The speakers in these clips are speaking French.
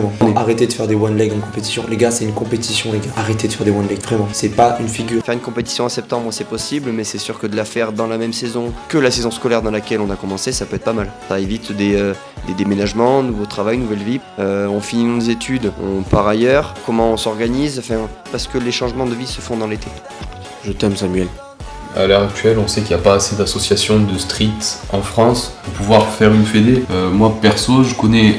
vraiment. Arrêtez de faire des one leg en compétition. Les gars, c'est une compétition, les gars. Arrêtez de faire des one leg, vraiment. C'est pas une figure. Faire une compétition en septembre, c'est possible, mais c'est sûr que de la faire dans la même saison que la saison scolaire dans laquelle on a commencé, ça peut être pas mal. Ça évite des déménagements, nouveau travail, nouvelle vie. On finit nos études, on part ailleurs. Comment on s'organise, parce que les changements de vie se font dans l'été. Je t'aime, Samuel. À l'heure actuelle, on sait qu'il n'y a pas assez d'associations de street en France pour pouvoir faire une fédé. Moi, perso, je connais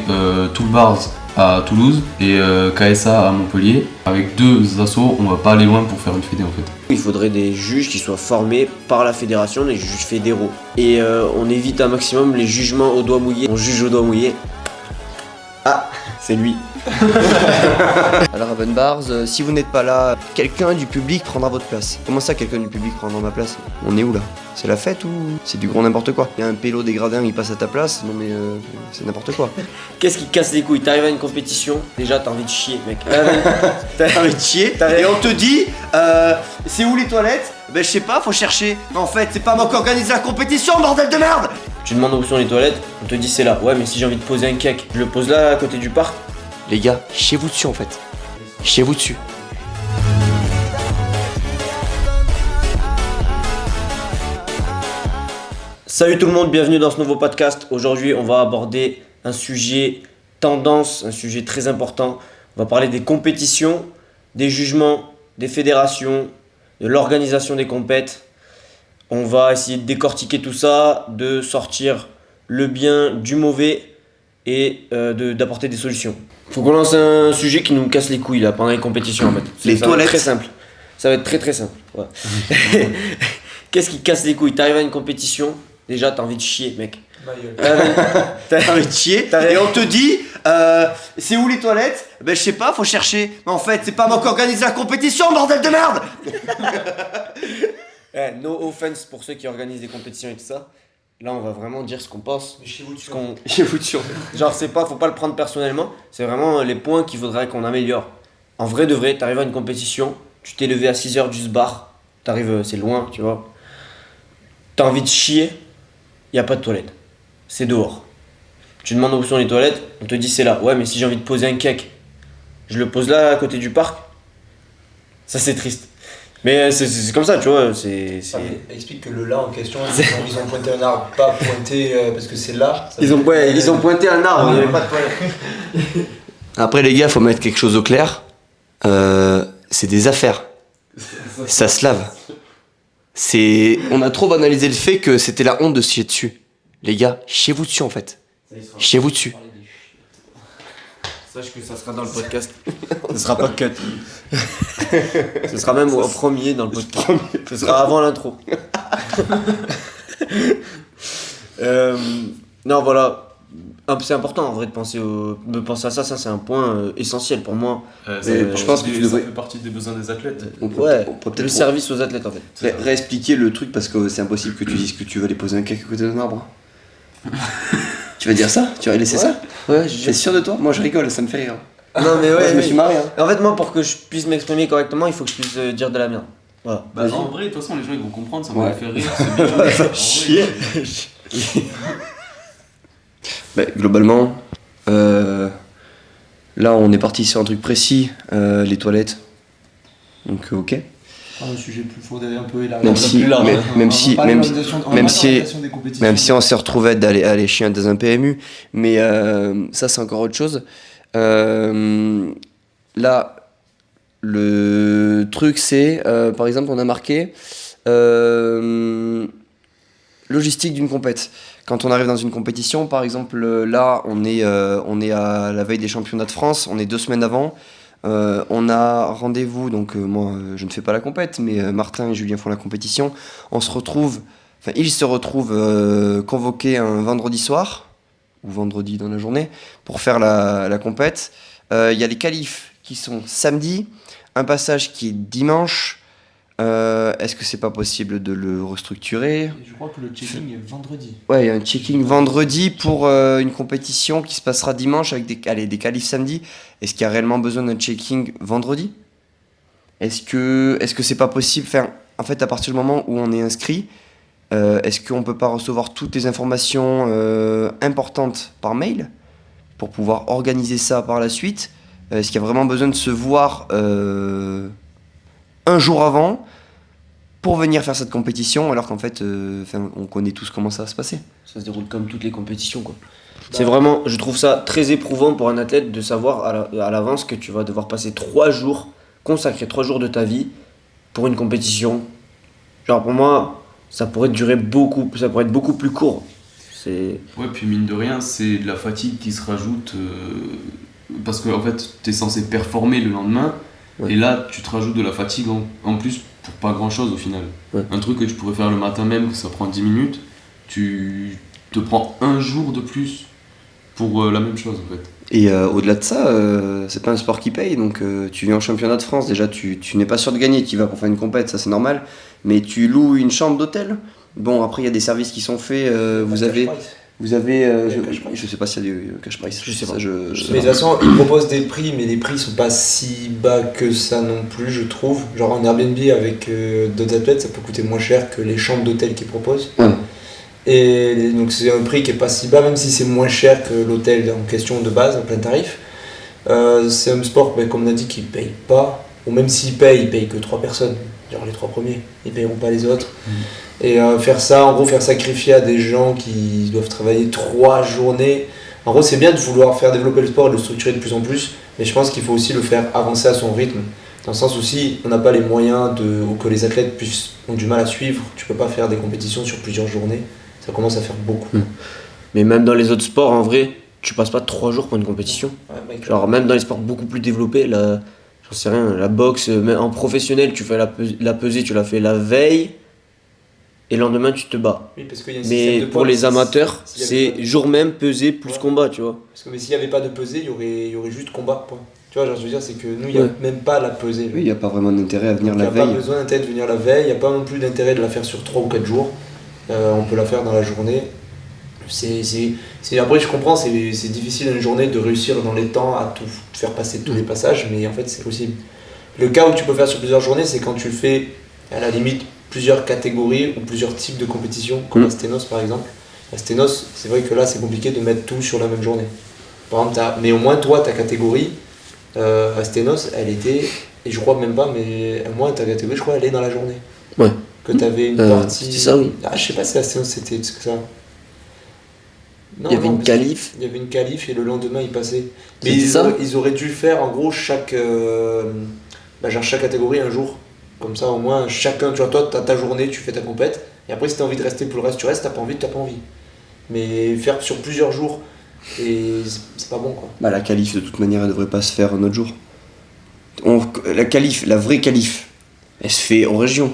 Toolbars à Toulouse et KSA à Montpellier. Avec deux assos, on va pas aller loin pour faire une fédé en fait. Il faudrait des juges qui soient formés par la fédération, des juges fédéraux. Et on évite un maximum les jugements au doigt mouillé. On juge au doigt mouillé. Ah, c'est lui. Alors à Bars, si vous n'êtes pas là, quelqu'un du public prendra votre place. Comment ça, quelqu'un du public prendra ma place? On est où là? C'est la fête ou c'est du gros n'importe quoi? Il y a un pélo des gradins, il passe à ta place? Non mais c'est n'importe quoi. Qu'est-ce qui casse les couilles? T'arrives à une compétition, déjà t'as envie de chier, mec. T'as envie de chier et on te dit c'est où les toilettes? Ben je sais pas, faut chercher. Mais en fait, c'est pas moi qui organise la compétition, bordel de merde! Tu demandes où sont les toilettes, on te dit c'est là. Ouais, mais si j'ai envie de poser un cake, je le pose là à côté du parc. Les gars, chiez-vous dessus en fait. Chiez-vous dessus. Salut tout le monde, bienvenue dans ce nouveau podcast. Aujourd'hui, on va aborder un sujet tendance, un sujet très important. On va parler des compétitions, des jugements, des fédérations, de l'organisation des compètes. On va essayer de décortiquer tout ça, de sortir le bien du mauvais et d'apporter des solutions. Faut qu'on lance un sujet qui nous casse les couilles là pendant les compétitions en fait. Les ça toilettes. va être très simple. Ça va être très simple. Ouais. Qu'est-ce qui casse les couilles? T'arrives à une compétition, déjà t'as envie de chier, mec. T'as envie de chier et on te dit c'est où les toilettes? Ben je sais pas, faut chercher. Mais en fait, c'est pas moi qui organise la compétition, bordel de merde! No offense pour ceux qui organisent des compétitions et tout ça. Là, on va vraiment dire ce qu'on pense. Mais chez vous dessus. Chiez-vous dessus. Genre, faut pas le prendre personnellement. C'est vraiment les points qu'il faudrait qu'on améliore. En vrai de vrai, t'arrives à une compétition, tu t'es levé à 6h du bar, t'arrives, c'est loin, tu vois. T'as envie de chier, y a pas de toilette. C'est dehors. Tu demandes où sont les toilettes, on te dit c'est là. Ouais, mais si j'ai envie de poser un cake, je le pose là à côté du parc. Ça, c'est triste. Mais c'est comme ça, tu vois, Explique que le là en question, ils ont pointé un arbre, pas pointé parce que c'est là. Ils ont pointé un arbre, il n'y avait pas de toilette. Après les gars, faut mettre quelque chose au clair. C'est des affaires. Ça se lave. On a trop banalisé le fait que c'était la honte de se chier dessus. Les gars, chiez-vous dessus en fait. Chiez-vous dessus. Sache que ça sera dans le podcast. Ce sera pas cut. Ce sera même au premier dans le podcast. Ce sera avant l'intro. Non, voilà. C'est important en vrai de penser à ça. Ça, c'est un point essentiel pour moi. Je pense que ça fait partie des besoins des athlètes. On peut peut-être le service aux athlètes en fait. réexpliquer le truc parce que c'est impossible que tu dises que tu veux aller poser un cake à côté d'un arbre. Tu vas dire ça? Tu vas laisser ça? Ouais, T'es sûr de toi? Moi je rigole, ça me fait rire. Non mais ouais, je me suis marré. Hein. En fait, moi, pour que je puisse m'exprimer correctement, il faut que je puisse dire de la merde. Voilà. Bah, en vrai, de toute façon, les gens ils vont comprendre, ça m'a Ouais. fait rire. C'est bien. Va chier. Globalement, là on est parti sur un truc précis, les toilettes. Donc ok. Un sujet plus faudrait un peu élargir. Même si on s'est retrouvé d'aller chier dans un PMU, mais ça c'est encore autre chose. Là, le truc c'est, par exemple, on a marqué logistique d'une compète. Quand on arrive dans une compétition, par exemple, là, on est à la veille des championnats de France, on est 2 semaines avant. On a rendez-vous, donc moi je ne fais pas la compète, mais Martin et Julien font la compétition. Ils se retrouvent convoqués un vendredi soir, ou vendredi dans la journée, pour faire la compète. Il y a les qualifs qui sont samedi, un passage qui est dimanche. Est-ce que c'est pas possible de le restructurer? Je crois que le checking est vendredi. Ouais, il y a un checking vendredi pour une compétition qui se passera dimanche avec des qualifs samedi. Est-ce qu'il y a réellement besoin d'un checking vendredi? Est-ce que c'est pas possible? Enfin, en fait, à partir du moment où on est inscrit, est-ce qu'on peut pas recevoir toutes les informations importantes par mail? pour pouvoir organiser ça par la suite? Est-ce qu'il y a vraiment besoin de se voir un jour avant pour venir faire cette compétition, alors qu'en fait, on connaît tous comment ça va se passer? Ça se déroule comme toutes les compétitions, quoi. C'est vraiment, je trouve ça très éprouvant pour un athlète de savoir à l'avance que tu vas devoir passer 3 jours, consacrer 3 jours de ta vie pour une compétition. Genre pour moi, ça pourrait être beaucoup plus court. Ouais, puis mine de rien, c'est de la fatigue qui se rajoute parce que en fait, t'es censé performer le lendemain, Ouais. et là, tu te rajoutes de la fatigue en plus pour pas grand chose au final. Ouais. Un truc que tu pourrais faire le matin même, que ça prend 10 minutes, tu te prends un jour de plus pour la même chose en fait. Et au-delà de ça, c'est pas un sport qui paye, donc tu viens en championnat de France, déjà tu n'es pas sûr de gagner, tu y vas pour faire une compète, ça c'est normal, mais tu loues une chambre d'hôtel. Bon, après il y a des services qui sont faits, vous avez, je sais pas s'il y a du cash price. Je sais pas. Ça, je Mais sais de toute pas. façon, ils proposent des prix, mais les prix sont pas si bas que ça non plus, je trouve. Genre en Airbnb avec d'autres athlètes, ça peut coûter moins cher que les chambres d'hôtel qu'ils proposent. Ouais. Et donc c'est un prix qui est pas si bas, même si c'est moins cher que l'hôtel en question de base, en plein tarif. C'est un sport, comme on a dit, qui paye pas. Ou même s'il paye que 3 personnes. Genre les 3 premiers, ils payeront pas les autres. Et faire ça, en gros, faire sacrifier à des gens qui doivent travailler 3 journées. En gros, c'est bien de vouloir faire développer le sport et de le structurer de plus en plus, mais je pense qu'il faut aussi le faire avancer à son rythme. Dans le sens où si on n'a pas les moyens ou que les athlètes ont du mal à suivre, tu peux pas faire des compétitions sur plusieurs journées. Ça commence à faire beaucoup. Mais même dans les autres sports, en vrai, tu passes pas 3 jours pour une compétition. Ouais, mec, Genre même dans les sports beaucoup plus développés, j'en sais rien, la boxe, même en professionnel, tu fais la pesée, tu la fais la veille, et le lendemain tu te bats. oui, parce qu'il y a un Mais système de pour points. les amateurs, S'il y avait c'est pas- jour même pesée plus Ouais. combat, tu vois. Parce que mais s'il n'y avait pas de pesée, il y aurait juste combat. Point. Tu vois, genre, je veux dire, c'est que nous, il n'y a Ouais. même pas la pesée. Oui, il n'y a pas vraiment d'intérêt à venir Donc, il la n'y a pas veille. besoin d'intérêt de venir la veille, il n'y a pas non plus d'intérêt de la faire sur 3 ou 4 jours. On peut la faire dans la journée. Après, je comprends, c'est difficile une journée de réussir dans les temps à tout faire passer tous les passages, mais en fait, c'est possible. Le cas où tu peux faire sur plusieurs journées, c'est quand tu fais à la limite plusieurs catégories ou plusieurs types de compétitions, comme la Sténos par exemple. La Sténos, c'est vrai que là, c'est compliqué de mettre tout sur la même journée. Par exemple, mais au moins, toi, ta catégorie, à Sténos, elle était, et je crois même pas, mais au moins, ta catégorie, je crois, elle est dans la journée. Ouais. Que tu avais une partie. c'était ça, oui. Ah, je sais pas si la Sténos c'était ce que ça. Non, Il y avait non, une parce que qualif. Il y avait une qualif et le lendemain, il passait. Mais C'était ça ils auraient dû faire, en gros, genre chaque catégorie un jour. Comme ça, au moins, chacun, tu vois, toi, t'as ta journée, tu fais ta compète. Et après, si t'as envie de rester pour le reste, tu restes. T'as pas envie, t'as pas envie. Mais faire sur plusieurs jours, et c'est pas bon, quoi. Bah, la qualif, de toute manière, elle devrait pas se faire un autre jour. La vraie qualif, elle se fait en région.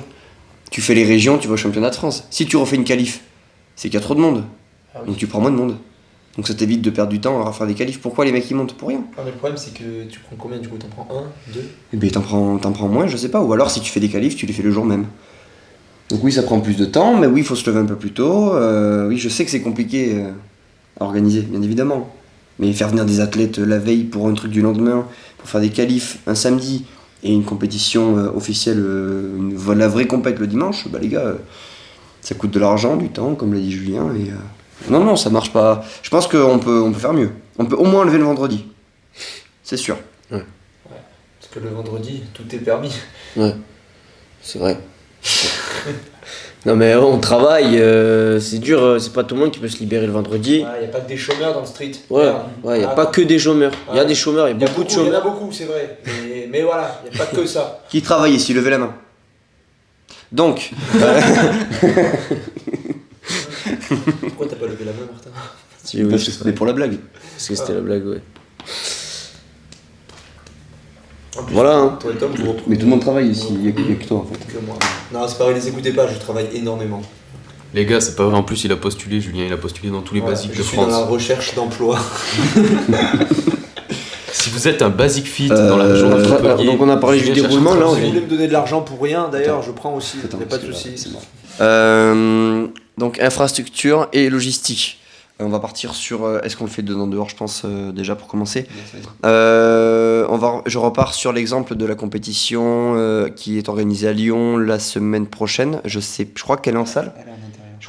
Tu fais les régions, tu vas au championnat de France. Si tu refais une qualif, c'est qu'il y a trop de monde. Ah oui. Donc tu prends moins de monde. Donc ça t'évite de perdre du temps à faire des qualifs. Pourquoi les mecs ils montent pour rien? Ah, mais le problème, c'est que tu prends combien du coup? T'en prends 1, 2? Eh ben t'en prends moins, je sais pas. Ou alors si tu fais des qualifs, tu les fais le jour même. Donc oui, ça prend plus de temps, mais oui, il faut se lever un peu plus tôt. Oui, je sais que c'est compliqué à organiser, bien évidemment. Mais faire venir des athlètes la veille pour un truc du lendemain, pour faire des qualifs un samedi et une compétition officielle, la vraie compète le dimanche, bah les gars, ça coûte de l'argent, du temps, comme l'a dit Julien. Et, non, ça marche pas. Je pense qu'on peut faire mieux. On peut au moins lever le vendredi. C'est sûr. Parce que le vendredi, tout est permis. Ouais, c'est vrai. Non mais on travaille, c'est dur, c'est pas tout le monde qui peut se libérer le vendredi. Il n'y a pas que des chômeurs dans le street. Ouais, Merde. ouais, y a Ah, pas que des chômeurs. Il y a Ouais. des chômeurs, il y a beaucoup de Il y en a chômeurs. beaucoup, c'est vrai. Mais voilà, il n'y a pas que ça. Qui travaille ici? Levez la main. Donc, Pourquoi t'as pas levé la main, Martin? Si, oui, parce que c'était pour la blague. parce que c'était la blague, ouais. En plus, Voilà, hein. Toi et Tom, vous retrouvez. Mais tout le monde travaille ici, il y a que toi en fait. Que moi. Non, c'est pas vrai, les écoutez pas, je travaille énormément. Les gars, c'est pas vrai, en plus il a postulé, Julien, il a postulé dans tous les Ouais, basiques je de suis dans la France. recherche d'emploi. Si vous êtes un basic fit dans la région de Euh, Montpellier, donc on a parlé du Julien cherche déroulement, un là, travail. Si vous voulez me donner de l'argent pour rien, d'ailleurs, je prends aussi, Attends, y a pas de parce que là, soucis. c'est mort. Donc infrastructure et logistique. On va partir sur. Est-ce qu'on le fait dedans dehors, je pense déjà pour commencer. Je repars sur l'exemple de la compétition qui est organisée à Lyon la semaine prochaine. Je crois qu'elle est en salle.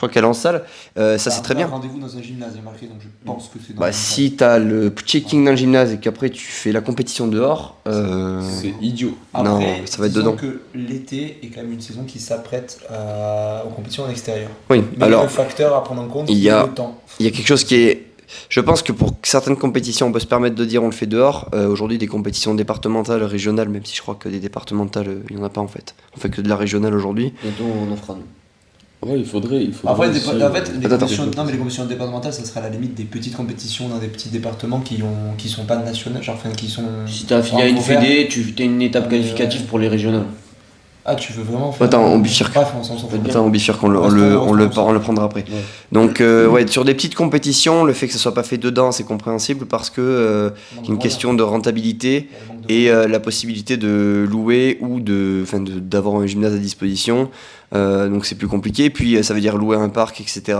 crois qu'elle est en salle. Ça, c'est très bien. Rendez-vous dans un gymnase, il y a marqué, donc je pense que c'est dans un Si tu as le checking dans le gymnase et qu'après tu fais la compétition dehors, C'est idiot. non, ça va être disons dedans. que l'été est quand même une saison qui s'apprête aux compétitions en extérieur. Oui, Mais alors le facteur à prendre en compte, il y c'est a- le temps. il y a quelque chose qui est. Je pense que pour certaines compétitions, on peut se permettre de dire on le fait dehors. Aujourd'hui, des compétitions départementales, régionales, même si je crois que des départementales, il n'y en a pas en fait. On fait que de la régionale aujourd'hui. Bientôt, on en fera nous. Ouais, il faudrait Après, aussi, en fait, les Attends, compétitions, non, mais les compétitions départementales, ça sera à la limite des petites compétitions dans des petits départements qui sont pas nationales, genre, enfin, qui sont. Si t'as affilié à une ouverts. fédé, tu as une étape qualificative pour les régionales. Ah, tu veux vraiment faire. Attends, on bifurque. Bref, on s'en fout. Attends, on bifurque, on le prendra après. Ouais. Donc, sur des petites compétitions, le fait que ça soit pas fait dedans, c'est compréhensible parce que il y a une question de rentabilité et la possibilité de louer ou d'avoir un gymnase à disposition. Donc c'est plus compliqué. Puis ça veut dire louer un parc, etc.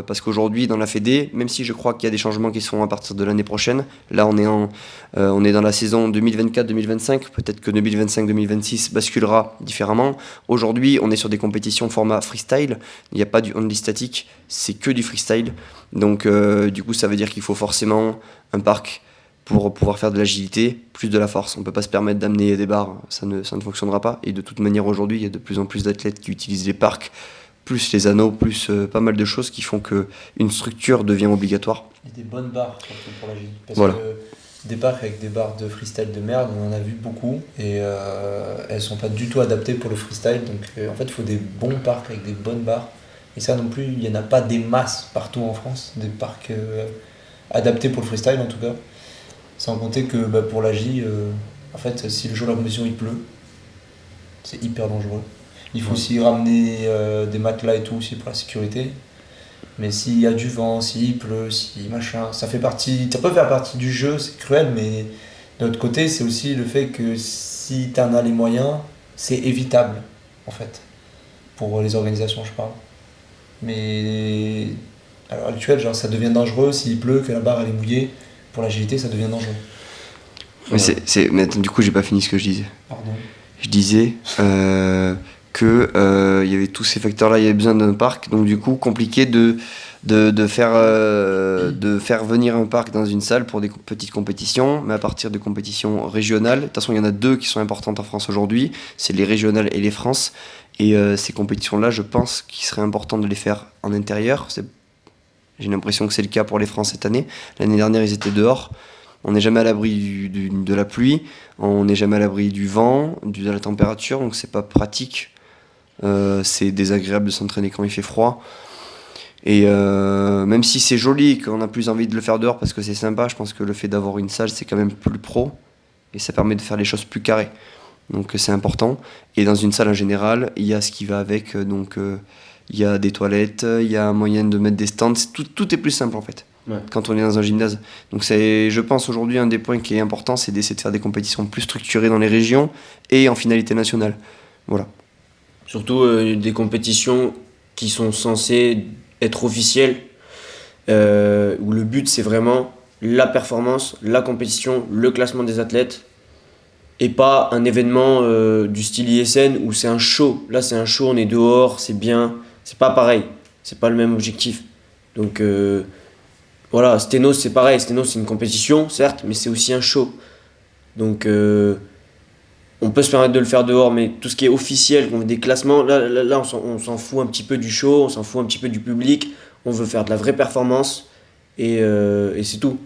Parce qu'aujourd'hui, dans la Fédé, même si je crois qu'il y a des changements qui se font à partir de l'année prochaine, là on est dans la saison 2024-2025, peut-être que 2025-2026 basculera différemment. Aujourd'hui, on est sur des compétitions format freestyle, il n'y a pas du only statique, c'est que du freestyle. Donc du coup, ça veut dire qu'il faut forcément un parc pour pouvoir faire de l'agilité, plus de la force. On ne peut pas se permettre d'amener des barres, ça ne fonctionnera pas. Et de toute manière, aujourd'hui, il y a de plus en plus d'athlètes qui utilisent les parcs, plus les anneaux, plus pas mal de choses qui font qu'une structure devient obligatoire. Et des bonnes barres, surtout pour la gym. Parce Voilà. que des parcs avec des barres de freestyle de merde, on en a vu beaucoup, et elles sont pas du tout adaptées pour le freestyle. Donc en fait, il faut des bons parcs avec des bonnes barres. Et ça non plus, il n'y en a pas des masses partout en France, des parcs adaptés pour le freestyle en tout cas. Sans compter que pour la J, en fait, si le jour de la compétition il pleut, c'est hyper dangereux. Il faut aussi ramener des matelas et tout aussi pour la sécurité. Mais s'il y a du vent, s'il pleut, si machin, ça peut faire partie du jeu, c'est cruel, mais de l'autre côté, c'est aussi le fait que si tu en as les moyens, c'est évitable, en fait, pour les organisations, je parle. Mais à l'heure actuelle, genre, ça devient dangereux s'il pleut, que la barre elle est mouillée. Pour l'agilité, ça devient dangereux. Mais attends, du coup, j'ai pas fini ce que je disais. Pardon. Je disais que il y avait tous ces facteurs-là, il y avait besoin d'un parc, donc du coup compliqué de faire venir un parc dans une salle pour des petites compétitions, mais à partir de compétitions régionales. De toute façon, il y en a deux qui sont importantes en France aujourd'hui, c'est les régionales et les France. Et ces compétitions-là, je pense qu'il serait important de les faire en intérieur. J'ai l'impression que c'est le cas pour les France cette année. L'année dernière, ils étaient dehors. On n'est jamais à l'abri de la pluie, on n'est jamais à l'abri du vent, de la température, donc c'est pas pratique. C'est désagréable de s'entraîner quand il fait froid. Et même si c'est joli, qu'on a plus envie de le faire dehors parce que c'est sympa, je pense que le fait d'avoir une salle, c'est quand même plus pro. Et ça permet de faire les choses plus carrées. Donc c'est important. Et dans une salle en général, il y a ce qui va avec. Il y a des toilettes, il y a un moyen de mettre des stands. Tout est plus simple en fait. Ouais. Quand on est dans un gymnase. Donc c'est, je pense aujourd'hui, un des points qui est important, c'est d'essayer de faire des compétitions plus structurées dans les régions et en finalité nationale. Voilà. Surtout des compétitions qui sont censées être officielles, où le but c'est vraiment la performance, la compétition, le classement des athlètes, et pas un événement du style ISN où c'est un show. Là c'est un show, on est dehors, c'est bien, c'est pas pareil, c'est pas le même objectif. Donc voilà, Steno c'est pareil, Steno c'est une compétition certes, mais c'est aussi un show. Donc on peut se permettre de le faire dehors, mais tout ce qui est officiel, des classements, là on s'en fout un petit peu du show, on s'en fout un petit peu du public, on veut faire de la vraie performance et c'est tout.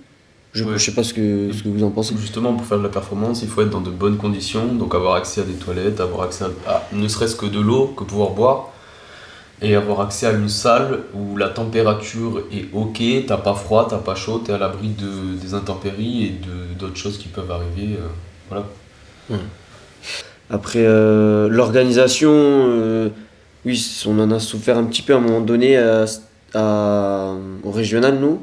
Je sais pas ce que vous en pensez. Justement, pour faire de la performance, il faut être dans de bonnes conditions, donc avoir accès à des toilettes, avoir accès à ne serait-ce que de l'eau, que pouvoir boire, et avoir accès à une salle où la température est ok, t'as pas froid, t'as pas chaud, t'es à l'abri des intempéries et d'autres choses qui peuvent arriver. Voilà. Après l'organisation, oui, on en a souffert un petit peu à un moment donné au régional, nous.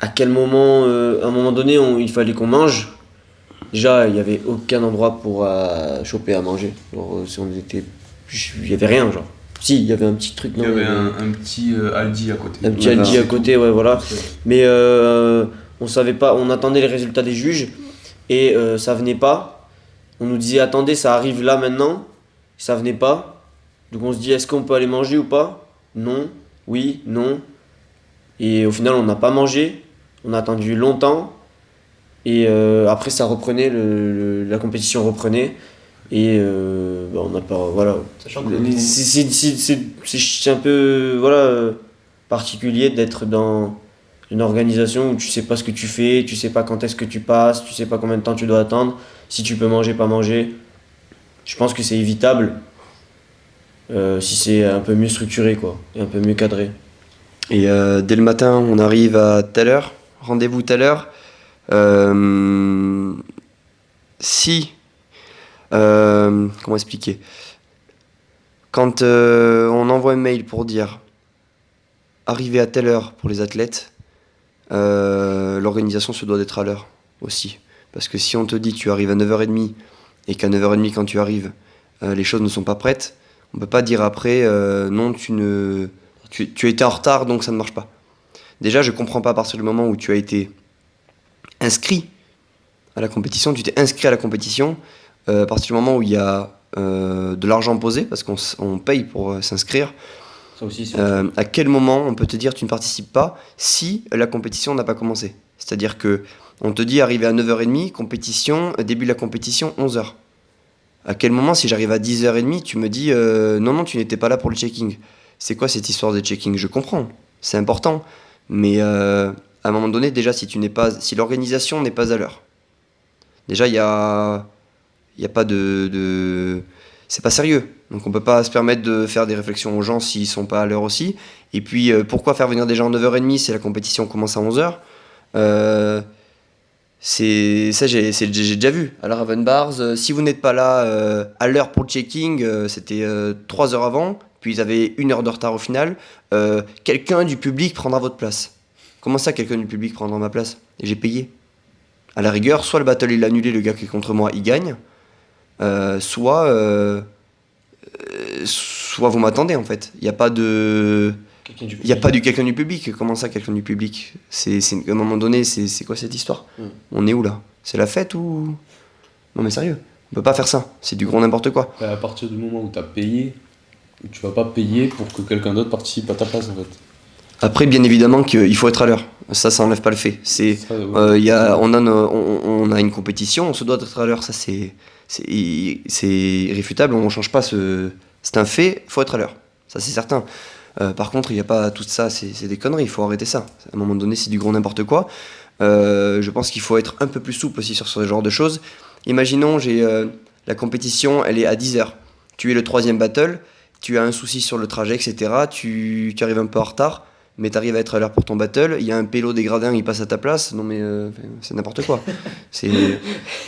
À quel moment, à un moment donné, il fallait qu'on mange. Déjà, il n'y avait aucun endroit pour choper à manger. Genre, si on était, il n'y avait rien, genre. Si, il y avait un petit truc. Il y avait un petit Aldi à côté. Un petit Aldi à côté, ouais, voilà. Mais on savait pas, on attendait les résultats des juges et ça venait pas. On nous disait attendez, ça arrive là maintenant. Ça venait pas. Donc on se dit est-ce qu'on peut aller manger ou pas? non, oui, non. Et au final, on n'a pas mangé, on a attendu longtemps. Et après, ça reprenait, la compétition reprenait. Et on n'a pas. Voilà. Sachant que C'est un peu particulier d'être dans une organisation où tu sais pas ce que tu fais, tu sais pas quand est-ce que tu passes, tu sais pas combien de temps tu dois attendre, si tu peux manger, pas manger. Je pense que c'est évitable si c'est un peu mieux structuré quoi, et un peu mieux cadré. Et dès le matin, on arrive à telle heure, rendez-vous telle heure. Si, comment expliquer? Quand on envoie un mail pour dire arriver à telle heure pour les athlètes, l'organisation se doit d'être à l'heure aussi. Parce que si on te dit tu arrives à 9h30 et qu'à 9h30 quand tu arrives, les choses ne sont pas prêtes, on ne peut pas dire après non, tu as été en retard donc ça ne marche pas. Déjà, je ne comprends pas à partir du moment où tu as été inscrit à la compétition, tu t'es inscrit à la compétition, à partir du moment où il y a de l'argent posé, parce qu'on paye pour s'inscrire, Ça aussi, c'est à quel moment on peut te dire tu ne participes pas si la compétition n'a pas commencé? C'est-à-dire que on te dit arriver à 9h30, compétition, début de la compétition 11h. À quel moment, si j'arrive à 10h30, tu me dis non, tu n'étais pas là pour le checking? C'est quoi cette histoire de checking? Je comprends, c'est important, mais à un moment donné, déjà, si l'organisation n'est pas à l'heure, déjà, il y a pas c'est pas sérieux. Donc on peut pas se permettre de faire des réflexions aux gens s'ils sont pas à l'heure aussi. Et puis pourquoi faire venir des gens à 9h30 si la compétition commence à 11h? J'ai déjà vu. À la Ravenbars, si vous n'êtes pas là à l'heure pour le checking, c'était 3 heures avant, puis ils avaient 1 heure de retard au final, quelqu'un du public prendra votre place. Comment ça, quelqu'un du public prendra ma place? Et j'ai payé. À la rigueur, soit le battle il est annulé, le gars qui est contre moi il gagne, soit vous m'attendez en fait. Il n'y a pas de. Il n'y a pas du quelqu'un du public. Comment ça, quelqu'un du public? À un moment donné, c'est quoi cette histoire? On est où là? C'est la fête ou. Non mais sérieux, on peut pas faire ça. C'est du gros n'importe quoi. À partir du moment où tu as payé, tu vas pas payer pour que quelqu'un d'autre participe à ta place en fait. Après, bien évidemment qu'il faut être à l'heure. Ça enlève pas le fait. On a une compétition, on se doit d'être à l'heure. Ça, c'est irréfutable. On change pas c'est un fait, il faut être à l'heure. Ça, c'est certain. Par contre, il n'y a pas tout ça, c'est des conneries. Il faut arrêter ça. À un moment donné, c'est du gros n'importe quoi. Je pense qu'il faut être un peu plus souple aussi sur ce genre de choses. Imaginons, la compétition, elle est à 10h. Tu es le 3e battle, tu as un souci sur le trajet, etc. Tu arrives un peu en retard, mais tu arrives à être à l'heure pour ton battle. Il y a un pélo des gradins, il passe à ta place. Non, mais c'est n'importe quoi.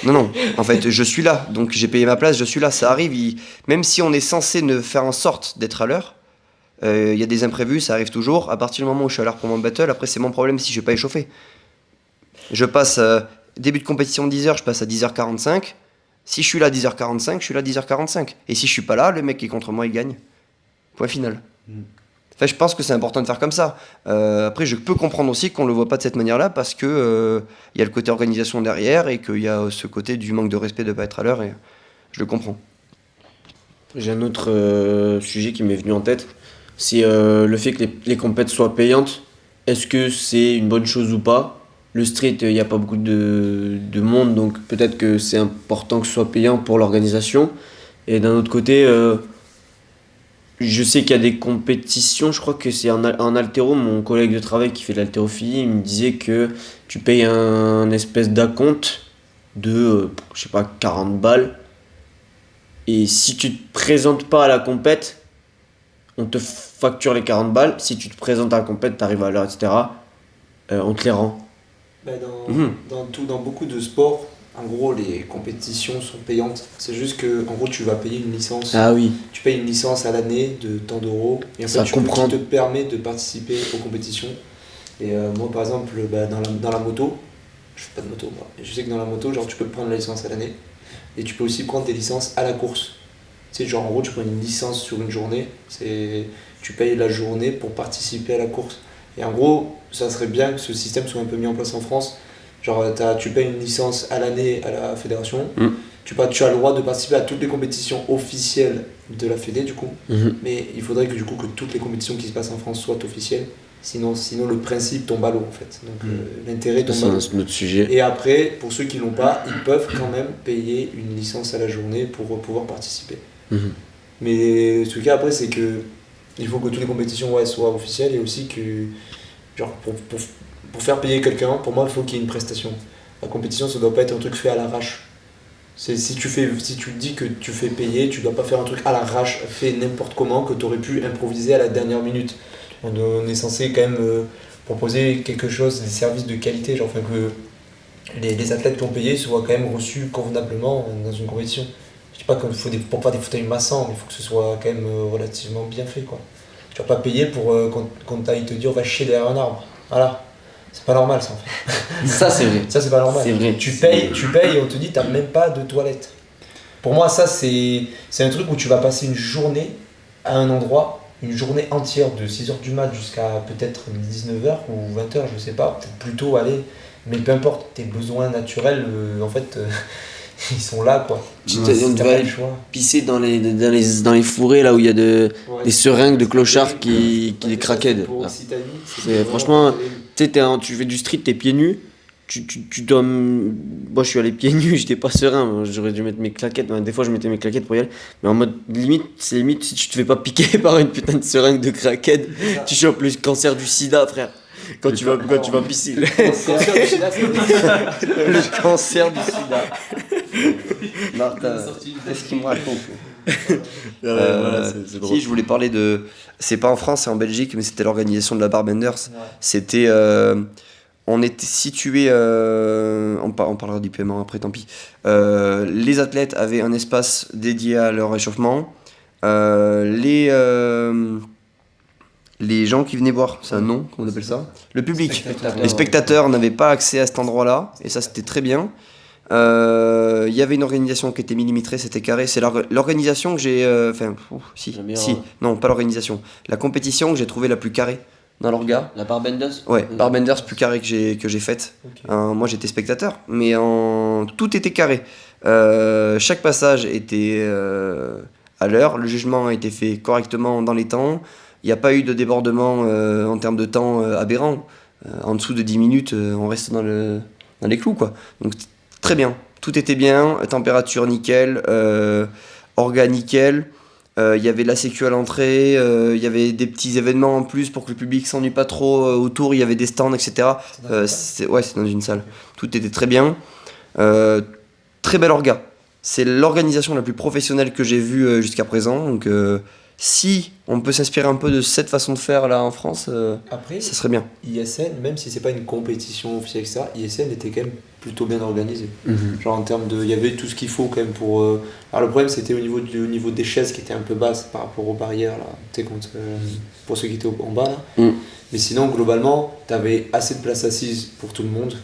Non. En fait, je suis là, donc j'ai payé ma place, je suis là. Ça arrive. Même si on est censé ne faire en sorte d'être à l'heure, il y a des imprévus, ça arrive toujours. À partir du moment où je suis à l'heure pour mon battle, après, c'est mon problème si je ne vais pas échauffer. Je passe début de compétition 10h, je passe à 10h45. Si je suis là à 10h45, je suis là à 10h45. Et si je suis pas là, le mec qui est contre moi, il gagne. Point final. Enfin, je pense que c'est important de faire comme ça. Après, je peux comprendre aussi qu'on le voit pas de cette manière-là parce que y a le côté organisation derrière et qu'il y a ce côté du manque de respect de ne pas être à l'heure. Et je le comprends. J'ai un autre sujet qui m'est venu en tête. C'est le fait que les compètes soient payantes. Est-ce que c'est une bonne chose ou pas? Le street, il n'y a pas beaucoup de monde, donc peut-être que c'est important que ce soit payant pour l'organisation. Et d'un autre côté, je sais qu'il y a des compétitions, je crois que c'est en haltéro, mon collègue de travail qui fait de l'haltérophilie, il me disait que tu payes un espèce d'acompte de, 40 balles. Et si tu te présentes pas à la compète, on te facture les 40 balles. Si tu te présentes à la compète, tu arrives à l'heure, etc., on te les rend. Dans beaucoup de sports, en gros, les compétitions sont payantes. C'est juste que, en gros, tu vas payer une licence. Ah oui. Tu payes une licence à l'année de tant d'euros. Et en fait, qui te permet de participer aux compétitions. Et moi, par exemple, dans la moto, je fais pas de moto, moi. Et je sais que dans la moto, genre, tu peux prendre la licence à l'année. Et tu peux aussi prendre des licences à la course. Tu sais, genre, en gros, tu prends une licence sur une journée. Tu payes la journée pour participer à la course. Et en gros, ça serait bien que ce système soit un peu mis en place en France. Genre, tu payes une licence à l'année à la fédération, tu as le droit de participer à toutes les compétitions officielles de la Fédé du coup, mais il faudrait que du coup que toutes les compétitions qui se passent en France soient officielles, sinon le principe tombe à l'eau en fait. Donc l'intérêt tombe à l'eau. C'est notre sujet. Et après, pour ceux qui l'ont pas, ils peuvent quand même payer une licence à la journée pour pouvoir participer. Mais ce cas après, c'est que il faut que toutes les compétitions soient officielles et aussi que genre pour faire payer quelqu'un, pour moi, il faut qu'il y ait une prestation. La compétition, ça doit pas être un truc fait à l'arrache. Si tu dis que tu fais payer, tu dois pas faire un truc à l'arrache, fait n'importe comment, que tu aurais pu improviser à la dernière minute. On est censé quand même proposer quelque chose, des services de qualité, genre que les athlètes qui ont payé soient quand même reçus convenablement dans une compétition. Je dis pas qu'il faut pour faire des fauteuils massants, mais il faut que ce soit quand même relativement bien fait, quoi. Tu vas pas payer pour qu'on aille te dire on va chier derrière un arbre. Voilà. C'est pas normal ça en fait. Ça c'est vrai. Ça c'est pas normal. C'est vrai. Tu payes et on te dit t'as même pas de toilette. Pour moi ça c'est un truc où tu vas passer une journée à un endroit, une journée entière de 6h du mat jusqu'à peut-être 19h ou 20h, je sais pas, peut-être plutôt aller, mais peu importe, tes besoins naturels en fait ils sont là quoi. On devrait pisser dans les fourrés là où il y a des seringues de clochards qui les craquaient. Franchement, tu fais du street, t'es pieds nus. Tu dois. Moi je suis allé pieds nus, j'étais pas serein. J'aurais dû mettre mes claquettes. Des fois je mettais mes claquettes pour y aller. Mais en mode limite si tu te fais pas piquer par une putain de seringue de craquettes, tu chopes le cancer du sida, frère. Quand tu vas pisser. Le cancer du sida, Le cancer du sida. Martin, qu'est-ce qu'il me raconte c'est drôle. Si, je voulais parler de. C'est pas en France, c'est en Belgique, mais c'était l'organisation de la Barbenders. Ouais. C'était. On était situé. On parlera du paiement après, tant pis. Les athlètes avaient un espace dédié à leur échauffement. Les gens qui venaient voir, c'est un nom, comment on appelle ça ? Le public. Les spectateurs n'avaient pas accès à cet endroit-là, et ça c'était très bien. Il y avait une organisation qui était millimétrée, c'était carré. C'est l'organisation que j'ai. Non, pas l'organisation. La compétition que j'ai trouvée la plus carrée dans l'orga. La Barbenders ? Ouais, Barbenders plus carrée que j'ai faite. Okay. Moi j'étais spectateur, mais tout était carré. Chaque passage était à l'heure, le jugement a été fait correctement dans les temps. Il n'y a pas eu de débordement en termes de temps aberrant. En dessous de 10 minutes, on reste dans les clous, quoi. Donc très bien, tout était bien, température nickel, orga nickel. Il y avait la sécu à l'entrée, il y avait des petits événements en plus pour que le public s'ennuie pas trop autour, il y avait des stands, etc. C'est dans une salle. Tout était très bien. Très bel orga. C'est l'organisation la plus professionnelle que j'ai vue jusqu'à présent. Donc si on peut s'inspirer un peu de cette façon de faire là en France, après, ça serait bien. ISN, même si c'est pas une compétition officielle, etc., ISN était quand même plutôt bien organisé. Genre en termes de. Il y avait tout ce qu'il faut quand même pour. Alors le problème c'était au niveau des chaises qui étaient un peu basses par rapport aux barrières, là, tu sais, pour ceux qui étaient en bas là. Mais sinon, globalement, t'avais assez de place assise pour tout le monde.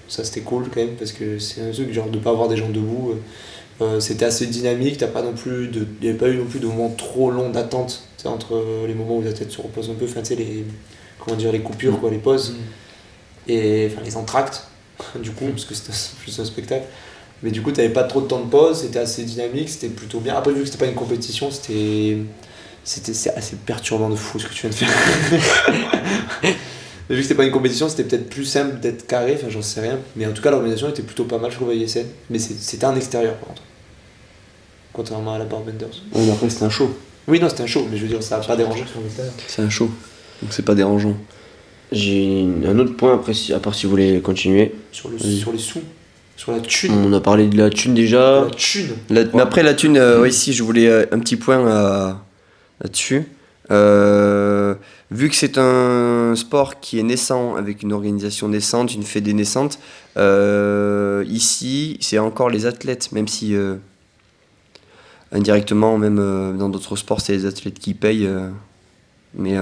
Ça c'était cool quand même parce que c'est un truc genre de pas avoir des gens debout. C'était assez dynamique, il n'y avait pas eu non plus de moments trop longs d'attente entre les moments où la tête se repose un peu, les coupures, quoi, les pauses, et les entractes, du coup, parce que c'était plus un spectacle. Mais du coup, tu n'avais pas trop de temps de pause, c'était assez dynamique, c'était plutôt bien. Après, vu que c'était pas une compétition, c'est assez perturbant de fou ce que tu viens de faire. Vu que c'était pas une compétition, c'était peut-être plus simple d'être carré, j'en sais rien. Mais en tout cas, l'organisation était plutôt pas mal, je trouve, à ISN. Mais c'était en extérieur, par contre. Contrairement à la Barbenders. Oui, mais après, c'était un show. Oui, non, c'était un show, mais je veux dire, ça n'a pas dérangé sur l'extérieur. C'est un show, donc c'est pas dérangeant. J'ai un autre point, après, à part si vous voulez continuer. Sur les sous, sur la thune. On a parlé de la thune déjà. La thune. Mais après, la thune, ici, je voulais un petit point là-dessus. Vu que c'est un sport qui est naissant, avec une organisation naissante, une fédé naissante, ici c'est encore les athlètes, même si indirectement, même dans d'autres sports, c'est les athlètes qui payent, mais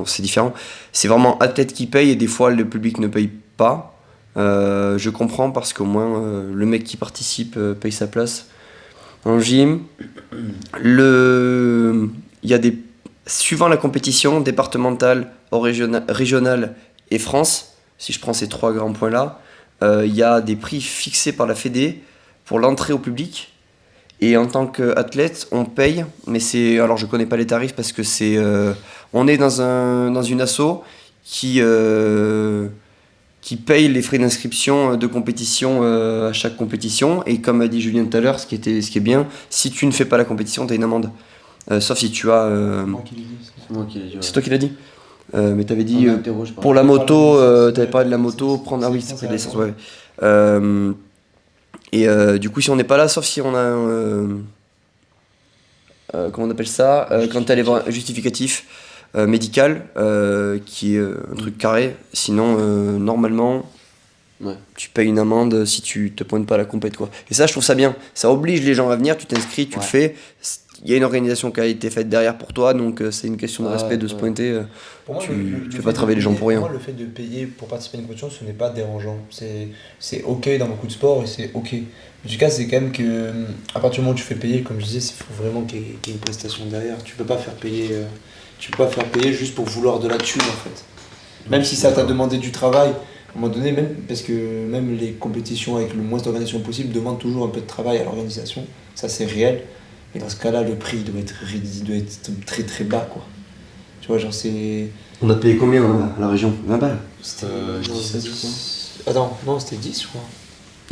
c'est différent. C'est vraiment athlètes qui payent et des fois le public ne paye pas. Je comprends parce qu'au moins le mec qui participe paye sa place en gym. Il y a des suivant la compétition départementale, régionale et France, si je prends ces trois grands points-là, il y a des prix fixés par la Fédé pour l'entrée au public. Et en tant qu'athlète, on paye, mais alors je connais pas les tarifs parce que on est dans une asso qui paye les frais d'inscription de compétition à chaque compétition. Et comme a dit Julien tout à l'heure, ce qui est bien, si tu ne fais pas la compétition, tu as une amende. Sauf si tu as... C'est moi qui l'ai dit. C'est toi qui l'as dit mais tu avais dit, Interro, je parle. pour la moto, tu avais parlé de la moto, prendre... Ah oui, c'est de l'essence, ouais. Du coup, si on n'est pas là, sauf si on a comment on appelle ça quand tu allais voir un justificatif médical, qui est un truc carré. Sinon, normalement, tu payes une amende si tu te pointes pas à la compète, quoi. Et ça, je trouve ça bien. Ça oblige les gens à venir, tu t'inscris, tu le fais. Il y a une organisation qui a été faite derrière pour toi, donc c'est une question de respect de se pointer. Pour moi, tu fais pas travailler les gens pour rien. Pour moi, le fait de payer pour participer à une compétition, ce n'est pas dérangeant. C'est ok dans beaucoup de sports et c'est ok. En tout cas, c'est quand même que, à partir du moment où tu fais payer, comme je disais, il faut vraiment qu'il y ait une prestation derrière. Tu peux pas faire payer juste pour vouloir de la thune, en fait. Même si ça t'a demandé du travail, à un moment donné, parce que même les compétitions avec le moins d'organisation possible demandent toujours un peu de travail à l'organisation. Ça, c'est réel. Et dans ce cas-là, le prix doit être très très bas, quoi. Tu vois, genre c'est... On a payé combien à la région? 20 balles? C'était 17, je crois. Attends, non, c'était 10, je crois.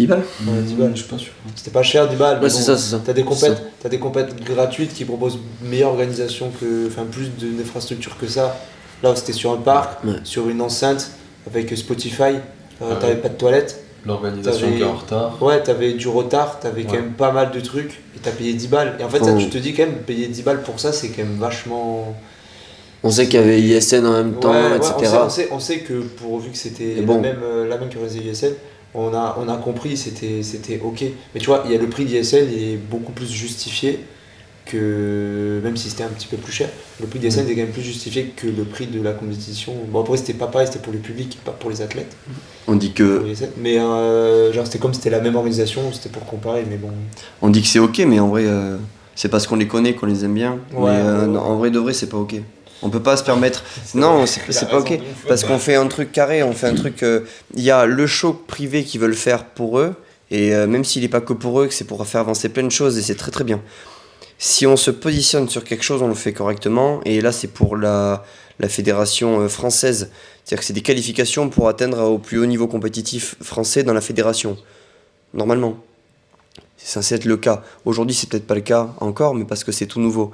10 balles? Ouais, 10 balles. Je suis pas sûr. C'était pas cher, 10 balles. Ouais, c'est ça. T'as des compètes gratuites qui proposent une meilleure organisation plus d'infrastructures que ça. Là, c'était sur un parc, sur une enceinte, avec Spotify. T'avais pas de toilettes. L'organisation qui est en retard. Ouais, t'avais du retard, t'avais quand même pas mal de trucs, et t'as payé 10 balles. Et en fait, ça, tu te dis quand même, payer 10 balles pour ça, c'est quand même vachement... On sait qu'il y avait ISN en même temps, etc. On sait que vu que c'était la même qui organisait ISN, on a compris, c'était ok. Mais tu vois, il y a le prix d'ISN, il est beaucoup plus justifié que, même si c'était un petit peu plus cher, le prix d'ISN est quand même plus justifié que le prix de la compétition. Bon, après, c'était pas pareil, c'était pour le public, pas pour les athlètes. On dit que... Mais genre, c'était la même organisation, c'était pour comparer, mais bon... On dit que c'est ok, mais en vrai, c'est parce qu'on les connaît, qu'on les aime bien. Non, en vrai de vrai, c'est pas ok. On peut pas se permettre... Non, c'est pas ok. Parce qu'on fait un truc carré, on fait un truc... Il y a le show privé qu'ils veulent faire pour eux, et même s'il est pas que pour eux, que c'est pour faire avancer plein de choses, et c'est très très bien. Si on se positionne sur quelque chose, on le fait correctement, et là c'est pour la fédération française. C'est-à-dire que c'est des qualifications pour atteindre au plus haut niveau compétitif français dans la fédération. Normalement. C'est censé être le cas. Aujourd'hui, c'est peut-être pas le cas encore, mais parce que c'est tout nouveau.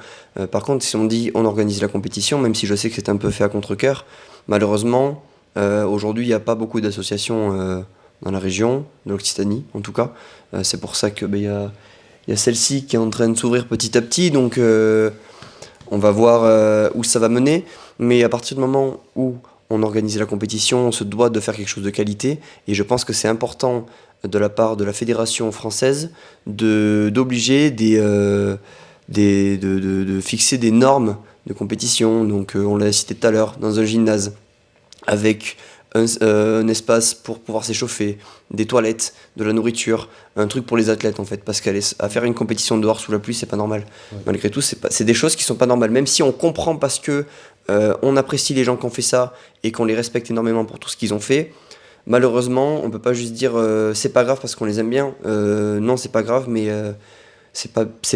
Par contre, si on dit on organise la compétition, même si je sais que c'est un peu fait à contre-cœur, malheureusement, aujourd'hui, il n'y a pas beaucoup d'associations dans la région, de l'Occitanie en tout cas. C'est pour ça que il y a celle-ci qui est en train de s'ouvrir petit à petit, donc on va voir où ça va mener. Mais à partir du moment où on organise la compétition, on se doit de faire quelque chose de qualité, et je pense que c'est important de la part de la fédération française d'obliger de fixer des normes de compétition. Donc on l'a cité tout à l'heure, dans un gymnase, avec un espace pour pouvoir s'échauffer, des toilettes, de la nourriture, un truc pour les athlètes en fait, parce à faire une compétition dehors sous la pluie, c'est pas normal. Malgré tout, c'est des choses qui sont pas normales, même si on comprend parce que on apprécie les gens qui ont fait ça et qu'on les respecte énormément pour tout ce qu'ils ont fait. Malheureusement, on peut pas juste dire c'est pas grave parce qu'on les aime bien. Non, c'est pas grave, mais c'est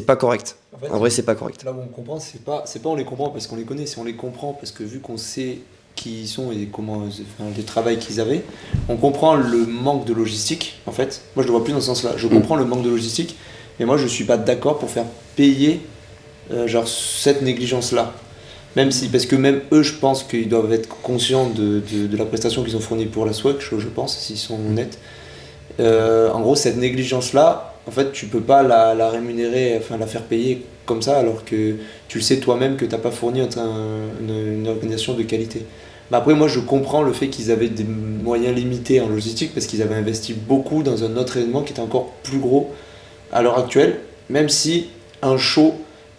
pas correct. En vrai, c'est pas correct. Là où on comprend, c'est pas on les comprend parce qu'on les connaît, c'est on les comprend parce que vu qu'on sait qui ils sont et le travail qu'ils avaient, on comprend le manque de logistique. En fait, moi je le vois plus dans ce sens-là. Je comprends le manque de logistique, mais moi je suis pas d'accord pour faire payer cette négligence-là. Parce que même eux, je pense qu'ils doivent être conscients de la prestation qu'ils ont fournie pour la SWAC, je pense, s'ils sont honnêtes. En gros, cette négligence-là, en fait, tu peux pas la rémunérer, la faire payer comme ça, alors que tu le sais toi-même que tu n'as pas fourni une organisation de qualité. Mais après, moi, je comprends le fait qu'ils avaient des moyens limités en logistique, parce qu'ils avaient investi beaucoup dans un autre événement qui était encore plus gros à l'heure actuelle, même si un show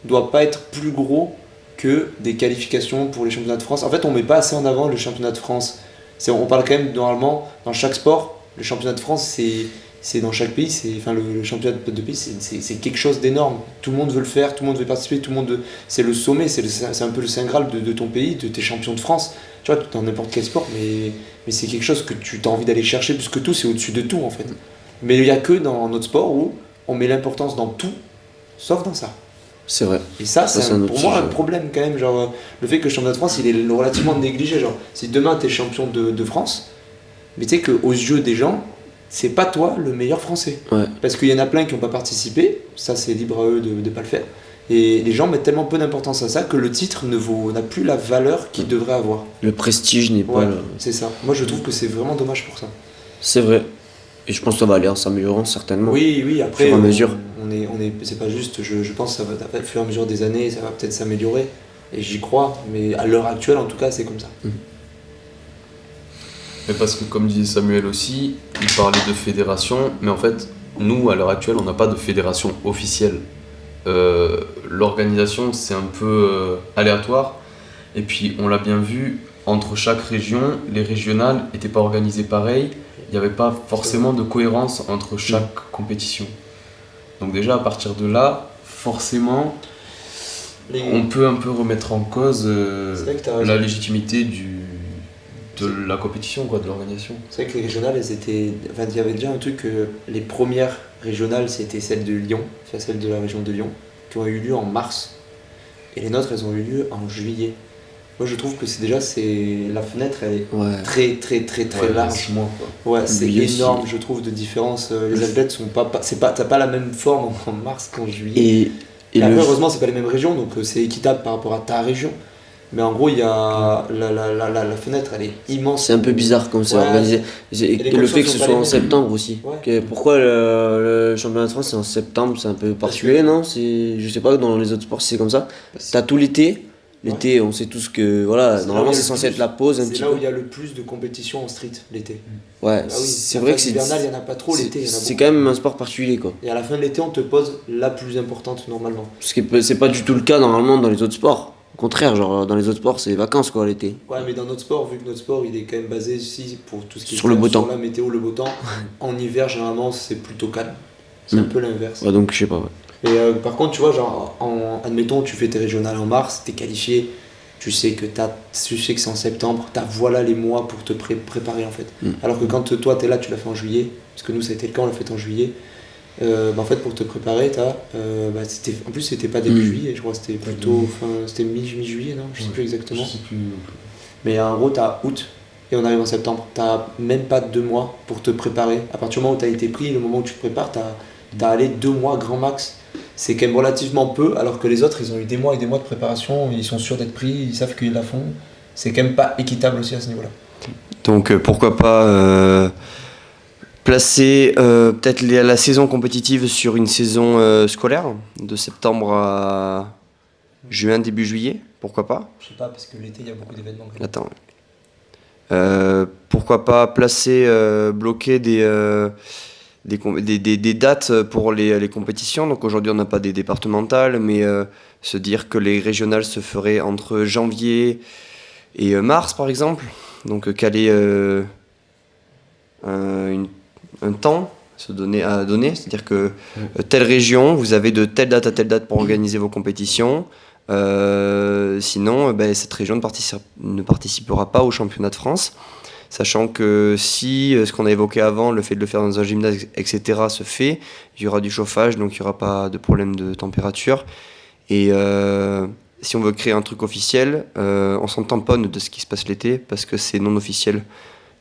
doit pas être plus gros que des qualifications pour les championnats de France. En fait, on met pas assez en avant le championnat de France. On parle quand même normalement, dans chaque sport, le championnat de France, c'est dans chaque pays, le championnat de pays, c'est quelque chose d'énorme. Tout le monde veut le faire, tout le monde veut participer, c'est le sommet, c'est un peu le saint graal de ton pays, de tes champions de France. Tu vois, dans n'importe quel sport, mais c'est quelque chose que tu as envie d'aller chercher plus que tout, c'est au-dessus de tout en fait. Mais il n'y a que dans notre sport où on met l'importance dans tout, sauf dans ça. C'est vrai. Et ça, Ça, c'est c'est un autre pour moi sujet. un problème quand même. Genre, le fait que le championnat de France, il est relativement négligé. Genre, si demain tu es champion de France, mais tu sais qu'aux yeux des gens, c'est pas toi le meilleur français. Ouais. Parce qu'il y en a plein qui n'ont pas participé, ça c'est libre à eux de ne pas le faire. Et les gens mettent tellement peu d'importance à ça que le titre n'a plus la valeur qu'il devrait avoir. Le prestige n'est pas Ouais, là. c'est ça. Moi je trouve que c'est vraiment dommage pour ça. C'est vrai. Et je pense que ça va aller en s'améliorant certainement. Oui, après, Au fur et à mesure. c'est pas juste, je pense que ça va, au fur et à mesure des années, ça va peut-être s'améliorer. Et j'y crois, mais à l'heure actuelle en tout cas, c'est comme ça. Mais parce que comme disait Samuel aussi, il parlait de fédération, mais en fait, nous, à l'heure actuelle, on n'a pas de fédération officielle. L'organisation, c'est un peu aléatoire. Et puis, on l'a bien vu, entre chaque région, les régionales n'étaient pas organisées pareil. Il n'y avait pas forcément de cohérence entre chaque compétition. Donc déjà, à partir de là, forcément, on peut un peu remettre en cause C'est vrai que t'as raison. la légitimité de la compétition, quoi, de l'organisation. C'est vrai que les régionales, enfin, il y avait déjà un truc que les premières régionales, c'était celle de Lyon, enfin celle de la région de Lyon, qui ont eu lieu en mars. Et les nôtres, elles ont eu lieu en juillet. Moi, je trouve que la fenêtre, elle est Ouais. très Ouais, large. 6 mois, quoi. Ouais, c'est Juillet aussi. énorme, je trouve, de différence. Les athlètes sont t'as pas la même forme en mars qu'en juillet. Et Et après, le... heureusement, c'est pas les mêmes régions, donc c'est équitable par rapport à ta région. Mais en gros, il y a la fenêtre, elle est immense. C'est un peu bizarre comme c'est Ouais, organisé. Et les le fait que conditions ce sont soit pas en les mêmes. septembre aussi. Ouais. Pourquoi le championnat de France c'est en septembre? C'est un peu particulier, non? Je sais pas, dans les autres sports si c'est comme ça. T'as tout l'été. L'été, on sait tous que voilà, C'est normalement là où il y a c'est le censé plus- être la pause un C'est petit là peu. où il y a le plus de compétitions en street l'été. Ouais, Ah oui, c'est la vrai phase que c'est hivernale, il n'y en a pas trop l'été. il y en a c'est beaucoup. quand même un sport particulier quoi. Et à la fin de l'été, on te pose la plus importante normalement. Parce que c'est pas du tout le cas normalement dans les autres sports. Au contraire, genre dans les autres sports c'est vacances quoi l'été. Ouais, mais dans notre sport, vu que notre sport il est quand même basé ici pour tout ce qui est Sur le beau temps. sur la météo, le beau temps, en hiver généralement c'est plutôt calme. C'est un peu l'inverse. Ouais, donc je sais pas. Ouais. Et par contre, tu vois, genre, admettons, tu fais tes régionales en mars, t'es qualifié, tu sais que c'est en septembre, t'as voilà les mois pour te préparer en fait. Alors que quand toi t'es là, tu l'as fait en juillet, parce que nous ça a été le cas, on l'a fait en juillet. En fait, pour te préparer, en plus c'était pas début juillet, je crois, c'était plutôt c'était mi-juillet, non, je sais plus exactement. Je sais plus non plus. Mais en gros, t'as août et on arrive en septembre. T'as même pas 2 mois pour te préparer. À partir du moment où t'as été pris, le moment où tu te prépares, t'as allé 2 mois grand max. C'est quand même relativement peu, alors que les autres, ils ont eu des mois et des mois de préparation, ils sont sûrs d'être pris, ils savent qu'ils la font. C'est quand même pas équitable aussi à ce niveau-là. Donc pourquoi pas placer peut-être la saison compétitive sur une saison scolaire, de septembre à juin, début juillet, pourquoi pas. Je sais pas, parce que l'été, il y a beaucoup d'événements. quand même. Attends. Pourquoi pas placer, bloquer des dates pour les compétitions. Donc aujourd'hui on n'a pas des départementales, mais se dire que les régionales se feraient entre janvier et mars par exemple. Donc caler un temps à donner, c'est-à-dire que telle région, vous avez de telle date à telle date pour organiser vos compétitions. Sinon, cette région ne participera pas au championnat de France. Sachant que si ce qu'on a évoqué avant, le fait de le faire dans un gymnase, etc., se fait, il y aura du chauffage, donc il n'y aura pas de problème de température. Et si on veut créer un truc officiel, on s'en tamponne de ce qui se passe l'été, parce que c'est non officiel.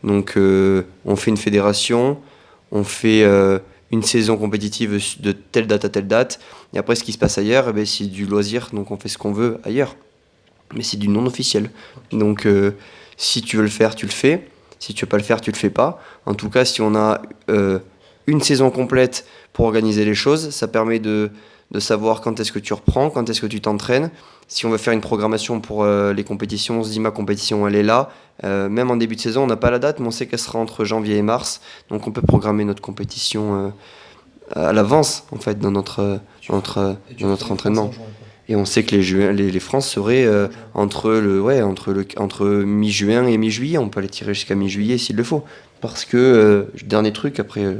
Donc on fait une fédération, on fait une saison compétitive de telle date à telle date, et après ce qui se passe ailleurs, c'est du loisir, donc on fait ce qu'on veut ailleurs. Mais c'est du non officiel. Donc si tu veux le faire, tu le fais. Si tu veux pas le faire, tu le fais pas. En tout cas, si on a une saison complète pour organiser les choses, ça permet de savoir quand est-ce que tu reprends, quand est-ce que tu t'entraînes. Si on veut faire une programmation pour les compétitions, on se dit ma compétition elle est là. Même en début de saison, on n'a pas la date, mais on sait qu'elle sera entre janvier et mars. Donc on peut programmer notre compétition à l'avance en fait dans notre entraînement. Et on sait que les France seraient entre mi-juin et mi-juillet. On peut aller tirer jusqu'à mi-juillet s'il le faut. Parce que, dernier truc, après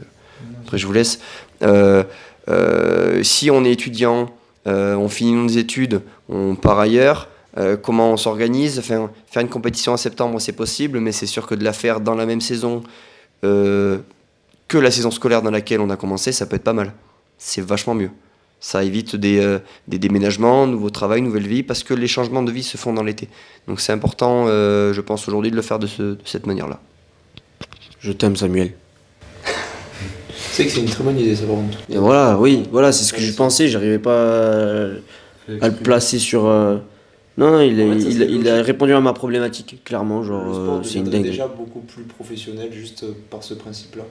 je vous laisse. Si on est étudiant, on finit nos études, on part ailleurs, comment on s'organise? Enfin, faire une compétition en septembre, c'est possible, mais c'est sûr que de la faire dans la même saison que la saison scolaire dans laquelle on a commencé, ça peut être pas mal. c'est vachement mieux. Ça évite des déménagements, nouveau travail, nouvelle vie, parce que les changements de vie se font dans l'été. Donc c'est important, je pense aujourd'hui, de le faire de cette manière-là. Je t'aime, Samuel. Tu sais que c'est une très bonne idée, ça, par contre. Et voilà, oui, voilà, c'est ce que je pensais. J'arrivais pas à le placer sur. Non, il En fait, ça serait a logique. répondu à ma problématique, clairement. Le sport Genre, c'est une deviendrait dingue. déjà beaucoup plus professionnel juste par ce principe-là.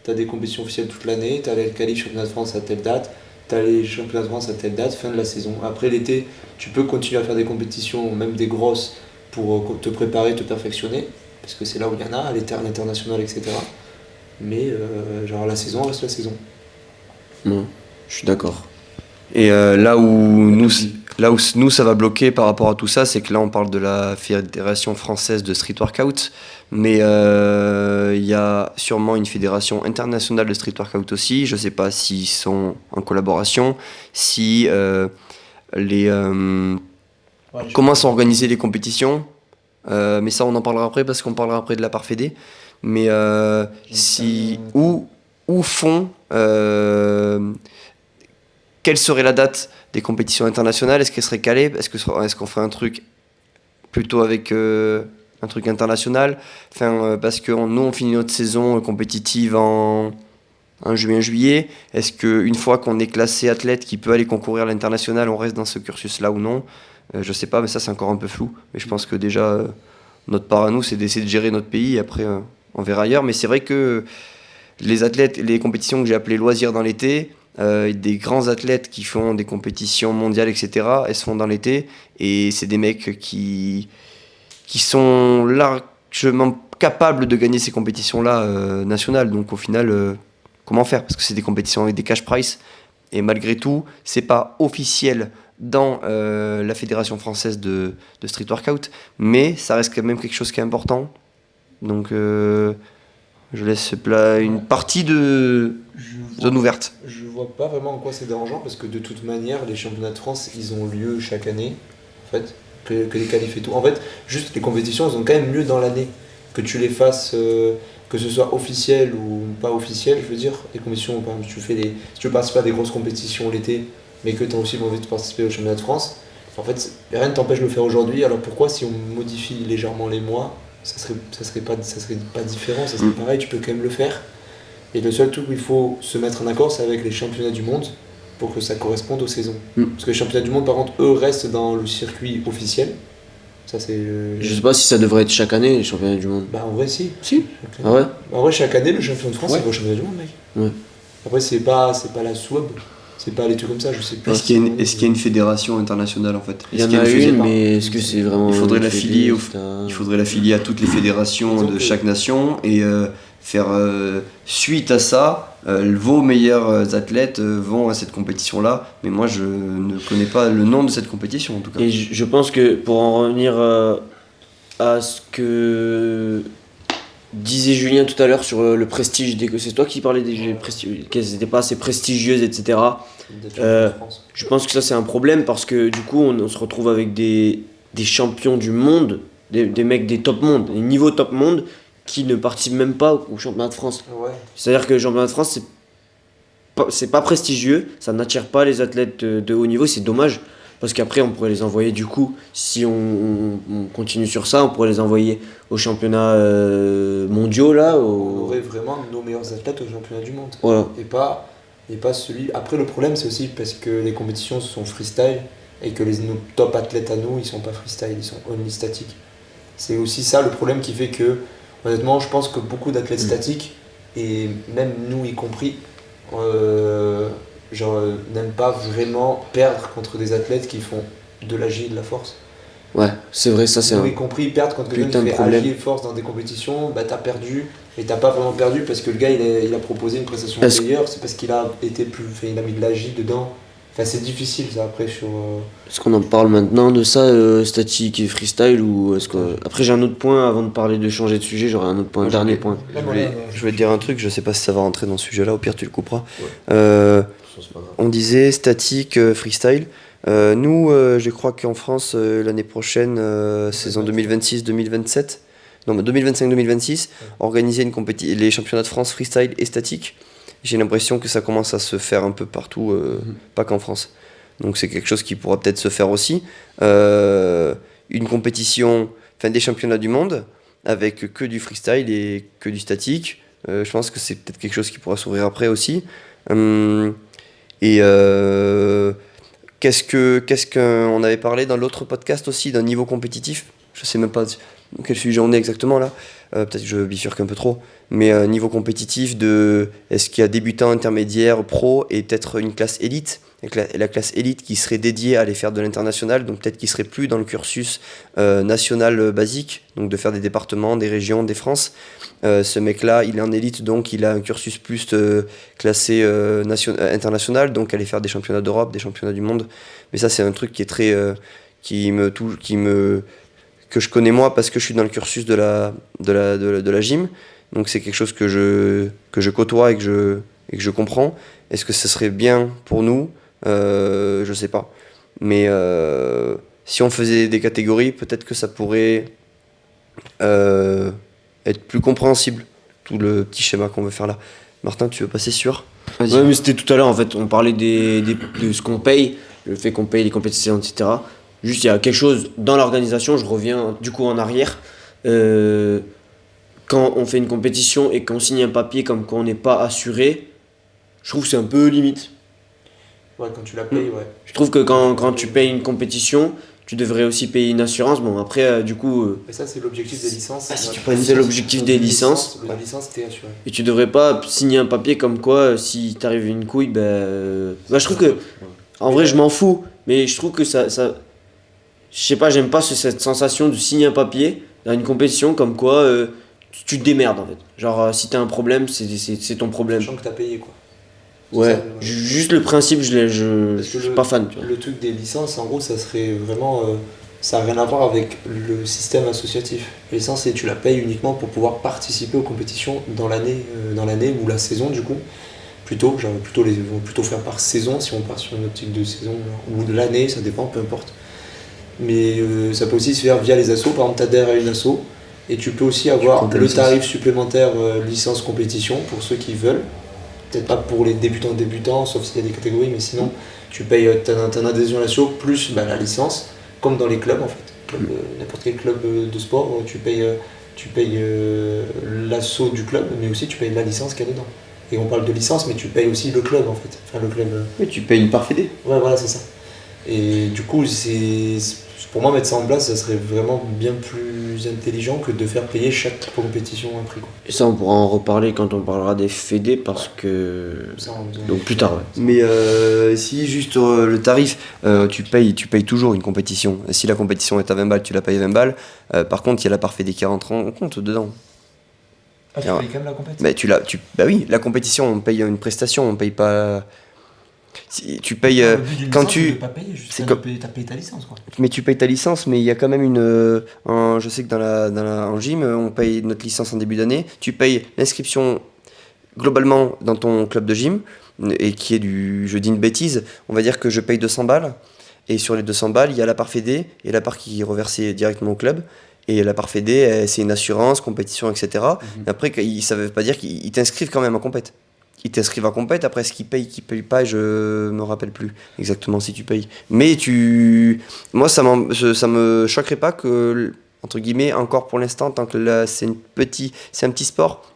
Tu as des compétitions officielles toute l'année, tu as les qualifs championnat de France à telle date, tu as les championnats de France à telle date, fin de la saison. Après l'été, tu peux continuer à faire des compétitions, même des grosses, pour te préparer, te perfectionner, parce que c'est là où il y en a, à l'international, etc. Mais genre la saison reste la saison. Non, je suis d'accord. Et là où nous ça va bloquer par rapport à tout ça, c'est que là on parle de la Fédération française de street workout, mais il y a sûrement une fédération internationale de street workout aussi. Je sais pas s'ils sont en collaboration, si comment sont organisées les compétitions, mais ça on en parlera après parce qu'on parlera après de la part fédé. Mais si où font quelle serait la date des compétitions internationales? Est-ce qu'elle serait calée? Est-ce qu'on ferait un truc plutôt avec un truc international? Enfin, parce que nous, on finit notre saison compétitive en juin-juillet. Est-ce qu'une fois qu'on est classé athlète qui peut aller concourir à l'international, on reste dans ce cursus-là ou non? Je sais pas, mais ça, c'est encore un peu flou. Mais je pense que déjà, notre part à nous, c'est d'essayer de gérer notre pays. Après, on verra ailleurs. Mais c'est vrai que les athlètes, les compétitions que j'ai appelées loisirs dans l'été, des grands athlètes qui font des compétitions mondiales, etc., elles se font dans l'été, et c'est des mecs qui sont largement capables de gagner ces compétitions-là nationales. Donc au final, comment faire? Parce que c'est des compétitions avec des cash price, et malgré tout, c'est pas officiel dans la Fédération française de street workout, mais ça reste quand même quelque chose qui est important. Donc je laisse une partie de zone ouverte. Je vois pas vraiment en quoi c'est dérangeant parce que de toute manière, les championnats de France, ils ont lieu chaque année, en fait, que les qualifs et tout. En fait, juste les compétitions, elles ont quand même lieu dans l'année. Que tu les fasses, que ce soit officiel ou pas officiel, je veux dire, les compétitions, par exemple, si tu veux participer à des grosses compétitions l'été, mais que tu as aussi envie de participer au championnat de France, en fait, rien ne t'empêche de le faire aujourd'hui. Alors pourquoi, si on modifie légèrement les mois, ça serait pas différent, ça serait pareil, tu peux quand même le faire. Et le seul truc où il faut se mettre en accord, c'est avec les championnats du monde pour que ça corresponde aux saisons. Parce que les championnats du monde, par contre, eux restent dans le circuit officiel. Ça, c'est. Je sais pas si ça devrait être chaque année, les championnats du monde. Bah, en vrai, si. Si. Chaque Ah année. ouais? En vrai, chaque année, le champion de France, Ouais. il va au championnat du monde, mec. Ouais. Après, c'est pas la SWAB, c'est pas les trucs comme ça, je sais pas. Est-ce qu'il y a une fédération internationale en fait? Il y en Est-ce a qu'il y une, fédé- mais est-ce que c'est vraiment. Il faudrait une l'affilier fédé, au- etc. Il faudrait l'affilier à toutes les fédérations Disons de que- chaque nation et faire suite à ça, vos meilleurs athlètes vont à cette compétition-là. Mais moi, je ne connais pas le nom de cette compétition en tout cas. Et je pense que pour en revenir à ce que disait Julien tout à l'heure sur le prestige, c'est toi qui parlais des prestigieuses, qu'elles n'étaient pas assez prestigieuses, etc. D'être champion de France. Je pense que ça c'est un problème parce que du coup on se retrouve avec des champions du monde, des mecs des top monde, des niveaux top monde qui ne participent même pas au championnat de France. Ouais. C'est-à-dire que le championnat de France c'est pas prestigieux, ça n'attire pas les athlètes de haut niveau, c'est dommage. Parce qu'après, on pourrait les envoyer, du coup, si on continue sur ça, on pourrait les envoyer aux championnats mondiaux, là. On aurait vraiment nos meilleurs athlètes au championnat du monde. Voilà. Et pas celui. Après, le problème, c'est aussi parce que les compétitions sont freestyle et que nos top athlètes à nous, ils sont pas freestyle, ils sont only statiques. C'est aussi ça le problème qui fait que, honnêtement, je pense que beaucoup d'athlètes statiques, et même nous y compris, n'aiment pas vraiment perdre contre des athlètes qui font de l'agi et de la force. Ouais, c'est vrai, ça c'est Nous un. y compris perdre quand quelqu'un putain qui de fait problème. agi et force dans des compétitions, bah t'as perdu. Et t'as pas vraiment perdu parce que le gars il a proposé une prestation Est-ce- meilleure, c'est parce qu'il a été il a mis de l'agi dedans. Enfin c'est difficile ça après sur. Est-ce qu'on en parle maintenant de ça, statique et freestyle ou est-ce que. Après, j'ai un autre point avant de parler de changer de sujet, j'aurai un autre point, un dernier point. Je voulais te dire un truc, je sais pas si ça va rentrer dans ce sujet-là, au pire tu le couperas. On disait statique, freestyle. Nous, je crois qu'en France, l'année prochaine, saison 2026-2027, non, 2025-2026, organiser les championnats de France freestyle et statique. J'ai l'impression que ça commence à se faire un peu partout, pas qu'en France. Donc c'est quelque chose qui pourra peut-être se faire aussi. Une compétition, des championnats du monde, avec que du freestyle et que du statique. Je pense que c'est peut-être quelque chose qui pourra s'ouvrir après aussi. Et qu'est-ce qu'on avait parlé dans l'autre podcast aussi d'un niveau compétitif? Je sais même pas quel sujet on est exactement là. Peut-être que je bifurque un peu trop. Mais niveau compétitif, est-ce qu'il y a débutant, intermédiaire, pro et peut-être une classe élite? La classe élite qui serait dédiée à aller faire de l'international, donc peut-être qu'il serait plus dans le cursus national basique, donc de faire des départements, des régions, des France. Ce mec-là, il est en élite, donc il a un cursus plus classé international, donc aller faire des championnats d'Europe, des championnats du monde. Mais ça, c'est un truc qui est très que je connais moi parce que je suis dans le cursus de la gym. Donc c'est quelque chose que je côtoie et que je comprends. Est-ce que ce serait bien pour nous? Je sais pas. Mais si on faisait des catégories, peut-être que ça pourrait être plus compréhensible, tout le petit schéma qu'on veut faire là. Martin, tu veux passer sur? Vas-y. Ouais, mais c'était tout à l'heure en fait, on parlait de ce qu'on paye, le fait qu'on paye les compétitions, etc. Juste, il y a quelque chose dans l'organisation, je reviens du coup en arrière. Quand on fait une compétition et qu'on signe un papier comme quoi on n'est pas assuré, je trouve que c'est un peu limite. Ouais, quand tu la payes, ouais. Je trouve que quand tu payes une compétition, tu devrais aussi payer une assurance. Bon, après, du coup. Et ça, c'est l'objectif des licences. Ah, si tu prends c'est l'objectif des licences. La licence, t'es assuré. Et tu devrais pas signer un papier comme quoi, si t'arrive une couille, je trouve que. En vrai, je m'en fous, mais je trouve que ça je sais pas, j'aime pas cette sensation de signer un papier dans une compétition comme quoi tu te démerdes en fait. Genre, si t'as un problème, c'est ton problème. Sachant que t'as payé quoi. Ouais, ça, juste le principe, je suis pas fan. Tu vois. Le truc des licences, en gros, ça serait vraiment. Ça n'a rien à voir avec le système associatif. La licence, tu la payes uniquement pour pouvoir participer aux compétitions dans l'année ou la saison, du coup. Ils vont plutôt faire par saison, si on part sur une optique de saison, ou de l'année, ça dépend, peu importe. Mais ça peut aussi se faire via les assos. Par exemple, tu adhères à une asso et tu peux aussi avoir le tarif supplémentaire licence compétition pour ceux qui veulent. Peut-être pas pour les débutants, sauf s'il y a des catégories, mais sinon tu payes ton adhésion à l'asso plus la licence, comme dans les clubs en fait. N'importe quel club de sport, tu payes l'asso du club, mais aussi tu payes la licence qu'il y a dedans. Et on parle de licence, mais tu payes aussi le club en fait. Enfin, le club. Oui, tu payes une part fédé. Ouais, voilà, c'est ça. Et du coup, pour moi, mettre ça en place, ça serait vraiment bien plus intelligent que de faire payer chaque compétition un prix. Quoi. Et ça, on pourra en reparler quand on parlera des fédés parce que. Ça, donc plus tard, ouais. Mais si juste le tarif, tu payes toujours une compétition. Et si la compétition est à 20 balles, tu la payes 20 balles. Par contre, il y a la part fédé qui rentre en compte dedans. Ah, tu payes quand même la compétition? Bah oui, la compétition, on paye une prestation, on paye pas. Si tu payes quand tu pas payer, juste c'est t'as payé ta licence quoi. Mais tu payes ta licence, mais il y a quand même je sais que en gym on paye notre licence en début d'année, tu payes l'inscription globalement dans ton club de gym et qui est je dis une bêtise, on va dire que je paye 200 balles et sur les 200 balles il y a la part fédé et la part qui est reversée directement au club. Et la part fédé, c'est une assurance, compétition, etc. Et après, ça veut pas dire qu'ils t'inscrivent quand même en compète. Ils t'inscrivent en compète, après ce qu'ils payent pas, je me rappelle plus exactement si tu payes. Mais moi ça me choquerait pas que, entre guillemets, encore pour l'instant, tant que là c'est un petit sport,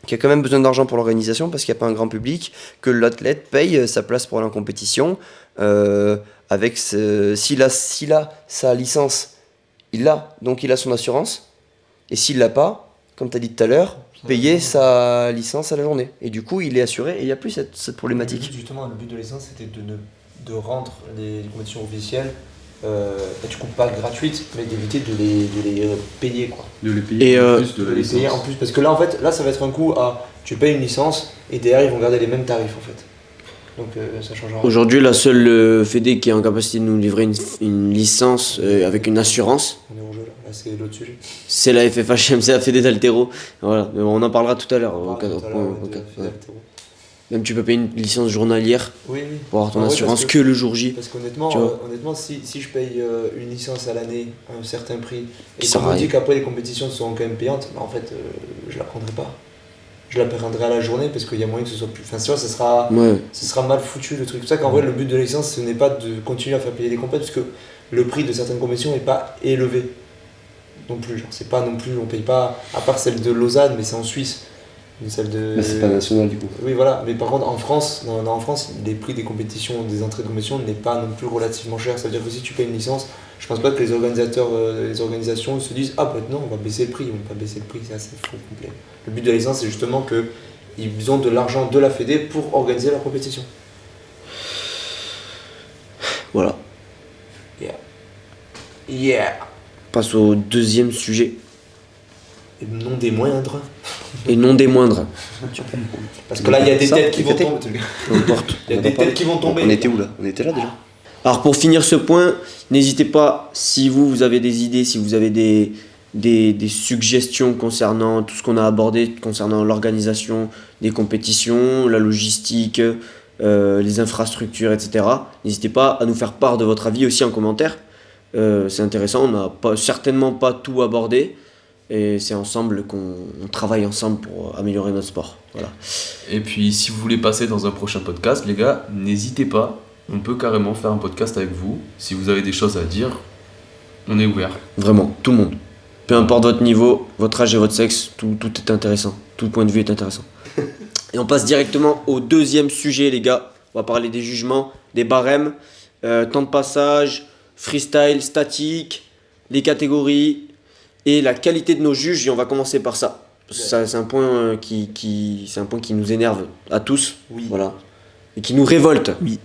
qui a quand même besoin d'argent pour l'organisation parce qu'il n'y a pas un grand public, que l'athlète paye sa place pour aller en compétition, avec s'il a sa licence, il l'a, donc il a son assurance, et s'il l'a pas, comme tu as dit tout à l'heure, payer sa licence à la journée. Et du coup, il est assuré et il n'y a plus cette problématique. Le but de la licence, c'était de rendre les compétitions officielles, du coup pas gratuites, mais d'éviter de les payer. Quoi. De les payer en plus de la licence. Payer en plus, parce que là, en fait, ça va être un coup à tu payes une licence et derrière, ils vont garder les mêmes tarifs en fait. Donc ça changera. Aujourd'hui, la seule fédé qui est en capacité de nous livrer une licence avec une assurance, on est au jeu là, c'est l'autre sujet. C'est la FFHM, c'est la fédé d'haltéro. Voilà, mais on en parlera tout à l'heure. Même tu peux payer une licence journalière pour avoir ton assurance que le jour J. Parce qu'honnêtement, si je paye une licence à l'année à un certain prix et qu'on me dit qu'après les compétitions seront quand même payantes, en fait, je la prendrai pas. je la prendrai à la journée parce qu'il y a moyen que ce soit plus. Enfin, tu vois, Ouais. ce sera mal foutu le truc. C'est pour ça qu'en vrai, le but de la licence, ce n'est pas de continuer à faire payer les compètes parce que le prix de certaines compétitions n'est pas élevé non plus. Genre, c'est pas non plus, on paye pas, à part celle de Lausanne, mais c'est en Suisse. Mais celle de. Mais c'est pas national du coup. Oui, voilà. Mais par contre, en France, en France, les prix des compétitions, des entrées de compétition n'est pas non plus relativement cher. Ça veut dire que si tu payes une licence, je pense pas que les organisateurs, les organisations se disent ah bah non, on va baisser le prix, on va pas baisser le prix, ça c'est faux complet. Le but de la licence, c'est justement que ils ont de l'argent de la Fédé pour organiser leur compétition. Voilà. Yeah. On passe au deuxième sujet, Et non des moindres. et non des moindres. Parce que là, il y a des Ça, têtes qui vont répétez. tomber. Peu importe. Il y a des têtes qui vont tomber. On était où là? On était là déjà. Alors pour finir ce point, n'hésitez pas, si vous avez des idées, si vous avez des suggestions concernant tout ce qu'on a abordé, concernant l'organisation des compétitions, la logistique, les infrastructures, etc. N'hésitez pas à nous faire part de votre avis aussi en commentaire. C'est intéressant, on n'a certainement pas tout abordé. Et c'est ensemble on travaille ensemble pour améliorer notre sport. Voilà. Et puis si vous voulez passer dans un prochain podcast, les gars, n'hésitez pas. On peut carrément faire un podcast avec vous. Si vous avez des choses à dire, on est ouvert. Vraiment, tout le monde. Peu importe votre niveau, votre âge et votre sexe, tout est intéressant. Tout point de vue est intéressant. Et on passe directement au deuxième sujet, les gars. On va parler des jugements, des barèmes, temps de passage, freestyle, statique, les catégories et la qualité de nos juges. Et on va commencer par ça. Ça, c'est un point c'est un point qui nous énerve à tous. Oui. Voilà. Et qui nous révolte. Oui.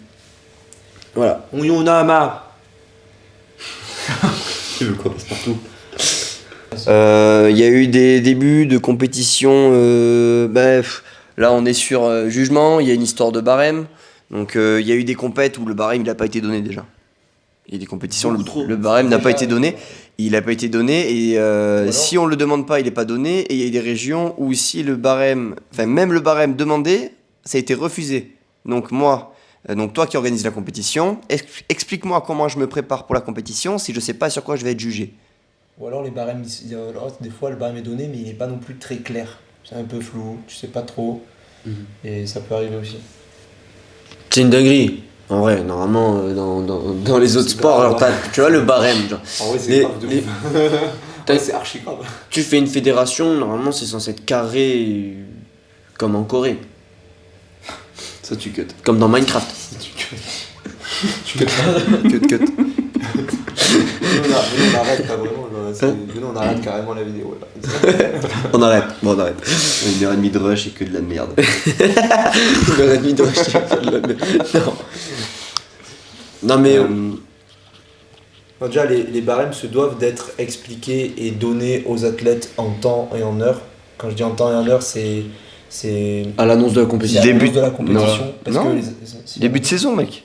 Voilà. On y en a marre. Tu veux quoi, passe-partout. Il y a eu des débuts de compétition. Là, on est sur jugement. Il y a une histoire de barème. Donc, il y a eu des compètes où le barème n'a pas été donné déjà. Il y a des compétitions où le barème n'a pas été donné. Il n'a pas été donné. Et si on ne le demande pas, il n'est pas donné. Et il y a des régions où si le barème, enfin même le barème demandé, ça a été refusé. Donc moi. Donc toi qui organises la compétition, explique-moi comment je me prépare pour la compétition si je ne sais pas sur quoi je vais être jugé. Ou alors les barèmes, des fois le barème est donné, mais il n'est pas non plus très clair. C'est un peu flou, tu sais pas trop. Et ça peut arriver aussi. C'est une dinguerie. En vrai, normalement, dans les autres C'est sports, grave. alors tu vois le barème. Genre, En vrai, c'est Les- grave de les- ouf. Ouais, c'est archi grave. tu fais une fédération, normalement c'est censé être carré comme en Corée, Ça tu cut. comme dans Minecraft. Cut. On arrête pas vraiment. On arrête carrément la vidéo. Là. On arrête, bon on arrête. 1h30 de rush et que de la merde. Une heure et demie de Non. Non mais Bon, déjà, les barèmes se doivent d'être expliqués et donnés aux athlètes en temps et en heure. Quand je dis en temps et en heure, c'est à l'annonce de la c'est à compétition. Début- l'annonce de la compétition. Non. Parce Non. que Début de saison, mec.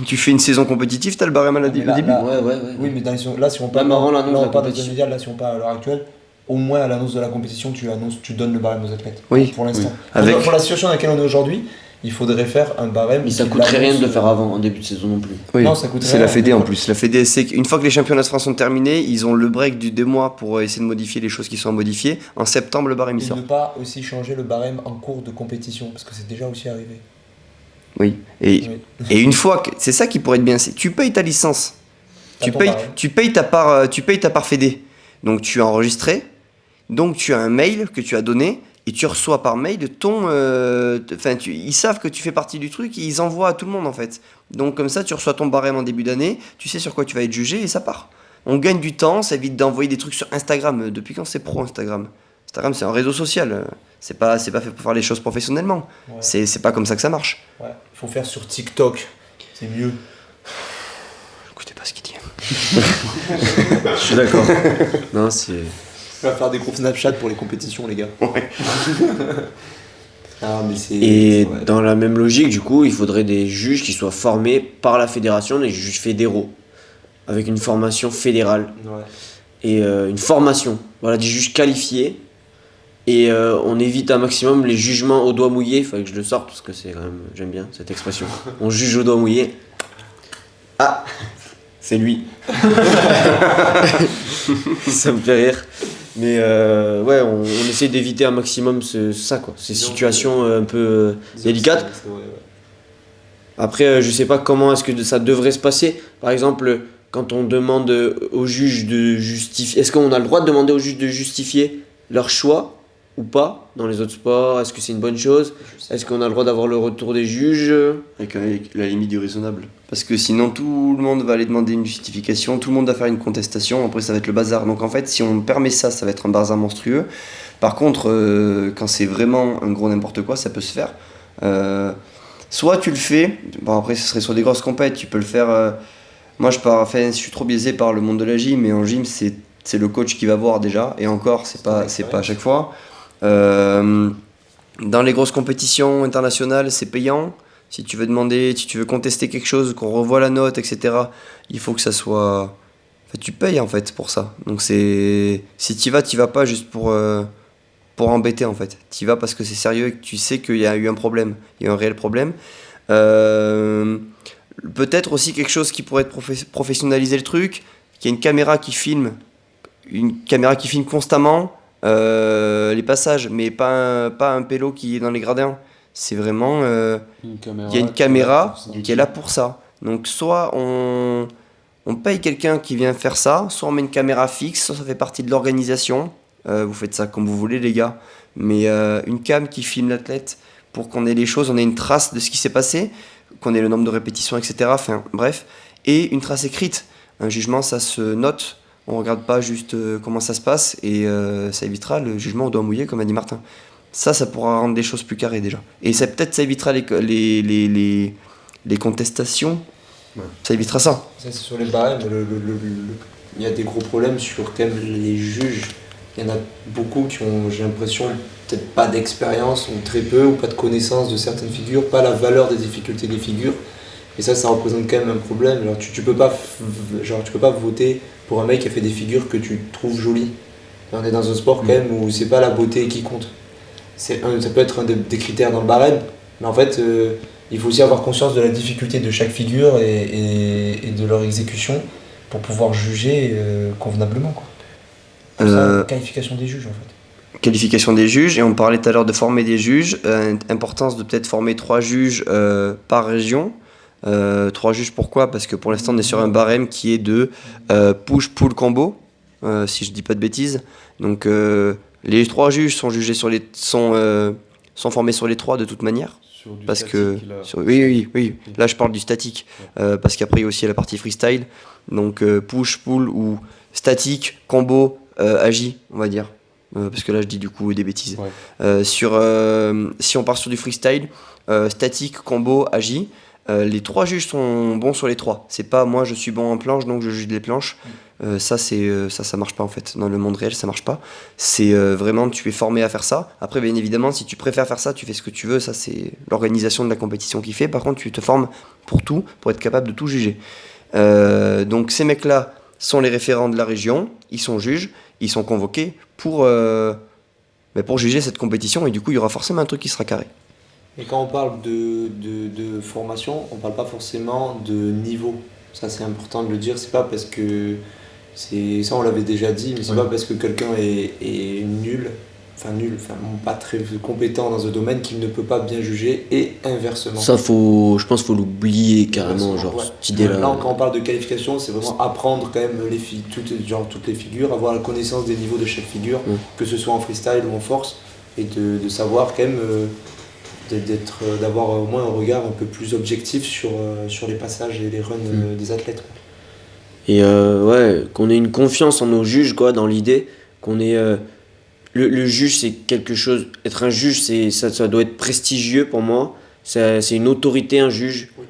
Tu fais une saison compétitive, t'as le barème à la Mais début. là- début. là- Ouais. Oui, mais là, si on parle, Même avant l'annonce là, de on la parle compétition. médias, là, si on parle à l'heure actuelle, au moins à l'annonce de la compétition, tu donnes le barème aux athlètes. Oui. Pour l'instant. Oui. Avec- Pour la situation dans laquelle on est aujourd'hui, il faudrait faire un barème. Mais ça qui coûterait rien de le l'annonce- faire avant, en début de saison non plus. Oui. Non, ça coûte C'est rien, la Fédé mais en bon. plus. La Fédé, c'est qu'une fois que les championnats de France sont terminés, ils ont le break du 2 mois pour essayer de modifier les choses qui sont à modifier. En septembre, le barème il Et sort. ne pas aussi changer le barème en cours de compétition, parce que c'est déjà aussi arrivé. Oui. Et, Oui. et une fois que. C'est ça qui pourrait être bien. C'est tu payes ta licence. T'as ton barème. Tu payes ta part Fédé. Donc tu as enregistré. Donc tu as un mail que tu as donné. Et tu reçois par mail ton. Ils savent que tu fais partie du truc. Et ils envoient à tout le monde en fait. Donc comme ça, tu reçois ton barème en début d'année. Tu sais sur quoi tu vas être jugé et ça part. On gagne du temps. Ça évite d'envoyer des trucs sur Instagram. Depuis quand c'est pro Instagram? Instagram, c'est un réseau social. C'est pas fait pour faire les choses professionnellement. Ouais. C'est pas comme ça que ça marche. Ouais. Faut faire sur TikTok, c'est mieux. Écoutez pas ce qu'il dit. Je suis d'accord. Non, c'est. On va faire des groupes Snapchat pour les compétitions, les gars. Ah, mais c'est. Et ouais. dans la même logique, du coup, il faudrait des juges qui soient formés par la fédération, des juges fédéraux, avec une formation fédérale Ouais. et une formation, voilà, des juges qualifiés. Et on évite un maximum les jugements au doigt mouillé. Il fallait que je le sorte parce que c'est quand même, j'aime bien cette expression. On juge au doigt mouillé. Ah, c'est lui. Ça me fait rire. Mais ouais, on essaie d'éviter un maximum ces situations un peu délicates. C'est vrai, ouais. Après, je sais pas comment est-ce que ça devrait se passer. Par exemple, quand on demande au juge de justifier, est-ce qu'on a le droit de demander au juge de justifier leur choix ou pas dans les autres sports? Est-ce que c'est une bonne chose? Est-ce qu'on a le droit d'avoir le retour des juges? Avec la limite du raisonnable. Parce que sinon, tout le monde va aller demander une justification, tout le monde va faire une contestation, après ça va être le bazar. Donc en fait, si on permet ça, ça va être un bazar monstrueux. Par contre, quand c'est vraiment un gros n'importe quoi, ça peut se faire. Soit tu le fais, bon après ce serait sur des grosses compètes, tu peux le faire. Moi je suis trop biaisé par le monde de la gym, mais en gym c'est le coach qui va voir déjà, et encore c'est pas à chaque fois. Dans les grosses compétitions internationales, c'est payant. Si tu veux contester quelque chose, qu'on revoie la note, etc., il faut que ça soit. En fait, tu payes en fait pour ça. Donc si t'y vas pas juste pour embêter en fait. T'y vas parce que c'est sérieux et que tu sais qu'il y a eu un problème. Il y a un réel problème. Peut-être aussi quelque chose qui pourrait être professionnaliser le truc, qu'il y ait une caméra qui filme constamment les passages, mais pas un pélo qui est dans les gradins. C'est vraiment il y a une caméra qui est là pour ça. Donc soit on paye quelqu'un qui vient faire ça, soit on met une caméra fixe, soit ça fait partie de l'organisation. Vous faites ça comme vous voulez les gars, mais une cam qui filme l'athlète pour qu'on ait les choses, on ait une trace de ce qui s'est passé, qu'on ait le nombre de répétitions, etc. Enfin bref, et une trace écrite. Un jugement, ça se note, on regarde pas juste comment ça se passe, et ça évitera le jugement au doigt mouillé, comme a dit Martin. Ça pourra rendre des choses plus carrées déjà. Et ça évitera les contestations. Ouais. Ça évitera ça. Ça c'est sur les barèmes. Il y a des gros problèmes sur quand même les juges. Il y en a beaucoup qui ont, j'ai l'impression, peut-être pas d'expérience, ou très peu, ou pas de connaissance de certaines figures, pas la valeur des difficultés des figures. Et ça représente quand même un problème. Genre, tu peux pas voter pour un mec qui a fait des figures que tu trouves jolies. On est dans un sport quand même où c'est pas la beauté qui compte. Ça peut être un des critères dans le barème, mais en fait, il faut aussi avoir conscience de la difficulté de chaque figure et de leur exécution pour pouvoir juger convenablement, quoi. Qualification des juges en fait. Qualification des juges, et on parlait tout à l'heure de former des juges, importance de peut-être former 3 juges par région. 3 juges pourquoi? Parce que pour l'instant on est sur un barème qui est de push, pull, combo, si je dis pas de bêtises. Donc les 3 juges sont jugés sont formés sur les 3 de toute manière. Parce que oui, là je parle du statique, parce qu'après il y a aussi la partie freestyle, donc push, pull ou statique, combo, agi, on va dire, parce que là je dis du coup des bêtises. Ouais. Si on part sur du freestyle, statique, combo, agi, les 3 juges sont bons sur les 3. C'est pas moi je suis bon en planche donc je juge les planches. Ça marche pas en fait. Dans le monde réel ça marche pas. C'est vraiment tu es formé à faire ça. Après bien évidemment si tu préfères faire ça tu fais ce que tu veux. Ça c'est l'organisation de la compétition qui fait. Par contre tu te formes pour tout, pour être capable de tout juger. Donc ces mecs là sont les référents de la région. Ils sont juges. Ils sont convoqués pour juger cette compétition et du coup il y aura forcément un truc qui sera carré. Et quand on parle de formation, on parle pas forcément de niveau. Ça c'est important de le dire, c'est pas parce que ça on l'avait déjà dit, mais c'est pas parce que quelqu'un est nul, pas très compétent dans un domaine qu'il ne peut pas bien juger, et inversement. Ça je pense qu'il faut l'oublier carrément, genre cette idée-là. Là quand on parle de qualification, c'est vraiment apprendre quand même toutes les figures, avoir la connaissance des niveaux de chaque figure, que ce soit en freestyle ou en force, et de savoir quand même d'avoir au moins un regard un peu plus objectif sur les passages et les runs des athlètes, quoi. Et qu'on ait une confiance en nos juges, quoi, dans l'idée qu'on ait le juge c'est quelque chose, être un juge ça doit être prestigieux pour moi, c'est une autorité, un juge. Oui,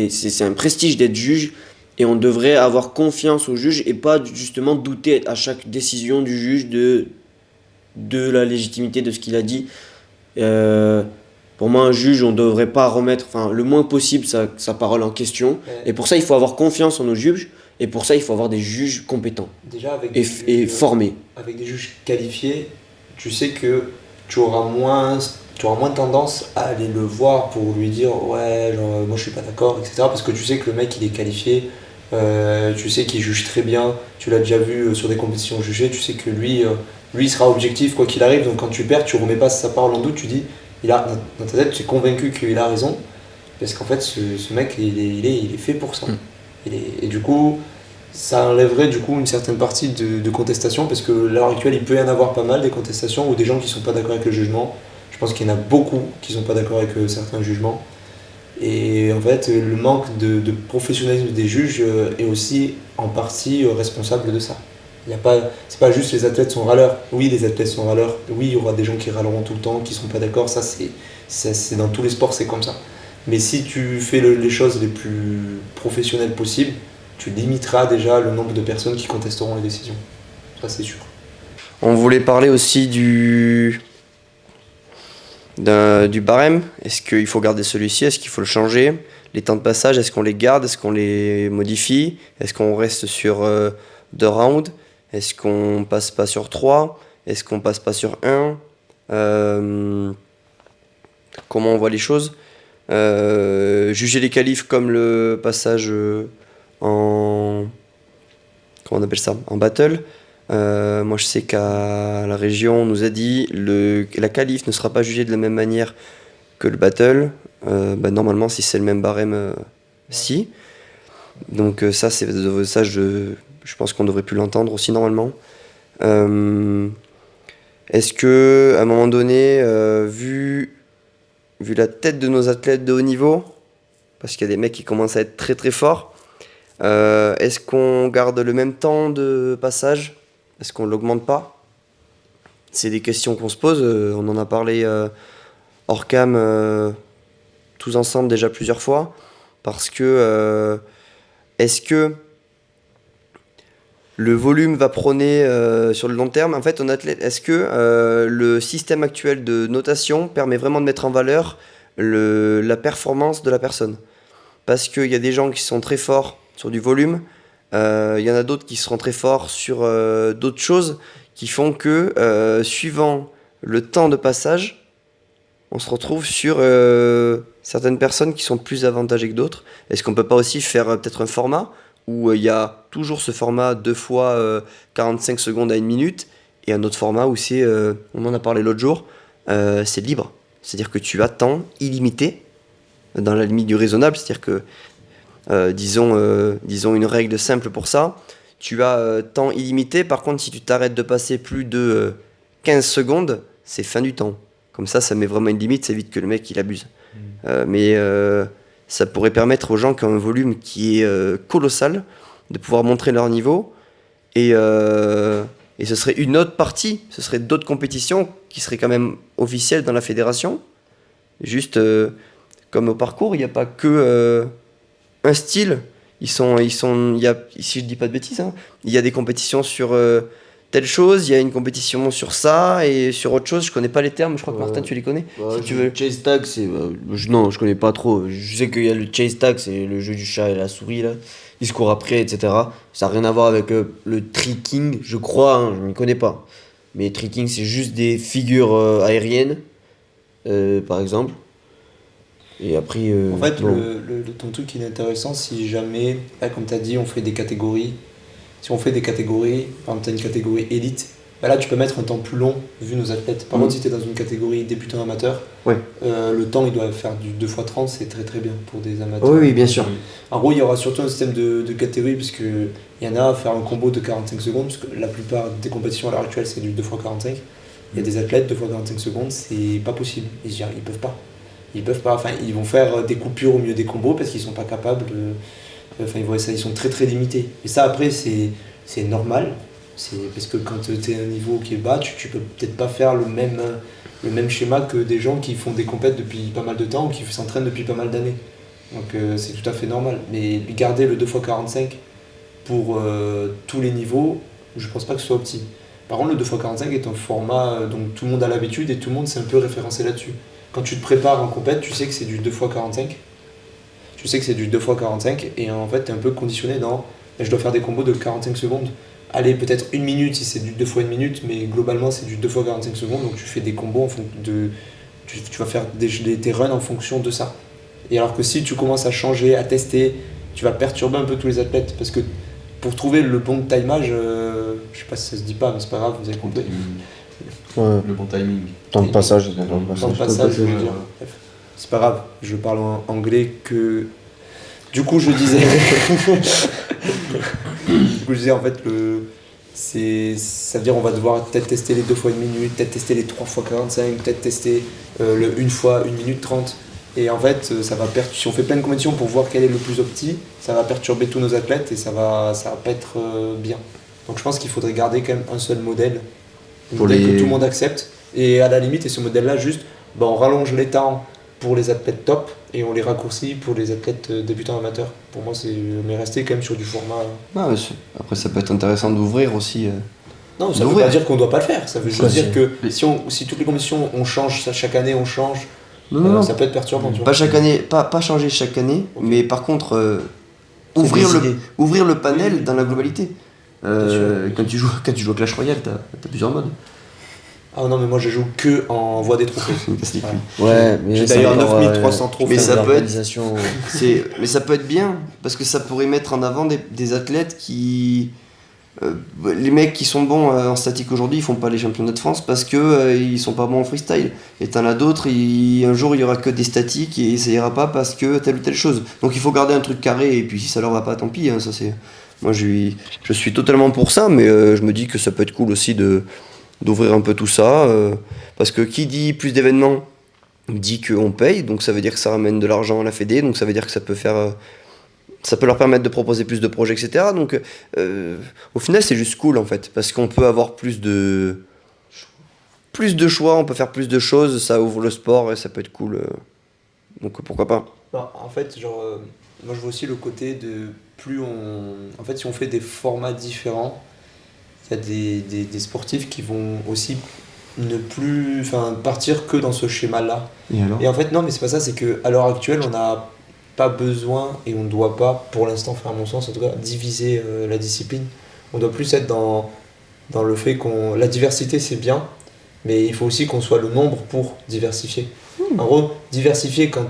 c'est un prestige d'être juge, et on devrait avoir confiance au juge et pas justement douter à chaque décision du juge de la légitimité de ce qu'il a dit. Pour moi, un juge, on ne devrait pas remettre le moins possible sa parole en question. Et pour ça, il faut avoir confiance en nos juges. Et pour ça, il faut avoir des juges compétents. Déjà avec et formés. Avec des juges qualifiés, tu sais que tu auras moins tendance à aller le voir pour lui dire « Ouais, genre, moi je suis pas d'accord, etc. » Parce que tu sais que le mec, il est qualifié tu sais qu'il juge très bien, tu l'as déjà vu sur des compétitions jugées, tu sais que lui il sera objectif quoi qu'il arrive, donc quand tu perds, tu remets pas sa parole en doute, tu dis, dans ta tête, tu es convaincu qu'il a raison, parce qu'en fait, ce mec, il est fait pour ça. Et du coup, ça enlèverait du coup une certaine partie de contestation, parce que à l'heure actuelle, il peut y en avoir pas mal des contestations, ou des gens qui sont pas d'accord avec le jugement. Je pense qu'il y en a beaucoup qui sont pas d'accord avec certains jugements. Et en fait, le manque de professionnalisme des juges est aussi en partie responsable de ça. C'est pas juste les athlètes sont râleurs. Oui, les athlètes sont râleurs. Oui, il y aura des gens qui râleront tout le temps, qui ne seront pas d'accord. Ça, c'est dans tous les sports, c'est comme ça. Mais si tu fais les choses les plus professionnelles possibles, tu limiteras déjà le nombre de personnes qui contesteront les décisions. Ça, c'est sûr. On voulait parler aussi du barème. Est-ce qu'il faut garder celui-ci? Est-ce qu'il faut le changer? Les temps de passage, est-ce qu'on les garde? Est-ce qu'on les modifie? Est-ce qu'on reste sur 2 rounds? Est-ce qu'on passe pas sur 3? Est-ce qu'on passe pas sur 1? Comment on voit les choses? Juger les qualifs comme le passage en... Comment on appelle ça? En battle. Moi je sais qu'à la région on nous a dit la qualif ne sera pas jugée de la même manière que le battle. Normalement si c'est le même barème, si. Donc ça je pense qu'on devrait plus l'entendre aussi normalement. Est-ce que à un moment donné, vu la tête de nos athlètes de haut niveau, parce qu'il y a des mecs qui commencent à être très très forts, est-ce qu'on garde le même temps de passage? Est-ce qu'on ne l'augmente pas? C'est des questions qu'on se pose. On en a parlé hors cam tous ensemble déjà plusieurs fois. Parce que est-ce que le volume va prôner sur le long terme? En fait, en athlète, est-ce que le système actuel de notation permet vraiment de mettre en valeur la performance de la personne? Parce qu'il y a des gens qui sont très forts sur du volume. Il y en a d'autres qui seront très forts sur d'autres choses qui font que, suivant le temps de passage, on se retrouve sur certaines personnes qui sont plus avantagées que d'autres. Est-ce qu'on peut pas aussi faire peut-être un format où il y a toujours ce format 2 fois 45 secondes à 1 minute et un autre format où c'est, on en a parlé l'autre jour, c'est libre. C'est-à-dire que tu as temps illimité dans la limite du raisonnable, c'est-à-dire que disons une règle simple pour ça, tu as temps illimité, par contre si tu t'arrêtes de passer plus de 15 secondes, c'est fin du temps. Comme ça met vraiment une limite, ça évite que le mec il abuse. Mais ça pourrait permettre aux gens qui ont un volume qui est colossal de pouvoir montrer leur niveau et ce serait une autre partie, ce serait d'autres compétitions qui seraient quand même officielles dans la fédération. Juste comme au parcours, il n'y a pas que un style. Il y a, si je dis pas de bêtises, hein, il y a des compétitions sur telle chose, il y a une compétition sur ça et sur autre chose. Je connais pas les termes, je crois que Martin tu les connais. Si tu veux. Chase tag, c'est non, je connais pas trop. Je sais qu'il y a le chase tag, c'est le jeu du chat et la souris là. Ils se courent après, etc. Ça n'a rien à voir avec le tricking, je crois, hein, je ne connais pas. Mais tricking, c'est juste des figures aériennes, par exemple. Et après, en fait, ton truc qui est intéressant, si jamais, là, comme tu as dit, on fait des catégories. Si on fait des catégories, par exemple, tu as une catégorie élite, bah là, tu peux mettre un temps plus long vu nos athlètes. Par contre, si tu es dans une catégorie débutant amateur, le temps, il doit faire du 2x30, c'est très très bien pour des amateurs. Oui, bien sûr. En gros, il y aura surtout un système de catégories, parce qu'il y en a à faire un combo de 45 secondes, parce que la plupart des compétitions à l'heure actuelle, c'est du 2x45. Il y a des athlètes, 2x45 secondes, c'est pas possible. Ils peuvent pas. Ils peuvent pas, enfin ils vont faire des coupures au milieu des combos parce qu'ils sont pas capables ils sont très très limités. Et ça après c'est normal, parce que quand tu es à un niveau qui est bas, tu peux peut-être pas faire le même schéma que des gens qui font des compètes depuis pas mal de temps ou qui s'entraînent depuis pas mal d'années. Donc c'est tout à fait normal. Mais garder le 2x45 pour tous les niveaux, je pense pas que ce soit opti. Par contre le 2x45 est un format dont tout le monde a l'habitude et tout le monde s'est un peu référencé là-dessus. Quand tu te prépares en compète, tu sais que c'est du 2x45. Tu sais que c'est du 2x45 et en fait, tu es un peu conditionné dans je dois faire des combos de 45 secondes. Allez, peut-être 1 minute si c'est du 2 fois 1 minute, mais globalement, c'est du 2x45 secondes. Donc tu fais des combos en fonction de. Tu vas faire tes runs en fonction de ça. Et alors que si tu commences à changer, à tester, tu vas perturber un peu tous les athlètes parce que pour trouver le bon timage, je sais pas si ça se dit pas, mais c'est pas grave, vous avez compris. Ouais. Le bon timing. Temps de passage. Temps de passage, je veux dire. Bref, c'est pas grave, je parle en anglais que. Du coup, je disais. En fait, ça veut dire on va devoir peut-être tester les 2 fois 1 minute, peut-être tester les 3 fois 45, peut-être tester le 1 fois 1 minute 30. Et en fait, si on fait plein de compétitions pour voir quel est le plus opti, ça va perturber tous nos athlètes et ça va pas être bien. Donc je pense qu'il faudrait garder quand même un seul modèle, que tout le monde accepte. Et à la limite, et ce modèle-là, juste, on rallonge les temps pour les athlètes top et on les raccourcit pour les athlètes débutants amateurs. Pour moi, mais rester quand même sur du format. Après, ça peut être intéressant d'ouvrir aussi. Non, ça ne veut pas dire qu'on ne doit pas le faire. Ça veut juste dire que si toutes les compétitions, on change, chaque année on change, ça peut être perturbant. Pas chaque année, pas changer chaque année, mais par contre, ouvrir le panel dans la globalité. Quand tu joues à Clash Royale, t'as plusieurs modes. Ah non, mais moi je joue que en voie des trophées. Ouais, mais j'ai d'ailleurs 9300 trophées. Mais ça peut être bien, parce que ça pourrait mettre en avant des athlètes qui. Les mecs qui sont bons en statique aujourd'hui, ils font pas les championnats de France parce que ils sont pas bons en freestyle. Et t'en as d'autres, un jour il y aura que des statiques et ça ira pas parce que telle ou telle chose. Donc il faut garder un truc carré et puis si ça leur va pas, tant pis. Ça c'est. Moi je suis totalement pour ça, mais je me dis que ça peut être cool aussi d'ouvrir un peu tout ça, parce que qui dit plus d'événements dit qu'on paye, donc ça veut dire que ça ramène de l'argent à la Fédé, donc ça veut dire que ça peut leur permettre de proposer plus de projets, etc. Donc au final c'est juste cool en fait, parce qu'on peut avoir plus de choix, on peut faire plus de choses, ça ouvre le sport et ça peut être cool, donc pourquoi pas. En fait, moi je vois aussi le côté de en fait si on fait des formats différents, il y a des sportifs qui vont aussi ne plus partir que dans ce schéma-là. Et en fait, non, mais c'est pas ça, c'est qu'à l'heure actuelle, on n'a pas besoin et on ne doit pas, pour l'instant, à mon sens, en tout cas, diviser la discipline. On doit plus être dans le fait la diversité, c'est bien, mais il faut aussi qu'on soit le nombre pour diversifier. En gros, diversifier quand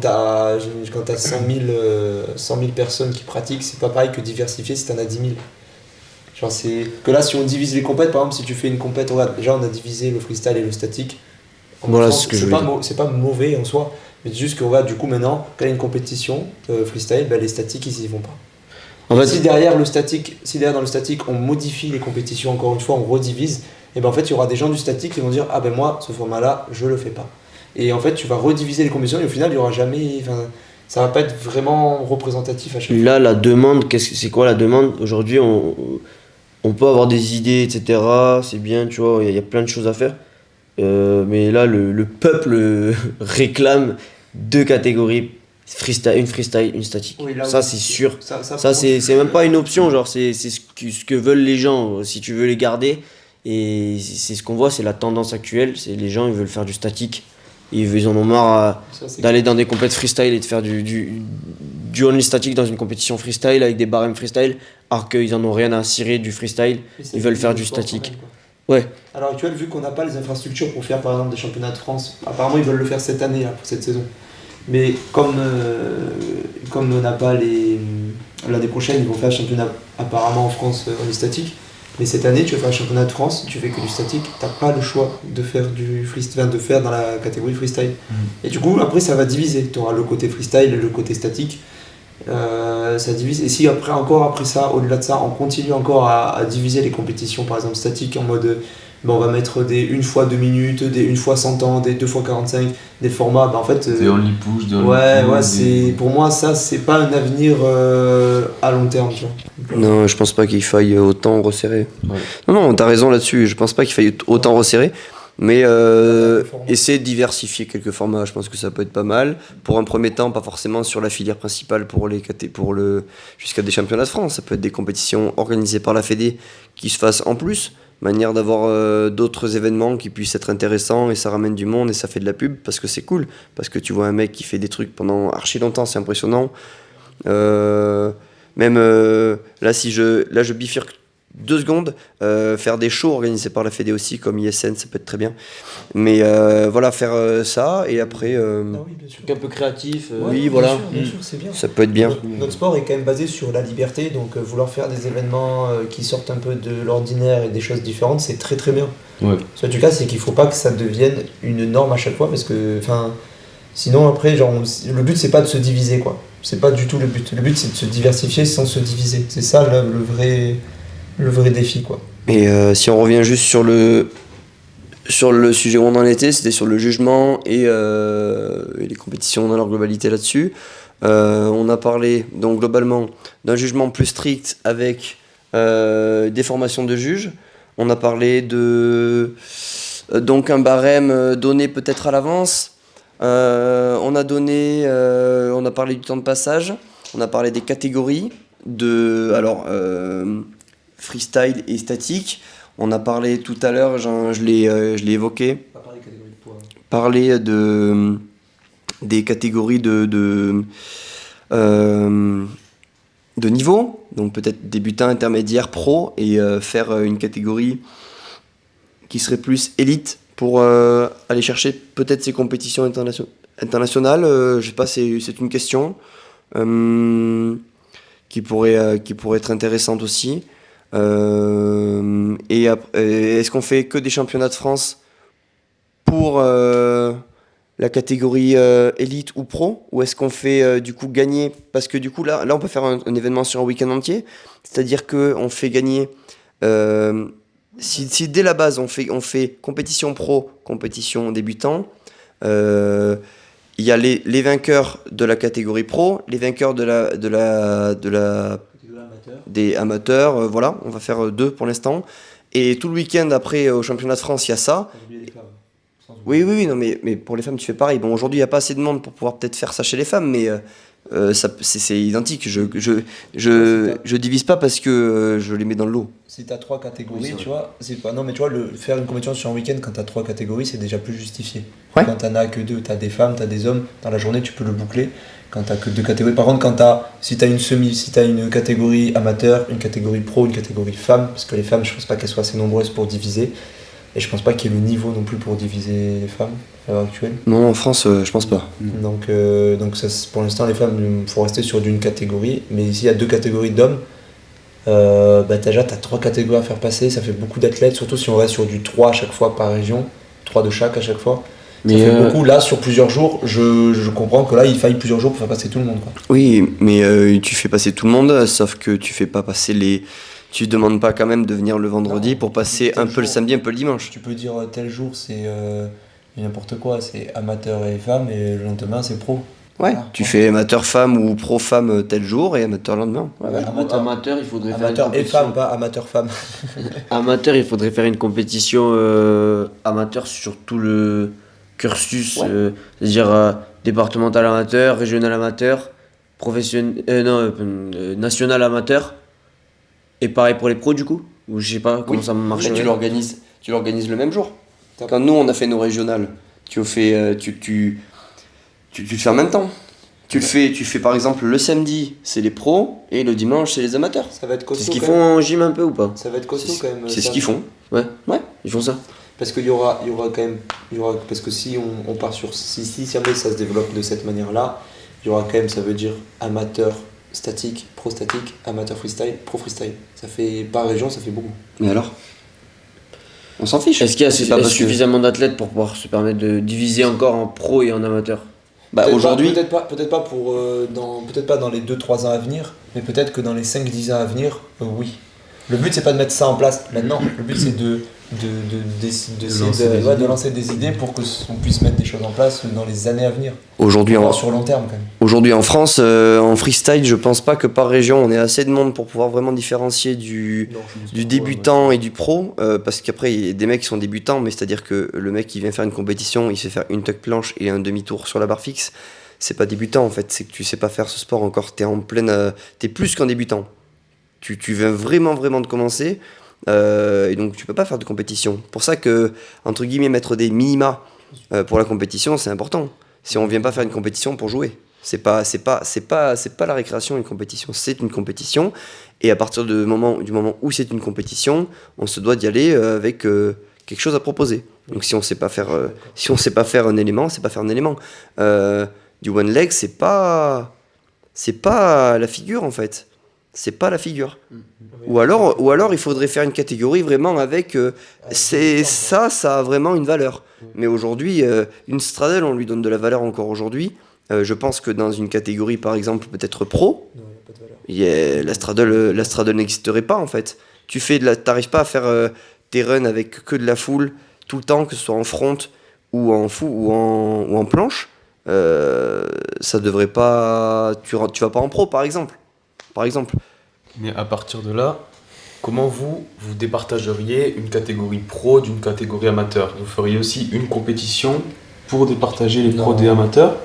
t'as 100 000 personnes qui pratiquent, c'est pas pareil que diversifier si t'en as 10 000. C'est que là, si on divise les compètes, par exemple, si tu fais une compète, déjà on a divisé le freestyle et le statique. Voilà, c'est pas mauvais en soi, mais c'est juste que du coup maintenant, quand il y a une compétition freestyle, les statiques ils y vont pas. En fait, si derrière dans le statique on modifie les compétitions, encore une fois on redivise, et en fait il y aura des gens du statique qui vont dire moi ce format là je le fais pas. Et en fait tu vas rediviser les compétitions et au final il y aura jamais. Ça va pas être vraiment représentatif à chaque fois. Là la demande, c'est quoi la demande aujourd'hui? On peut avoir des idées, etc. C'est bien, tu vois, il y a plein de choses à faire. Mais là, le peuple réclame 2 catégories, une freestyle, une statique. Oui, ça, c'est sûr. Ça c'est même pas une option, c'est ce que veulent les gens, si tu veux les garder. Et c'est ce qu'on voit, c'est la tendance actuelle. C'est les gens, ils veulent faire du statique. Ils en ont marre d'aller dans des compétitions freestyle et de faire du only statique dans une compétition freestyle avec des barèmes freestyle, alors qu'ils en ont rien à cirer du freestyle, ils veulent faire du statique. Ouais. À l'heure actuelle, vu qu'on n'a pas les infrastructures pour faire par exemple des championnats de France, apparemment ils veulent le faire cette année, là, pour cette saison. Mais comme on n'a pas l'année prochaine, ils vont faire un championnat apparemment en France only statique. Mais cette année, tu vas faire un championnat de France, tu fais que du statique, t'as pas le choix de faire du freestyle, de faire dans la catégorie freestyle. Et du coup, après, ça va diviser. Tu auras le côté freestyle et le côté statique. Ça divise. Et si après ça, au-delà de ça, on continue encore à diviser les compétitions, par exemple statiques, en mode on va mettre des 1 fois 2 minutes, des 1 fois 100 ans, des 2 fois 45, des formats, en fait... Des only push, des only push, pour moi, ça, c'est pas un avenir à long terme, tu vois. Non, je pense pas qu'il faille autant resserrer. Ouais. Non, t'as raison là-dessus, je pense pas qu'il faille autant resserrer, mais essayer de diversifier quelques formats, je pense que ça peut être pas mal. Pour un premier temps, pas forcément sur la filière principale jusqu'à des championnats de France, ça peut être des compétitions organisées par la Fédé qui se fassent en plus, manière d'avoir d'autres événements qui puissent être intéressants et ça ramène du monde et ça fait de la pub parce que c'est cool, parce que tu vois un mec qui fait des trucs pendant archi longtemps, c'est impressionnant. Là je bifurque 2 secondes. Faire des shows organisés par la Fédé aussi, comme ISN, ça peut être très bien. Mais voilà, faire ça, et après, Oui, bien sûr. Un peu créatif. Oui, bien voilà. sûr, bien sûr, c'est bien. ça peut être bien. Notre sport est quand même basé sur la liberté, donc vouloir faire des événements qui sortent un peu de l'ordinaire et des choses différentes, c'est très très bien. Ouais. En tout cas, c'est qu'il faut pas que ça devienne une norme à chaque fois, parce que sinon après, le but c'est pas de se diviser, quoi. C'est pas du tout le but. Le but c'est de se diversifier sans se diviser. C'est ça là, le vrai défi, quoi. Et si on revient juste sur le sujet où on en était, c'était sur le jugement et les compétitions dans leur globalité là-dessus. On a parlé donc globalement d'un jugement plus strict avec des formations de juges. On a parlé de donc un barème donné peut-être à l'avance. On a parlé du temps de passage. On a parlé des catégories freestyle et statique. On a parlé tout à l'heure, je l'ai évoqué, Pas par les catégories de poids. parler des catégories de niveau, donc peut-être débutant, intermédiaire, pro, et faire une catégorie qui serait plus élite pour aller chercher peut-être ces compétitions internationales. Je sais pas, c'est une question qui pourrait être intéressante aussi. Est-ce qu'on fait que des championnats de France pour la catégorie élite ou pro, ou est-ce qu'on fait du coup gagner, parce que du coup là on peut faire un événement sur un week-end entier, c'est-à-dire que on fait gagner si dès la base on fait compétition pro, compétition débutant, il y a les vainqueurs de la catégorie pro, les vainqueurs de la des amateurs, voilà, on va faire 2 pour l'instant. Et tout le week-end après au championnat de France, il y a ça. Oui, non, mais pour les femmes, tu fais pareil. Bon, aujourd'hui, il n'y a pas assez de monde pour pouvoir peut-être faire ça chez les femmes, mais c'est identique. Je divise pas parce que je les mets dans le lot. Si tu as 3 catégories, Oui, tu vois, c'est pas. Non, mais tu vois, faire une compétition sur un week-end quand tu as 3 catégories, c'est déjà plus justifié. Ouais. Quand t'en as que 2, tu as des femmes, tu as des hommes, dans la journée, tu peux le boucler. Quand tu que 2 catégories. Par contre, si tu as une catégorie amateur, une catégorie pro, une catégorie femme, parce que les femmes, je pense pas qu'elles soient assez nombreuses pour diviser. Et je pense pas qu'il y ait le niveau non plus pour diviser les femmes à l'heure actuelle. Non, en France, je pense pas. Donc ça, pour l'instant, les femmes, il faut rester sur d'une catégorie. Mais s'il y a 2 catégories d'hommes, déjà tu as 3 catégories à faire passer. Ça fait beaucoup d'athlètes, surtout si on reste sur du 3 à chaque fois par région. 3 de chaque à chaque fois. Ça fait beaucoup. Là, sur plusieurs jours, je comprends que là, il faille plusieurs jours pour faire passer tout le monde, quoi. Oui, mais tu fais passer tout le monde, sauf que tu fais pas passer tu demandes pas quand même de venir le vendredi pour passer un peu le samedi, un peu le dimanche. Tu peux dire tel jour, c'est n'importe quoi, c'est amateur et femme, et le lendemain, c'est pro. Ouais, Ah, tu fais amateur femme ou pro femme tel jour et amateur le lendemain. Ouais, Amateur, il faudrait faire une amateur et compétition. femme, pas amateur femme. Amateur, il faudrait faire une compétition amateur sur tout le cursus, c'est-à-dire départemental amateur, régional amateur, national amateur. Et pareil pour les pros du coup. Ou je sais pas comment ça marche. Mais tu l'organises le même jour. Quand nous on a fait nos régionales, tu le fais en même temps. Tu fais par exemple le samedi c'est les pros et le dimanche c'est les amateurs. Ça va être costaud. C'est ce qu'ils quand font même. en gym un peu ou pas? Ça va être costaud quand même. C'est ça. ce qu'ils font. Ouais, Ouais. ils font ça. Parce qu'il y aura quand même. Parce que si on part sur. Si jamais ça se développe de cette manière-là, il y aura quand même, ça veut dire amateur statique, pro statique, amateur freestyle, pro freestyle. Ça fait par région, ça fait beaucoup. Mais alors on s'en fiche. Est-ce qu'il y a C'est pas parce que- suffisamment d'athlètes pour pouvoir se permettre de diviser encore en pro et en amateur? Peut-être aujourd'hui peut-être pas pour peut-être pas dans les 2-3 ans à venir, mais peut-être que dans les 5-10 ans à venir, oui. Le but c'est pas de mettre ça en place maintenant, le but c'est de lancer des idées pour qu'on puisse mettre des choses en place dans les années à venir. Aujourd'hui Sur long terme quand même. Aujourd'hui en France, en freestyle, je pense pas que par région on ait assez de monde pour pouvoir vraiment différencier du débutant et du pro, parce qu'après il y a des mecs qui sont débutants, mais c'est-à-dire que le mec qui vient faire une compétition, il sait faire une tuck planche et un demi-tour sur la barre fixe, c'est pas débutant en fait, c'est que tu sais pas faire ce sport encore, t'es plus qu'un débutant. Tu viens vraiment de commencer, et donc tu peux pas faire de compétition. Pour ça que, entre guillemets, mettre des minima pour la compétition, c'est important. Si on vient pas faire une compétition pour jouer, C'est pas la récréation, une compétition, c'est une compétition. Et à partir du moment où c'est une compétition, on se doit d'y aller avec quelque chose à proposer. Donc si on sait pas faire un élément, c'est pas faire un élément. Du one leg, c'est pas la figure en fait. C'est pas la figure. Ou alors il faudrait faire une catégorie vraiment avec ça a vraiment une valeur. Mais aujourd'hui, une straddle, on lui donne de la valeur encore aujourd'hui. Je pense que dans une catégorie par exemple peut-être pro, la straddle n'existerait pas en fait. T'arrives pas à faire tes runs avec que de la foule tout le temps, que ce soit en front ou en planche. Ça devrait pas. Tu vas pas en pro par exemple. Mais à partir de là, comment vous départageriez une catégorie pro d'une catégorie amateur? Vous feriez aussi une compétition pour départager les pros des amateurs?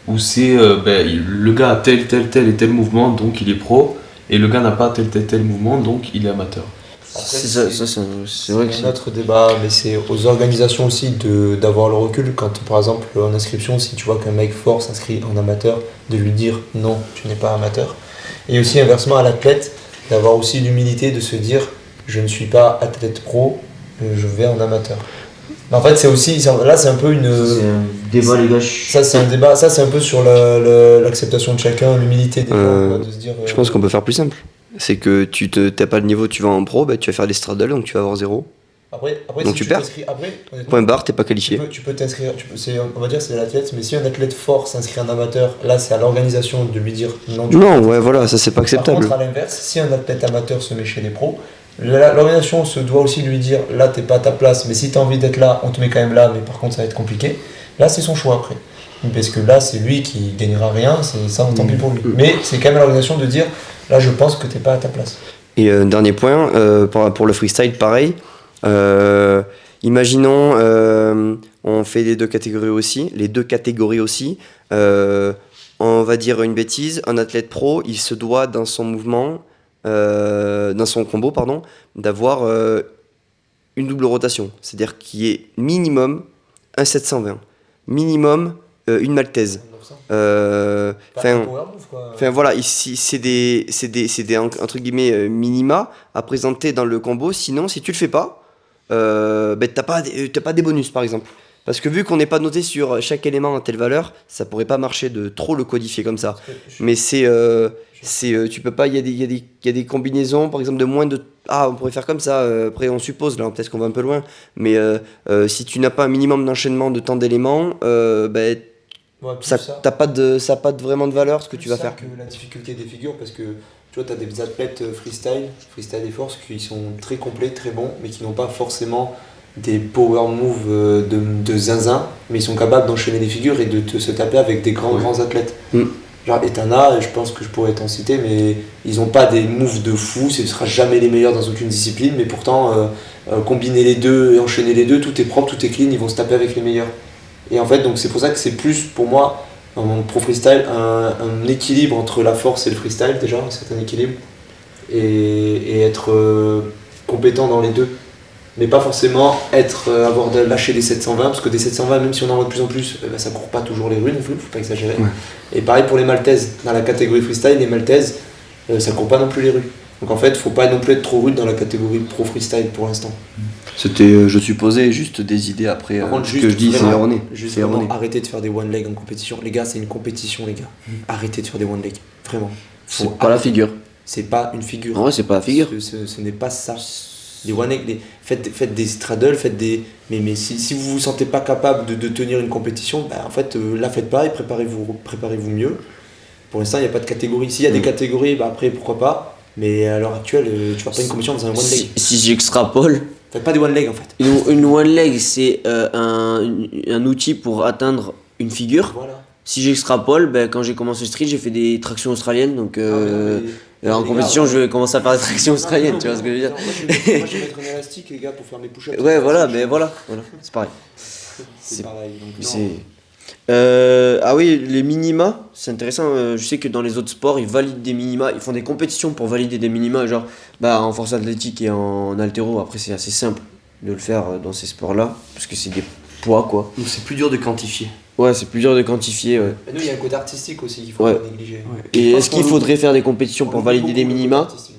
Ou c'est le gars a tel et tel mouvement, donc il est pro, et le gars n'a pas tel mouvement, donc il est amateur? Après, C'est vrai que un autre débat, mais c'est aux organisations aussi d'avoir le recul. Quand par exemple en inscription, si tu vois qu'un mec fort s'inscrit en amateur, de lui dire non, tu n'es pas amateur. Et aussi inversement à l'athlète, d'avoir aussi l'humilité de se dire je ne suis pas athlète pro, je vais en amateur. Mais en fait c'est un peu une... c'est un débat les gars. Ça c'est un débat, ça c'est un peu sur l'acceptation de chacun, l'humilité des gens, de se dire... Je pense qu'on peut faire plus simple. C'est que t'as pas le niveau, tu vas en pro, tu vas faire des straddles, donc tu vas avoir 0. Après donc si tu perds. Point barre, t'es pas qualifié. Tu peux t'inscrire, on va dire c'est l'athlète, mais si un athlète fort s'inscrit en amateur, là c'est à l'organisation de lui dire non. Ça c'est pas acceptable. Par contre, à l'inverse, si un athlète amateur se met chez les pros, l'organisation se doit aussi lui dire là t'es pas à ta place, mais si t'as envie d'être là, on te met quand même là, mais par contre ça va être compliqué. Là c'est son choix après. Parce que là c'est lui qui gagnera rien, c'est ça, tant pis pour lui. Mais c'est quand même à l'organisation de dire là je pense que t'es pas à ta place. Et dernier point, pour le freestyle pareil. Imaginons on fait les deux catégories aussi. On va dire une bêtise, un athlète pro, il se doit dans son mouvement, dans son combo, d'avoir une double rotation. C'est-à-dire qu'il y ait minimum un 720, minimum une maltaise. Voilà, ici c'est des entre guillemets minima à présenter dans le combo. Sinon, si tu le fais pas, t'as pas des bonus par exemple. Parce que vu qu'on n'est pas noté sur chaque élément à telle valeur, ça pourrait pas marcher de trop le codifier comme ça. Mais tu peux pas, il y a des combinaisons par exemple de moins de... on pourrait faire comme ça, après on suppose, là peut-être qu'on va un peu loin, mais si tu n'as pas un minimum d'enchaînement de temps d'éléments, ça n'a pas vraiment de valeur ce que tu vas faire. C'est que la difficulté des figures, parce que tu vois, tu as des athlètes freestyle et force qui sont très complets, très bons, mais qui n'ont pas forcément des power moves de zinzin, mais ils sont capables d'enchaîner des figures et de se taper avec des grands athlètes. Genre Etana, je pense que je pourrais t'en citer, mais ils n'ont pas des moves de fou, ce ne sera jamais les meilleurs dans aucune discipline, mais pourtant combiner les deux et enchaîner les deux, tout est propre, tout est clean, ils vont se taper avec les meilleurs. Et en fait, donc c'est pour ça que c'est plus pour moi, en pro freestyle, un équilibre entre la force et le freestyle, déjà, un certain équilibre, et être compétent dans les deux. Mais pas forcément avoir lâché des 720, parce que des 720, même si on en voit de plus en plus, ça court pas toujours les rues non plus, faut pas exagérer. Ouais. Et pareil pour les maltaises, dans la catégorie freestyle, les maltaises, ça court pas non plus les rues. Donc en fait, faut pas non plus être trop rude dans la catégorie pro freestyle pour l'instant. C'était, je supposais, juste des idées après. Par contre, ce que je dis, c'est erroné. Juste arrêtez de faire des one leg en compétition. Les gars, c'est une compétition, les gars. Arrêtez de faire des one leg. Vraiment. C'est pas la figure. C'est pas une figure. Ouais, c'est pas la figure. Ce n'est pas ça. Les one leg, faites des straddles, mais si vous vous sentez pas capable de tenir une compétition, en fait, là, faites pareil, préparez-vous mieux. Pour l'instant, il n'y a pas de catégorie. S'il y a des catégories, après, pourquoi pas. Mais à l'heure actuelle, tu vas pas une compétition dans un one leg. Si j'extrapole. Faites pas des one leg en fait. Une one leg, c'est un outil pour atteindre une figure. Voilà. Si j'extrapole, quand j'ai commencé le street, j'ai fait des tractions australiennes. Donc en compétition, je vais commencer à faire des tractions australiennes. Tu vois ce que je veux dire? Moi, je vais mettre un élastique, les gars, pour faire mes push-ups. Ouais, voilà, c'est pareil. C'est pareil. Donc, ah oui, les minima, c'est intéressant. Je sais que dans les autres sports, ils valident des minima, ils font des compétitions pour valider des minima, genre en force athlétique et en haltéro. Après, c'est assez simple de le faire dans ces sports-là, parce que c'est des poids quoi. Donc c'est plus dur de quantifier. Ouais, c'est plus dur de quantifier. Ouais. Et nous, il y a un côté artistique aussi qu'il faut Ouais. pas négliger. Et Je pense est-ce qu'il qu'on faudrait faire des compétitions on pour oublie valider des beaucoup le côté minima? artistique.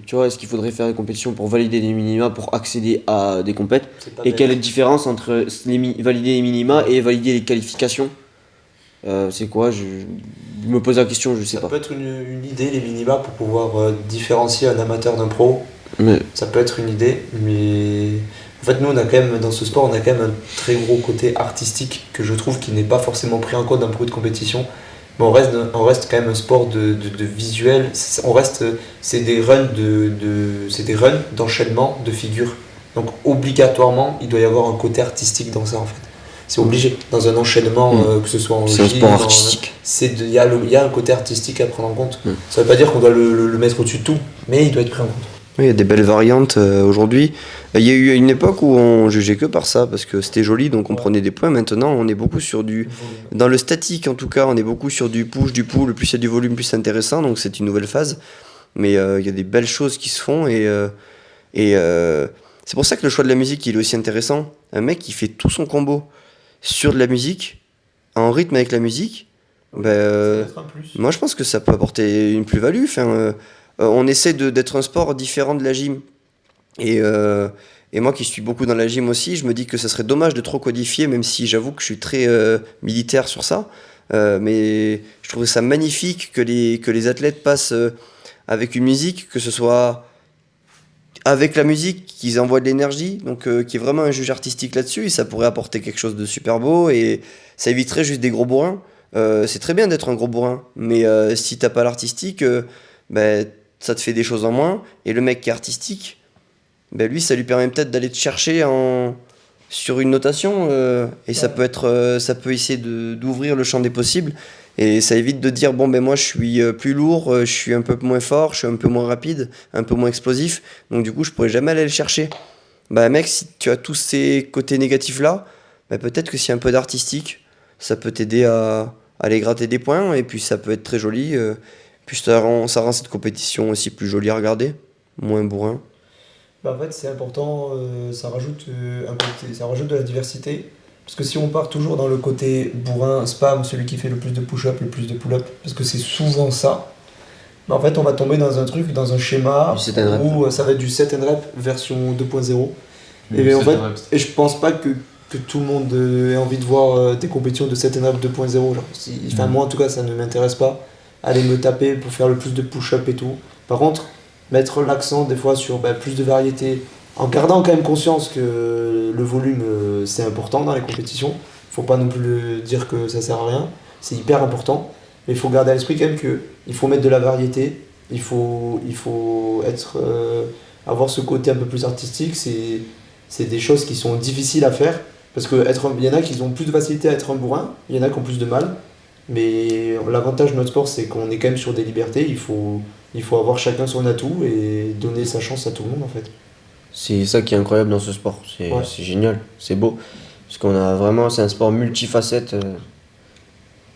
Tu vois, est-ce qu'il faudrait faire des compétitions pour valider des minima pour accéder à des compètes? C'est pas Et bête. quelle est la différence entre valider les minima et valider les qualifications? C'est quoi? Je me pose la question, je sais Ça pas. peut être une idée, les minima, pour pouvoir différencier un amateur d'un pro. Mais Ça peut être une idée, mais en fait, nous, on a quand même, dans ce sport, on a quand même un très gros côté artistique que je trouve qui n'est pas forcément pris en compte d'un pro de compétition. Mais on reste quand même un sport de visuel. C'est des runs c'est des runs d'enchaînement de figures. Donc obligatoirement, il doit y avoir un côté artistique dans ça en fait. C'est obligé. Dans un enchaînement, que ce soit en c'est un gym, sport en- artistique. il y a un côté artistique à prendre en compte. Mm. Ça veut pas dire qu'on doit le mettre au-dessus de tout, mais il doit être pris en compte. Oui, il y a des belles variantes aujourd'hui. Il y a eu une époque où on jugeait que par ça parce que c'était joli, donc on Ouais. prenait des points. Maintenant, on est beaucoup sur du. Dans le statique, en tout cas, on est beaucoup sur du push, du pull. Plus il y a du volume, plus c'est intéressant. Donc c'est une nouvelle phase. Mais il y a des belles choses qui se font et c'est pour ça que le choix de la musique il est aussi intéressant. Un mec qui fait tout son combo sur de la musique, en rythme avec la musique, moi je pense que ça peut apporter une plus-value. On essaie d'être un sport différent de la gym. Et moi qui suis beaucoup dans la gym aussi, je me dis que ça serait dommage de trop codifier, même si j'avoue que je suis très militaire sur ça. Mais je trouverais ça magnifique que les athlètes passent avec une musique, que ce soit avec la musique, qu'ils envoient de l'énergie, donc qu'il y ait vraiment un juge artistique là-dessus, et ça pourrait apporter quelque chose de super beau, et ça éviterait juste des gros bourrins. C'est très bien d'être un gros bourrin, mais si t'as pas l'artistique, ça te fait des choses en moins, et le mec qui est artistique, lui, ça lui permet peut-être d'aller te chercher sur une notation, et ça peut essayer d'ouvrir le champ des possibles, et ça évite de dire, moi je suis plus lourd, je suis un peu moins fort, je suis un peu moins rapide, un peu moins explosif, donc du coup je pourrais jamais aller le chercher. Mec, si tu as tous ces côtés négatifs-là, peut-être que s'il y a un peu d'artistique, ça peut t'aider à aller gratter des points, et puis ça peut être très joli, puis ça rend cette compétition aussi plus jolie à regarder, moins bourrin. En fait, c'est important, ça rajoute ça rajoute de la diversité. Parce que si on part toujours dans le côté bourrin, spam, celui qui fait le plus de push-up, le plus de pull-up, parce que c'est souvent ça, en fait, on va tomber dans un truc, dans un schéma Du set and rep. où ça va être du set and rep version 2.0. Et je pense pas que tout le monde ait envie de voir des compétitions de set and rep 2.0. Moi, en tout cas, ça ne m'intéresse pas. Aller me taper pour faire le plus de push-up et tout. Par contre, mettre l'accent des fois sur plus de variété, en gardant quand même conscience que le volume c'est important dans les compétitions. Faut pas non plus dire que ça sert à rien, c'est hyper important, mais il faut garder à l'esprit quand même qu'il faut mettre de la variété, il faut avoir ce côté un peu plus artistique, c'est des choses qui sont difficiles à faire, parce qu'il y en a qui ont plus de facilité à être un bourrin, il y en a qui ont plus de mal, mais l'avantage de notre sport c'est qu'on est quand même sur des libertés, il faut avoir chacun son atout et donner sa chance à tout le monde en fait. C'est ça qui est incroyable dans ce sport. C'est génial, c'est beau. Parce qu'on a vraiment, c'est un sport multifacette.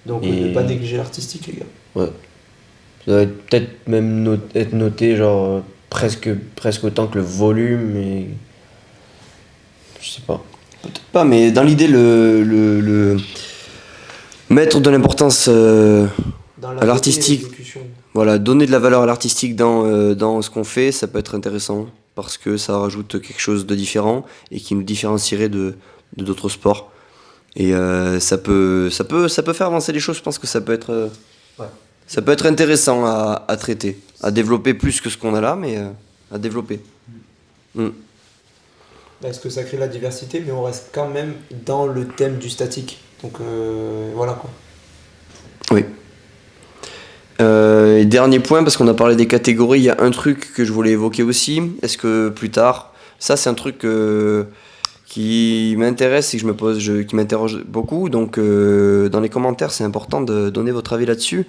Donc Et- ne pas négliger l'artistique les gars. Ça doit peut-être même être noté genre presque autant que le volume, mais je sais pas. Peut-être pas, mais dans l'idée, le mettre de l'importance, Dans À l'artistique. et l'exécution. voilà, donner de la valeur à l'artistique dans ce qu'on fait, ça peut être intéressant parce que ça rajoute quelque chose de différent et qui nous différencierait de d'autres sports. Et ça peut faire avancer les choses. Je pense que ça peut être, ça peut être intéressant à traiter, à développer plus que ce qu'on a là, mais à développer. Parce que ça crée la diversité, mais on reste quand même dans le thème du statique. Donc voilà quoi. Oui. Et dernier point, parce qu'on a parlé des catégories, il y a un truc que je voulais évoquer aussi. Est-ce que plus tard, ça c'est un truc qui m'intéresse et que qui m'interroge beaucoup. Donc dans les commentaires, c'est important de donner votre avis là-dessus.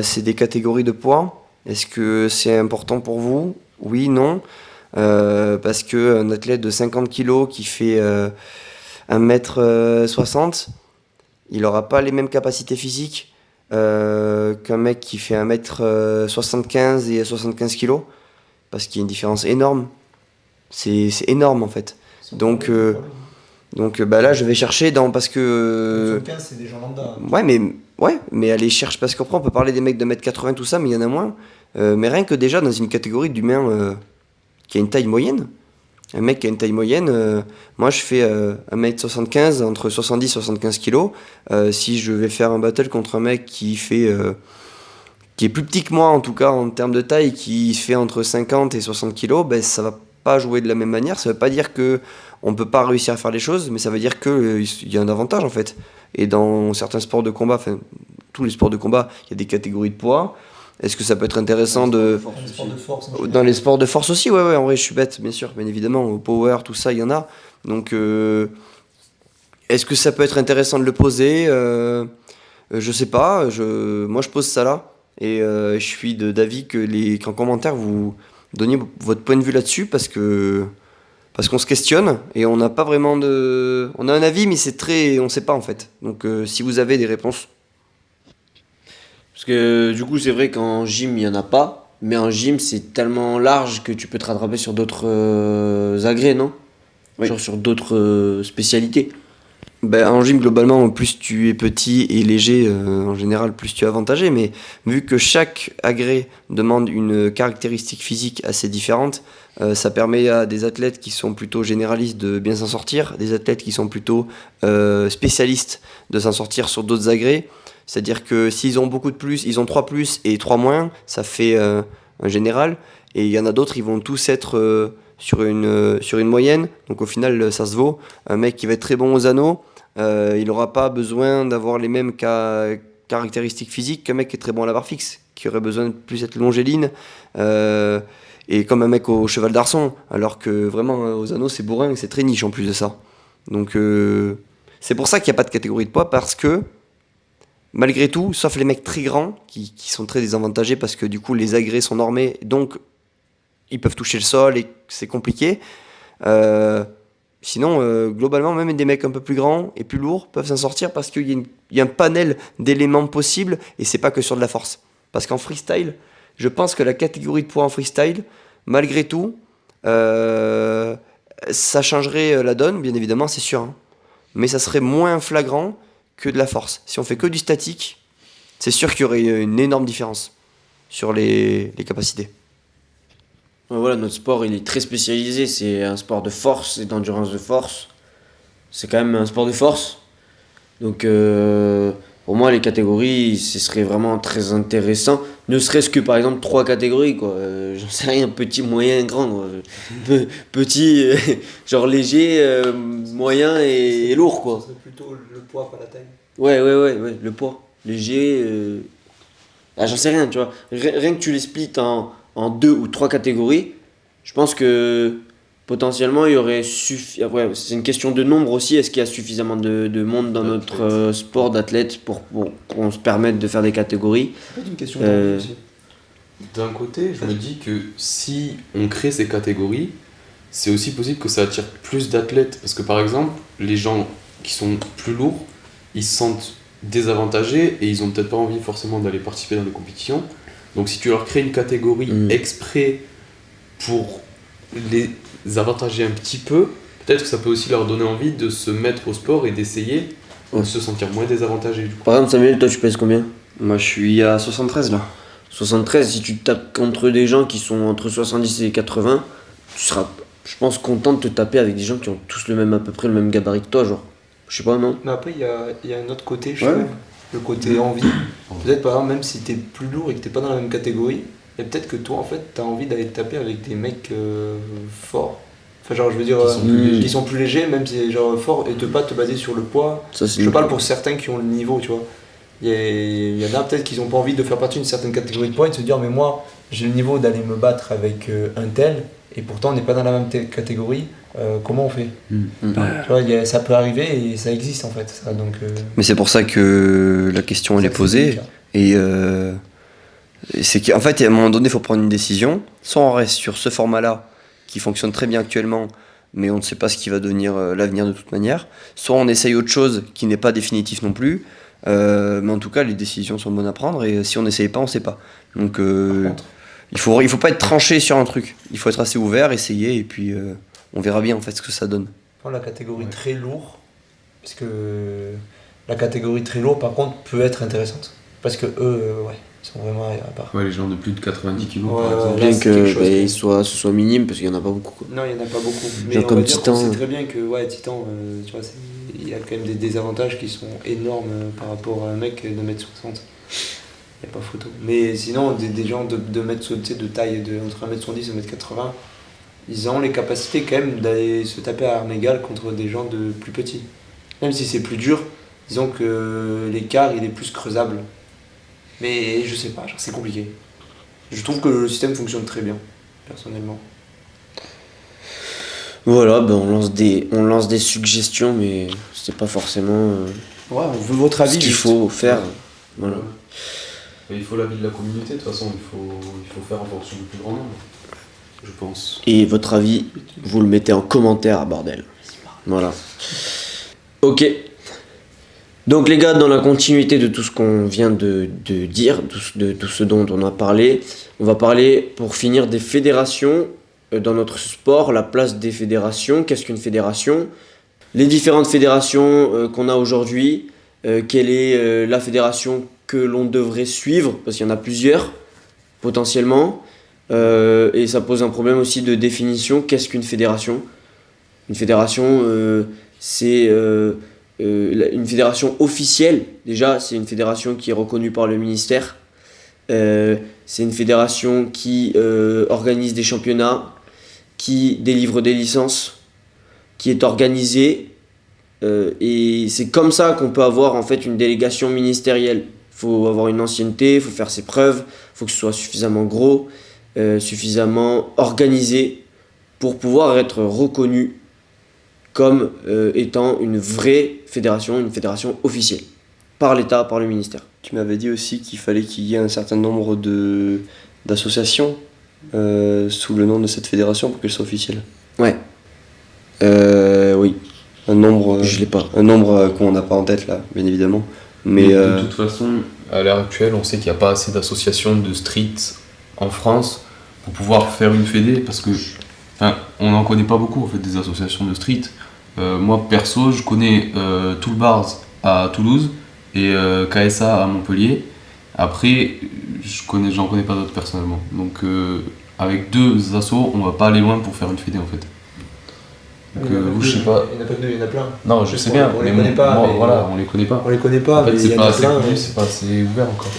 C'est des catégories de poids. Est-ce que c'est important pour vous? Oui, non. Parce qu'un athlète de 50 kg qui fait 1m60, il n'aura pas les mêmes capacités physiques qu'un mec qui fait 1m75 et 75 kg, parce qu'il y a une différence énorme. C'est énorme en fait. Donc, Donc là, je vais chercher parce que... 75, c'est des gens lambda. mais aller chercher, parce qu'après, on peut parler des mecs de 1m80, tout ça, mais il y en a moins. Mais rien que déjà, dans une catégorie d'humains qui a une taille moyenne, un mec qui a une taille moyenne, moi je fais 1m75, entre 70 et 75 kg. Si je vais faire un battle contre un mec qui est plus petit que moi, en tout cas en termes de taille, qui fait entre 50 et 60 kg, ben, ça va pas jouer de la même manière. Ça veut pas dire qu'on peut pas réussir à faire les choses, mais ça veut dire qu'il y a un avantage en fait. Et dans certains sports de combat, enfin tous les sports de combat, il y a des catégories de poids. Est-ce que ça peut être intéressant dans les sports de force aussi, ouais, en vrai, je suis bête, bien sûr, bien évidemment, au power, tout ça, il y en a. Donc, est-ce que ça peut être intéressant de le poser je sais pas, moi je pose ça là, et je suis d'avis qu'en commentaire, vous donniez votre point de vue là-dessus, parce qu'on se questionne, et on n'a pas vraiment on a un avis, mais on sait pas en fait. Donc, si vous avez des réponses... Parce que du coup, c'est vrai qu'en gym, il n'y en a pas. Mais en gym, c'est tellement large que tu peux te rattraper sur d'autres agrès, non ? Oui. Genre sur d'autres spécialités. En gym, globalement, plus tu es petit et léger, en général, plus tu es avantagé. Mais vu que chaque agrès demande une caractéristique physique assez différente, ça permet à des athlètes qui sont plutôt généralistes de bien s'en sortir, des athlètes qui sont plutôt spécialistes de s'en sortir sur d'autres agrès. C'est-à-dire que s'ils ont beaucoup de plus, ils ont 3 plus et 3 moins, ça fait un général. Et il y en a d'autres, ils vont tous être sur une moyenne. Donc au final, ça se vaut. Un mec qui va être très bon aux anneaux, il n'aura pas besoin d'avoir les mêmes caractéristiques physiques qu'un mec qui est très bon à la barre fixe, qui aurait besoin de plus être longéline. Et comme un mec au cheval d'arçon. Alors que vraiment, aux anneaux, c'est bourrin et c'est très niche en plus de ça. Donc c'est pour ça qu'il n'y a pas de catégorie de poids, parce que malgré tout, sauf les mecs très grands, qui sont très désavantagés parce que du coup les agrès sont normés, donc ils peuvent toucher le sol et c'est compliqué. Sinon, globalement, même des mecs un peu plus grands et plus lourds peuvent s'en sortir parce qu'il y a un panel d'éléments possibles, et c'est pas que sur de la force. Parce qu'en freestyle, je pense que la catégorie de poids en freestyle, malgré tout, ça changerait la donne, bien évidemment, c'est sûr. Hein. Mais ça serait moins flagrant que de la force. Si on fait que du statique, c'est sûr qu'il y aurait une énorme différence sur les capacités. Voilà, notre sport, il est très spécialisé. C'est un sport de force et d'endurance de force. C'est quand même un sport de force. Donc, pour moi, les catégories, ce serait vraiment très intéressant. Ne serait-ce que, par exemple, 3 catégories, quoi. J'en sais rien, petit, moyen, grand, quoi. Petit, genre léger, moyen et lourd, quoi. C'est plutôt le poids, pas la taille. Ouais, le poids. Léger, j'en sais rien, tu vois. Rien que tu les splits en 2 ou 3 catégories, je pense que potentiellement il y aurait après, c'est une question de nombre aussi. Est-ce qu'il y a suffisamment de monde dans notre sport d'athlètes pour qu'on se permette de faire des catégories ? C'est pas une question d'envie aussi. D'un côté, je me dis que si on crée ces catégories, c'est aussi possible que ça attire plus d'athlètes. Parce que par exemple, les gens qui sont plus lourds, ils se sentent désavantagés et ils ont peut-être pas envie forcément d'aller participer dans les compétitions. Donc si tu leur crées une catégorie exprès pour les avantager un petit peu, peut-être que ça peut aussi leur donner envie de se mettre au sport et d'essayer de se sentir moins désavantagés. Du coup. Par exemple, Samuel, toi tu pèses combien ? Moi je suis à 73 là. 73, si tu te tapes contre des gens qui sont entre 70 et 80, tu seras, je pense, content de te taper avec des gens qui ont tous à peu près le même gabarit que toi, genre. Je sais pas, non ? Mais après, il y a un autre côté, je trouve. Le côté envie. Peut-être par exemple, même si t'es plus lourd et que t'es pas dans la même catégorie, et peut-être que toi en fait t'as envie d'aller te taper avec des mecs forts. Enfin genre je veux dire qui sont plus légers, même si c'est genre forts, et de pas te baser sur le poids. Ça, je parle pour certains qui ont le niveau, tu vois. Il y en a peut-être qui ont pas envie de faire partie d'une certaine catégorie de poids et de se dire mais moi j'ai le niveau d'aller me battre avec un tel, et pourtant on n'est pas dans la même catégorie. Comment on fait ? Tu vois, ça peut arriver et ça existe en fait. Ça, donc, mais c'est pour ça que la question elle est posée. Et c'est qu'en fait, à un moment donné, il faut prendre une décision. Soit on reste sur ce format-là qui fonctionne très bien actuellement, mais on ne sait pas ce qui va devenir l'avenir de toute manière. Soit on essaye autre chose qui n'est pas définitif non plus. Mais en tout cas, les décisions sont bonnes à prendre, et si on n'essaye pas, on ne sait pas. Donc il faut pas être tranché sur un truc. Il faut être assez ouvert, essayer, et puis on verra bien en fait ce que ça donne. contre, la catégorie Ouais. très lourd, parce que la catégorie très lourd, par contre, peut être intéressante. Parce que eux, ouais, ils sont vraiment à part. Ouais, les gens de plus de 90 kilos, Ouais, par exemple. ouais. Bien c'est quelque chose que ce soit minime, parce qu'il n'y en a pas beaucoup, quoi. Non, il n'y en a pas beaucoup. Mais Genre on comme va dire qu'on Titan. sait très bien que ouais, Titan, tu vois, il y a quand même des désavantages qui sont énormes par rapport à un mec de 1m60. Il n'y a pas photo. Mais sinon, des gens de mètres, tu sais, de taille entre 1m70 et 1m80, ils ont les capacités quand même d'aller se taper à armes égales contre des gens de plus petits. Même si c'est plus dur, disons que l'écart il est plus creusable. Mais je sais pas, genre, c'est compliqué. Je trouve que le système fonctionne très bien, personnellement. Voilà, ben on lance des suggestions, mais c'est pas forcément Ouais, on veut votre ce avis. qu'il juste. faut faire. Voilà. Et il faut l'avis de la communauté, de toute façon, il faut faire en fonction du plus grand nombre, je pense. Et votre avis, vous le mettez en commentaire, bordel. Voilà. Ok. Donc les gars, dans la continuité de tout ce qu'on vient de dire, de tout ce dont on a parlé, on va parler pour finir des fédérations dans notre sport, la place des fédérations, qu'est-ce qu'une fédération, les différentes fédérations qu'on a aujourd'hui, quelle est la fédération que l'on devrait suivre, parce qu'il y en a plusieurs potentiellement, et ça pose un problème aussi de définition, qu'est-ce qu'une fédération ? Une fédération, c'est une fédération officielle. Déjà, c'est une fédération qui est reconnue par le ministère. C'est une fédération qui organise des championnats, qui délivre des licences, qui est organisée. Et c'est comme ça qu'on peut avoir en fait une délégation ministérielle. Il faut avoir une ancienneté, il faut faire ses preuves, il faut que ce soit suffisamment gros, suffisamment organisé pour pouvoir être reconnu comme étant une vraie fédération, une fédération officielle, par l'État, par le ministère. Tu m'avais dit aussi qu'il fallait qu'il y ait un certain nombre d'associations sous le nom de cette fédération pour qu'elle soit officielle. Ouais. Oui, Un nombre, je l'ai pas. un nombre qu'on n'a pas en tête là, bien évidemment. Mais de toute façon, à l'heure actuelle, on sait qu'il n'y a pas assez d'associations de street en France pour pouvoir faire une fédé, parce que on n'en connaît pas beaucoup en fait des associations de street. Moi perso, je connais Tool Bars à Toulouse et KSA à Montpellier. Après, j'en connais pas d'autres personnellement. Donc avec deux assos, on va pas aller loin pour faire une fédé en fait. Donc vous, je sais pas. Il n'y en a pas que deux, il y en a plein. Non, je sais bien, On les mais connaît pas, moi, mais- voilà, on les connaît pas. On les connaît pas, En fait, mais il y c'est en pas a assez plein. connu, c'est pas assez ouvert encore.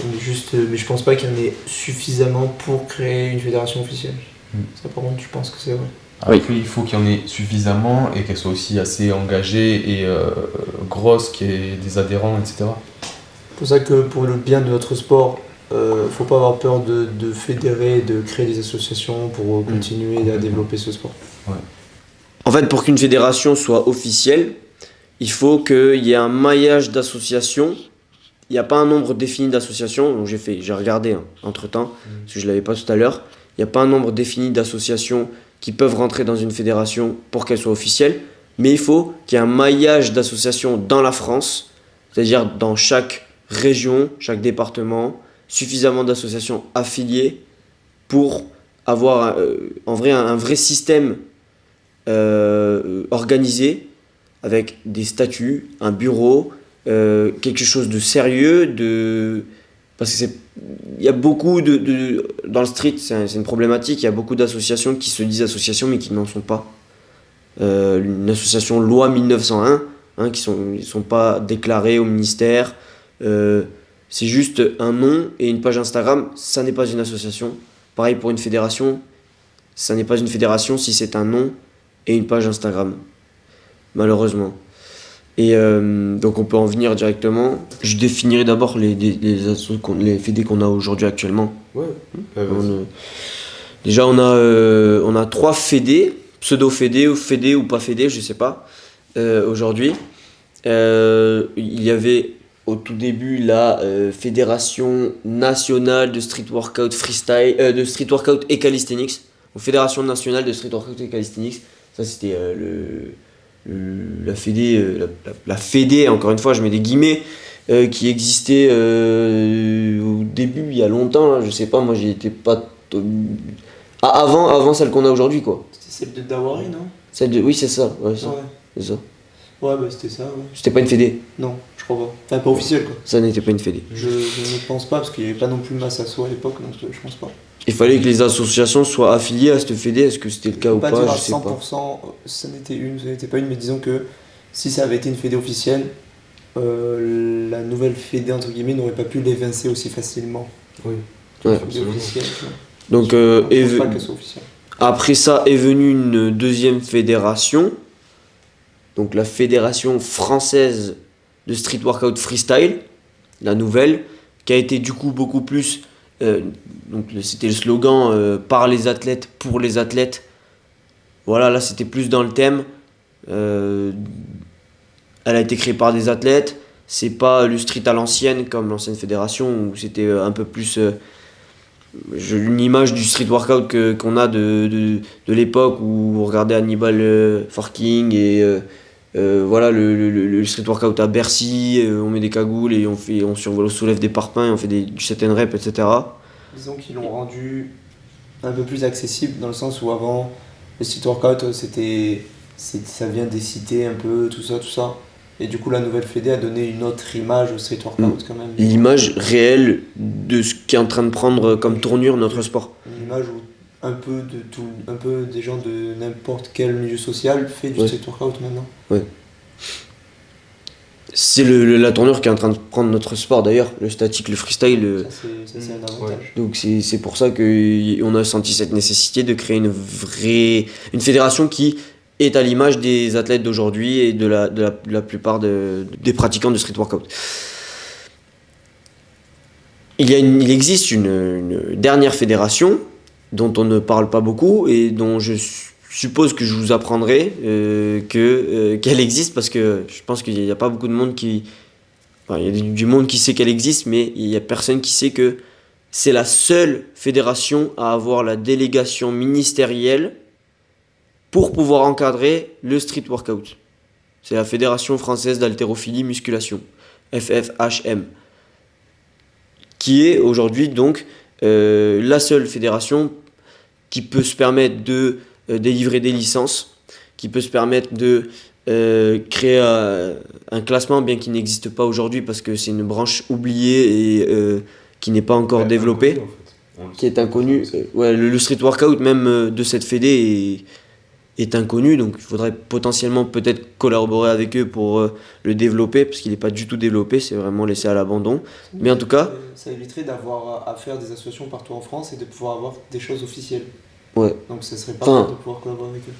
Mais je pense pas qu'il y en ait suffisamment pour créer une fédération officielle. Mm. Ça, par contre, je pense que c'est vrai. Après, il faut qu'il y en ait suffisamment et qu'elle soit aussi assez engagée et grosse, qu'il y ait des adhérents, etc. C'est pour ça que pour le bien de notre sport, faut pas avoir peur de fédérer, de créer des associations pour continuer à développer ce sport. En fait, pour qu'une fédération soit officielle, il faut qu'il y ait un maillage d'associations. Il n'y a pas un nombre défini d'associations, donc j'ai regardé entre temps, parce que je ne l'avais pas tout à l'heure. Il n'y a pas un nombre défini d'associations qui peuvent rentrer dans une fédération pour qu'elle soit officielle, mais il faut qu'il y ait un maillage d'associations dans la France, c'est-à-dire dans chaque région, chaque département, suffisamment d'associations affiliées pour avoir en vrai un vrai système organisé avec des statuts, un bureau, quelque chose de sérieux, parce que il y a beaucoup dans le street, c'est une problématique, il y a beaucoup d'associations qui se disent associations mais qui n'en sont pas. Une association loi 1901, qui sont pas déclarées au ministère, c'est juste un nom et une page Instagram, ça n'est pas une association. Pareil pour une fédération, ça n'est pas une fédération si c'est un nom et une page Instagram, malheureusement. Et donc on peut en venir directement. Je définirai d'abord les fédés qu'on a aujourd'hui actuellement. Ouais, Déjà on a 3 fédés, pseudo-fédés ou fédés ou pas fédés, je sais pas, aujourd'hui. Il y avait au tout début la Fédération Nationale de Street Workout Freestyle, de Street Workout et Calisthenics. Donc, Fédération Nationale de Street Workout et Calisthenics. Ça c'était la fédé, encore une fois je mets des guillemets, qui existait au début il y a longtemps, là, je sais pas, moi j'y étais pas avant celle qu'on a aujourd'hui quoi. C'était celle de Dawari, non? Oui c'est ça, ouais, ça. Ouais. c'est ça? Ouais, bah c'était ça, ouais. C'était pas une fédé? Non, je crois pas. Enfin, pas officiel, quoi. Ça n'était pas une fédé. Je ne pense pas, parce qu'il n'y avait pas non plus masse asso à l'époque, donc je pense pas. Il fallait que les associations soient affiliées à cette fédé, est-ce que c'était le cas On ou peut pas pas? dire à Je sais pas. 100%, ça n'était pas une, mais disons que si ça avait été une fédé officielle, la nouvelle fédé, entre guillemets, n'aurait pas pu l'évincer aussi facilement. Oui. Ouais. Fédé officielle, tu vois. Donc, Je pense pas qu'elle soit officielle. après ça est venue une deuxième fédération, donc la Fédération française de street workout freestyle, la nouvelle, qui a été du coup beaucoup plus, donc c'était le slogan par les athlètes, pour les athlètes. Voilà, là c'était plus dans le thème. Elle a été créée par des athlètes. C'est pas le street à l'ancienne comme l'ancienne fédération où c'était un peu plus une image du street workout qu'on a de l'époque où on regardait Hannibal Forking et voilà le street workout à Bercy, on met des cagoules et on soulève des parpaings, on fait du set and rep, etc. Disons qu'ils l'ont rendu un peu plus accessible dans le sens où avant le street workout ça vient des cités un peu, tout ça. Et du coup la nouvelle fédé a donné une autre image au street workout quand même. L'image réelle de ce qui est en train de prendre comme tournure notre sport. Une image où un peu des gens de n'importe quel milieu social fait du street workout maintenant. Ouais. C'est la tournure qui est en train de prendre notre sport d'ailleurs, le statique, le freestyle. Ça c'est un avantage. Ouais. Donc c'est pour ça qu'on a senti cette nécessité de créer une fédération qui est à l'image des athlètes d'aujourd'hui et de la plupart des pratiquants de street workout. Il existe une dernière fédération dont on ne parle pas beaucoup et dont je suppose que je vous apprendrai qu'elle existe parce que je pense qu'il n'y a pas beaucoup de monde il y a du monde qui sait qu'elle existe, mais il n'y a personne qui sait que c'est la seule fédération à avoir la délégation ministérielle pour pouvoir encadrer le street workout. C'est la Fédération française d'haltérophilie musculation, FFHM, qui est aujourd'hui donc la seule fédération qui peut se permettre de délivrer des licences, qui peut se permettre de créer un classement, bien qu'il n'existe pas aujourd'hui parce que c'est une branche oubliée et qui n'est pas encore développée, qui est inconnue. Ouais, le street workout même de cette fédé est inconnu, donc il faudrait potentiellement peut-être collaborer avec eux pour le développer, parce qu'il n'est pas du tout développé, c'est vraiment laissé à l'abandon. Mais en tout cas... Ça éviterait d'avoir à faire des associations partout en France et de pouvoir avoir des choses officielles. Ouais. Donc ça serait pas mal de pouvoir collaborer avec eux.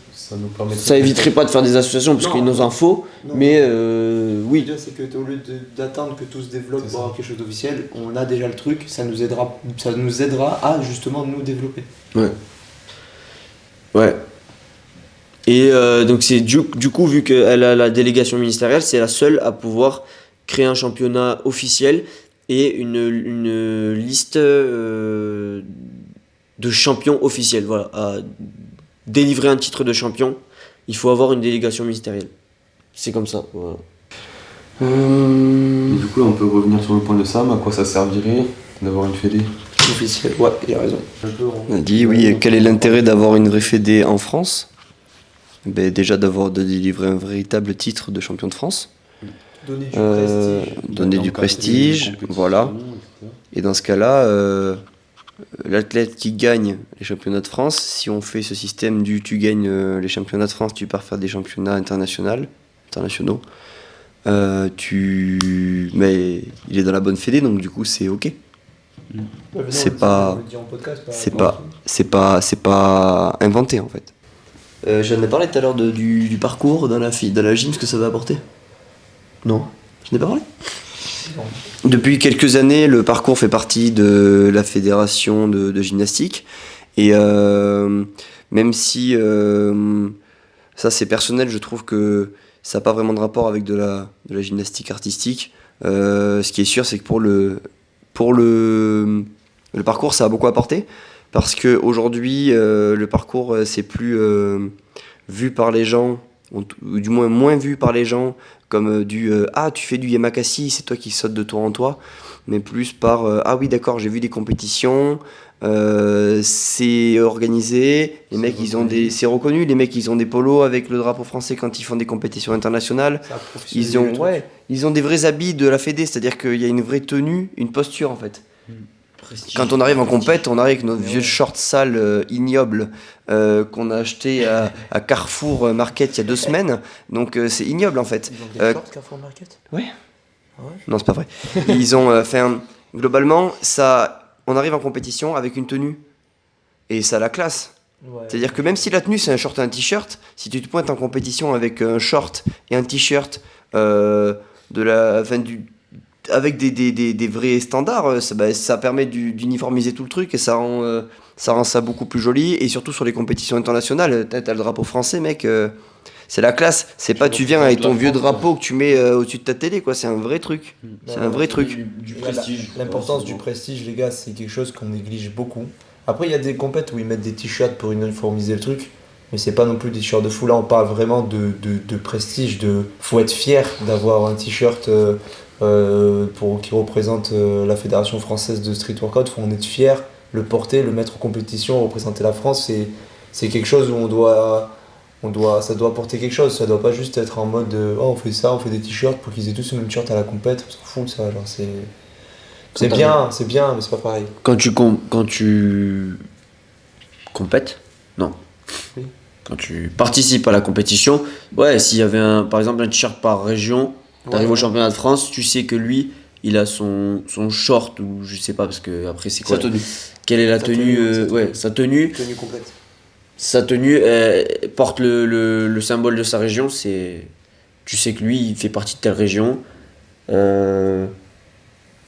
Ça éviterait pas de faire des associations, parce qu'il nous en faut, mais oui. L'idée c'est qu'au lieu d'attendre que tout se développe pour avoir quelque chose d'officiel, on a déjà le truc, ça nous aidera à justement nous développer. Ouais. Et donc c'est du coup, vu qu'elle a la délégation ministérielle, c'est la seule à pouvoir créer un championnat officiel et une liste de champions officiels. Voilà, à délivrer un titre de champion, il faut avoir une délégation ministérielle. C'est comme ça. Voilà. Et du coup, on peut revenir sur le point de Sam, à quoi ça servirait d'avoir une fédé Officiel, ouais, il a raison. On a dit oui, quel est l'intérêt d'avoir une vraie fédé en France? Déjà de délivrer un véritable titre de champion de France. Donner du prestige, voilà. Et dans ce cas-là, l'athlète qui gagne les championnats de France, si on fait ce système tu gagnes les championnats de France, tu pars faire des championnats internationaux, mais il est dans la bonne fédé, donc du coup c'est ok. C'est pas inventé en fait. J'en ai parlé tout à l'heure du parcours dans la gym, ce que ça va apporter. Non, je n'ai pas parlé. Depuis quelques années, le parcours fait partie de la fédération de gymnastique. Et même si ça c'est personnel, je trouve que ça n'a pas vraiment de rapport avec de la gymnastique artistique. Ce qui est sûr, c'est que pour le parcours, ça a beaucoup apporté. Parce qu'aujourd'hui, le parcours, c'est plus vu par les gens, ou du moins vu par les gens, comme tu fais du yamakasi, c'est toi qui sautes de tour en toit, mais plus par ah oui, d'accord, j'ai vu des compétitions, c'est organisé, les mecs c'est reconnu, les mecs ils ont des polos avec le drapeau français quand ils font des compétitions internationales. Ils ont des vrais habits de la Fédé, c'est-à-dire qu'il y a une vraie tenue, une posture en fait. Prestige. Quand on arrive en compète, on arrive avec notre vieux short sale ignoble qu'on a acheté à Carrefour Market il y a 2 semaines, donc c'est ignoble en fait. Ils ont des shorts Carrefour Market. Ouais. Ah ouais. Non, c'est pas vrai. Ils ont globalement, on arrive en compétition avec une tenue. Et ça a la classe. Ouais. C'est-à-dire que même si la tenue c'est un short et un t-shirt, si tu te pointes en compétition avec un short et un t-shirt avec des vrais standards, ça permet d'uniformiser tout le truc et ça rend ça beaucoup plus joli. Et surtout sur les compétitions internationales, t'as le drapeau français, mec. C'est la classe, c'est pas tu viens avec ton vieux drapeau que tu mets au-dessus de ta télé, quoi. C'est un vrai truc. C'est un vrai truc. Du prestige. L'importance du prestige, les gars, c'est quelque chose qu'on néglige beaucoup. Après, il y a des compètes où ils mettent des t-shirts pour uniformiser le truc, mais c'est pas non plus des t-shirts de fou. Là, on parle vraiment de prestige. Faut être fier d'avoir un t-shirt qui représente la Fédération française de street workout. Faut en être fier, le porter, le mettre en compétition, représenter la France. C'est quelque chose où ça doit apporter quelque chose, ça doit pas juste être en mode on fait ça, on fait des t-shirts pour qu'ils aient tous le même t-shirt à la compète, on s'en fout de ça, genre c'est bien, mais c'est pas pareil. Quand tu compètes, non. Oui. Quand tu participes à la compétition, ouais, s'il y avait par exemple un t-shirt par région, t'arrives au championnat de France, tu sais que lui, il a son short ou je sais pas parce que après c'est quoi Sa tenue. Quelle est la Sa tenue, tenue, sa tenue. Tenue complète. Sa tenue porte le symbole de sa région, tu sais que lui il fait partie de telle région,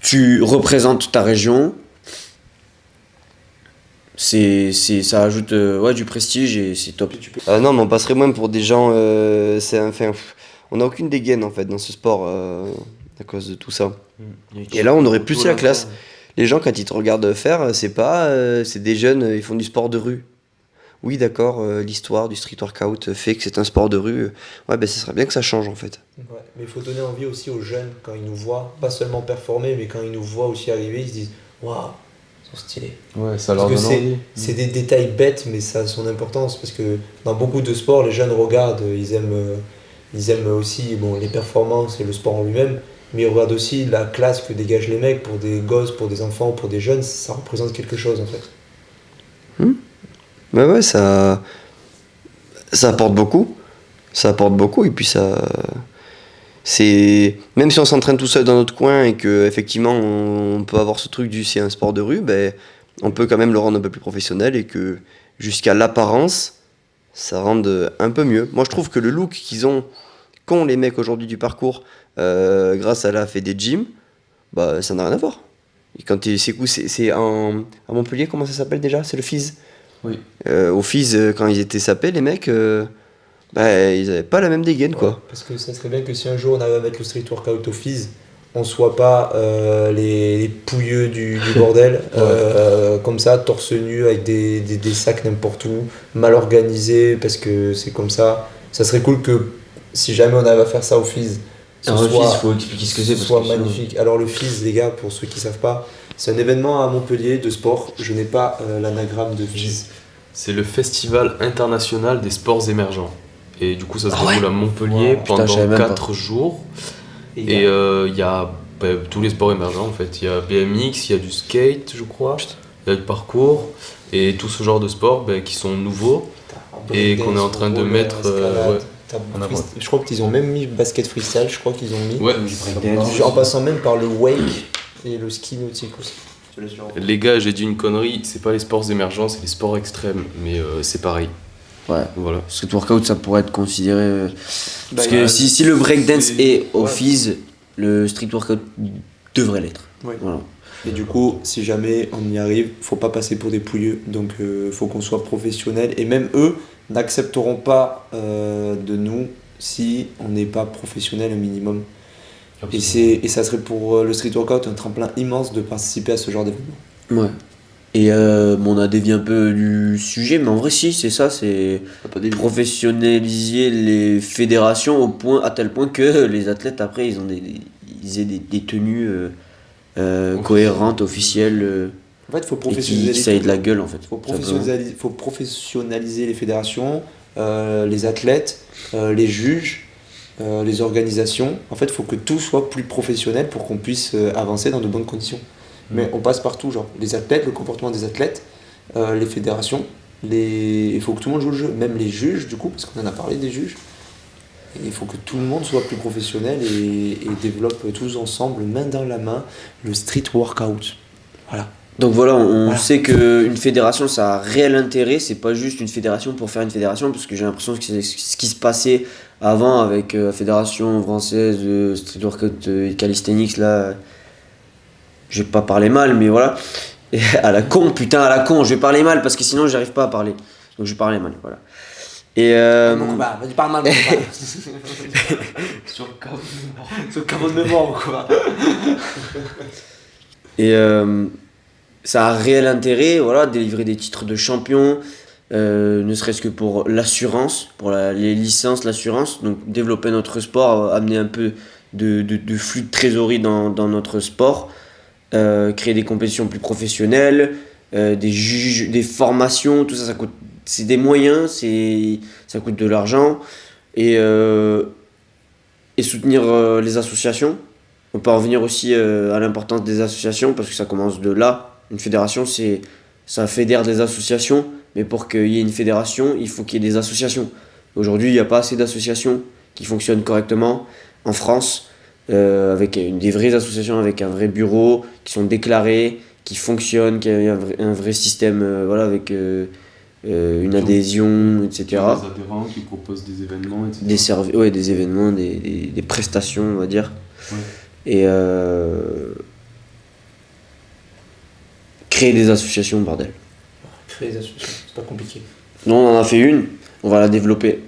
tu représentes ta région, ça ajoute du prestige et c'est top. Non, mais on passerait même pour des gens. On n'a aucune dégaine en fait dans ce sport à cause de tout ça. Et là, on aurait plus la classe. Les gens, quand ils te regardent faire, c'est des jeunes, ils font du sport de rue. Oui, d'accord, l'histoire du street workout fait que c'est un sport de rue. Ouais, ce serait bien que ça change en fait. Ouais, mais il faut donner envie aussi aux jeunes quand ils nous voient, pas seulement performer, mais quand ils nous voient aussi arriver, ils se disent waouh, ils sont stylés. Ouais, ça leur Parce donne que envie. c'est des détails bêtes, mais ça a son importance parce que dans beaucoup de sports, les jeunes regardent, ils aiment aussi les performances et le sport en lui-même, mais ils regardent aussi la classe que dégagent les mecs pour des gosses, pour des enfants, pour des jeunes, ça représente quelque chose en fait. Ouais, ça apporte beaucoup. Ça apporte beaucoup et puis même si on s'entraîne tout seul dans notre coin et que effectivement on peut avoir ce truc c'est un sport de rue, on peut quand même le rendre un peu plus professionnel et que jusqu'à l'apparence ça rende un peu mieux. Moi je trouve que le look qu'ont les mecs aujourd'hui du parcours grâce à la Fédé Gym, ça n'a rien à voir. Et quand c'est à Montpellier, comment ça s'appelle déjà? C'est le FIS. Oui. Au FIS, quand ils étaient sapés, les mecs, ils avaient pas la même dégaine, quoi. Parce que ça serait bien que si un jour on arrive à mettre le street workout au FIS, on soit pas les pouilleux du bordel, comme ça, torse nu, avec des sacs n'importe où, mal organisés, parce que c'est comme ça. Ça serait cool que si jamais on arrive à faire ça au FIS, Il faut expliquer ce que c'est. soit magnifique. Alors le FIS, les gars, pour ceux qui savent pas, c'est un événement à Montpellier de sport. Je n'ai pas l'anagramme de FIS. C'est le Festival international des sports émergents. Et du coup, ça se déroule à Montpellier pendant 4 jours. Et il y a tous les sports émergents en fait. Il y a BMX, il y a du skate, je crois. Il y a du parcours. Et tout ce genre de sports qui sont nouveaux. Et qu'on est en train de mettre. Je crois qu'ils ont même mis basket freestyle, je crois qu'ils ont mis. Ouais. En passant même par le wake et le ski nautique aussi. Les gars, j'ai dit une connerie, c'est pas les sports émergents, c'est les sports extrêmes, mais c'est pareil. Ouais, voilà. Street workout, ça pourrait être considéré. Parce que si le breakdance est au FIS, le street workout devrait l'être. Ouais. Voilà. Et du coup, si jamais on y arrive, faut pas passer pour des pouilleux, donc faut qu'on soit professionnel. Et même eux n'accepteront pas de nous si on n'est pas professionnel au minimum. Et ça serait pour le street workout un tremplin immense de participer à ce genre d'événement. Ouais. Et on a dévié un peu du sujet, mais en vrai si, c'est ça, c'est professionnaliser les fédérations à tel point que les athlètes après ils aient des tenues cohérentes, officielles. En fait, il faut Et professionnaliser. qui ça ait de la gueule en fait. Faut professionnaliser les fédérations, les athlètes, les juges, les organisations. En fait, il faut que tout soit plus professionnel pour qu'on puisse avancer dans de bonnes conditions. Mais on passe partout, genre les athlètes, le comportement des athlètes, les fédérations, il faut que tout le monde joue le jeu, même les juges du coup, parce qu'on en a parlé des juges. Et il faut que tout le monde soit plus professionnel et développe tous ensemble, main dans la main, le street workout. Voilà. Donc voilà, on Voilà. sait qu'une fédération ça a un réel intérêt, c'est pas juste une fédération pour faire une fédération, parce que j'ai l'impression que c'est ce qui se passait avant avec la fédération française de street workout et calisthenics là. Je vais pas parler mal, mais voilà. Et à la con, putain, à la con, je vais parler mal parce que sinon j'arrive pas à parler. Donc je vais parler mal, voilà. Et Mon combat, vas-y, parle mal, mon combat. Sur le carreau de mort. C'est le caveau de mémoire, mon combat. Et ça a un réel intérêt, voilà, de délivrer des titres de champion, ne serait-ce que pour l'assurance, pour les licences, l'assurance. Donc développer notre sport, amener un peu de flux de trésorerie dans notre sport, créer des compétitions plus professionnelles, des juges, des formations, tout ça, ça coûte, c'est des moyens, ça coûte de l'argent. Et soutenir les associations. On peut en revenir aussi à l'importance des associations parce que ça commence de là. Une fédération, ça fédère des associations, mais pour qu'il y ait une fédération, il faut qu'il y ait des associations. Aujourd'hui, il n'y a pas assez d'associations qui fonctionnent correctement en France, avec des vraies associations, avec un vrai bureau, qui sont déclarées, qui fonctionnent, qui a un vrai système, voilà, avec une adhésion, etc. Des adhérents qui proposent des événements, etc. Des événements, des prestations, on va dire. Ouais. Et créer des associations, bordel. Créer des associations, c'est pas compliqué. Non, on en a fait une, on va la développer.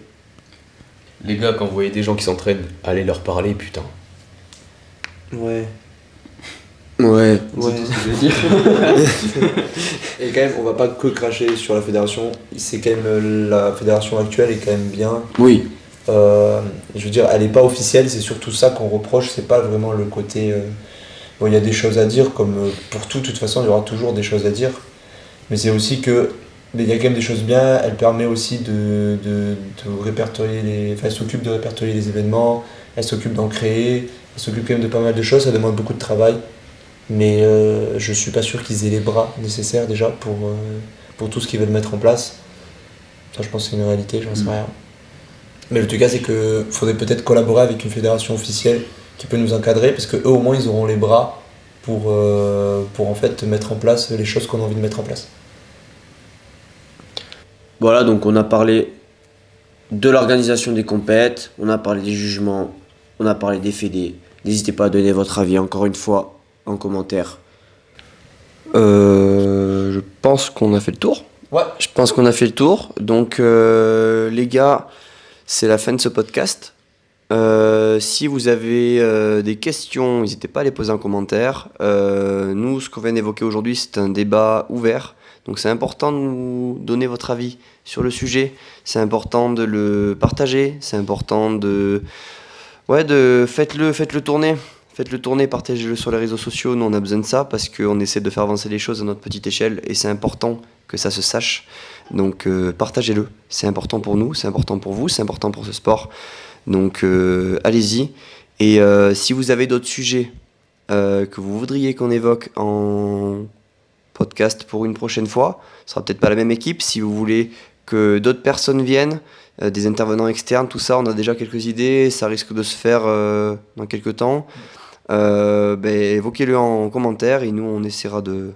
Les gars, quand vous voyez des gens qui s'entraînent, allez leur parler, putain. Ouais. Ouais. Ouais. C'est tout ce que je veux dire. Et quand même, on va pas que cracher sur la fédération. C'est quand même la fédération actuelle est quand même bien. Oui. Je veux dire, elle est pas officielle. C'est surtout ça qu'on reproche. C'est pas vraiment le côté. Bon, il y a des choses à dire, comme pour tout. De toute façon, il y aura toujours des choses à dire. Mais c'est aussi que il y a quand même des choses bien. Elle permet aussi de répertorier les. Enfin, elle s'occupe de répertorier les événements. Elle s'occupe d'en créer. Elle s'occupe quand même de pas mal de choses. Ça demande beaucoup de travail. Mais je suis pas sûr qu'ils aient les bras nécessaires déjà pour tout ce qu'ils veulent mettre en place. Ça, je pense que c'est une réalité, j'en sais rien. Mais le tout cas, c'est qu'il faudrait peut-être collaborer avec une fédération officielle qui peut nous encadrer, parce qu'eux, au moins, ils auront les bras pour en fait mettre en place les choses qu'on a envie de mettre en place. Voilà, donc on a parlé de l'organisation des compètes, on a parlé des jugements, on a parlé des fédés. N'hésitez pas à donner votre avis encore une fois en commentaire. Je pense qu'on a fait le tour. Ouais. Je pense qu'on a fait le tour. Donc, les gars, c'est la fin de ce podcast. Si vous avez des questions, n'hésitez pas à les poser en commentaire. Nous, ce qu'on vient d'évoquer aujourd'hui, c'est un débat ouvert. Donc, c'est important de nous donner votre avis sur le sujet. C'est important de le partager. C'est important de... Faites-le tourner. Faites-le tourner, partagez-le sur les réseaux sociaux. Nous, on a besoin de ça parce qu'on essaie de faire avancer les choses à notre petite échelle et c'est important que ça se sache. Donc, partagez-le. C'est important pour nous, c'est important pour vous, c'est important pour ce sport. Donc, allez-y. Et si vous avez d'autres sujets que vous voudriez qu'on évoque en podcast pour une prochaine fois, ce sera peut-être pas la même équipe. Si vous voulez que d'autres personnes viennent, des intervenants externes, tout ça, on a déjà quelques idées. Ça risque de se faire dans quelques temps. Évoquez-le en commentaire et nous on essaiera de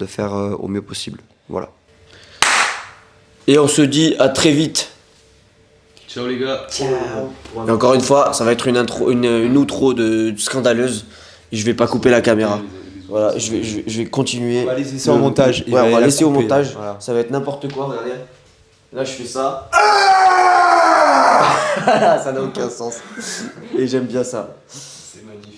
faire au mieux possible. Voilà. Et on se dit à très vite. Ciao les gars. Et encore une fois, ça va être une outro de scandaleuse. Et je vais pas couper la caméra. Voilà, je vais continuer. On va laisser ça au montage. Ouais, on va laisser au couper. montage. Voilà. Ça va être n'importe quoi, regardez. Là, je fais ça. Ça n'a aucun sens. Et j'aime bien ça. C'est magnifique.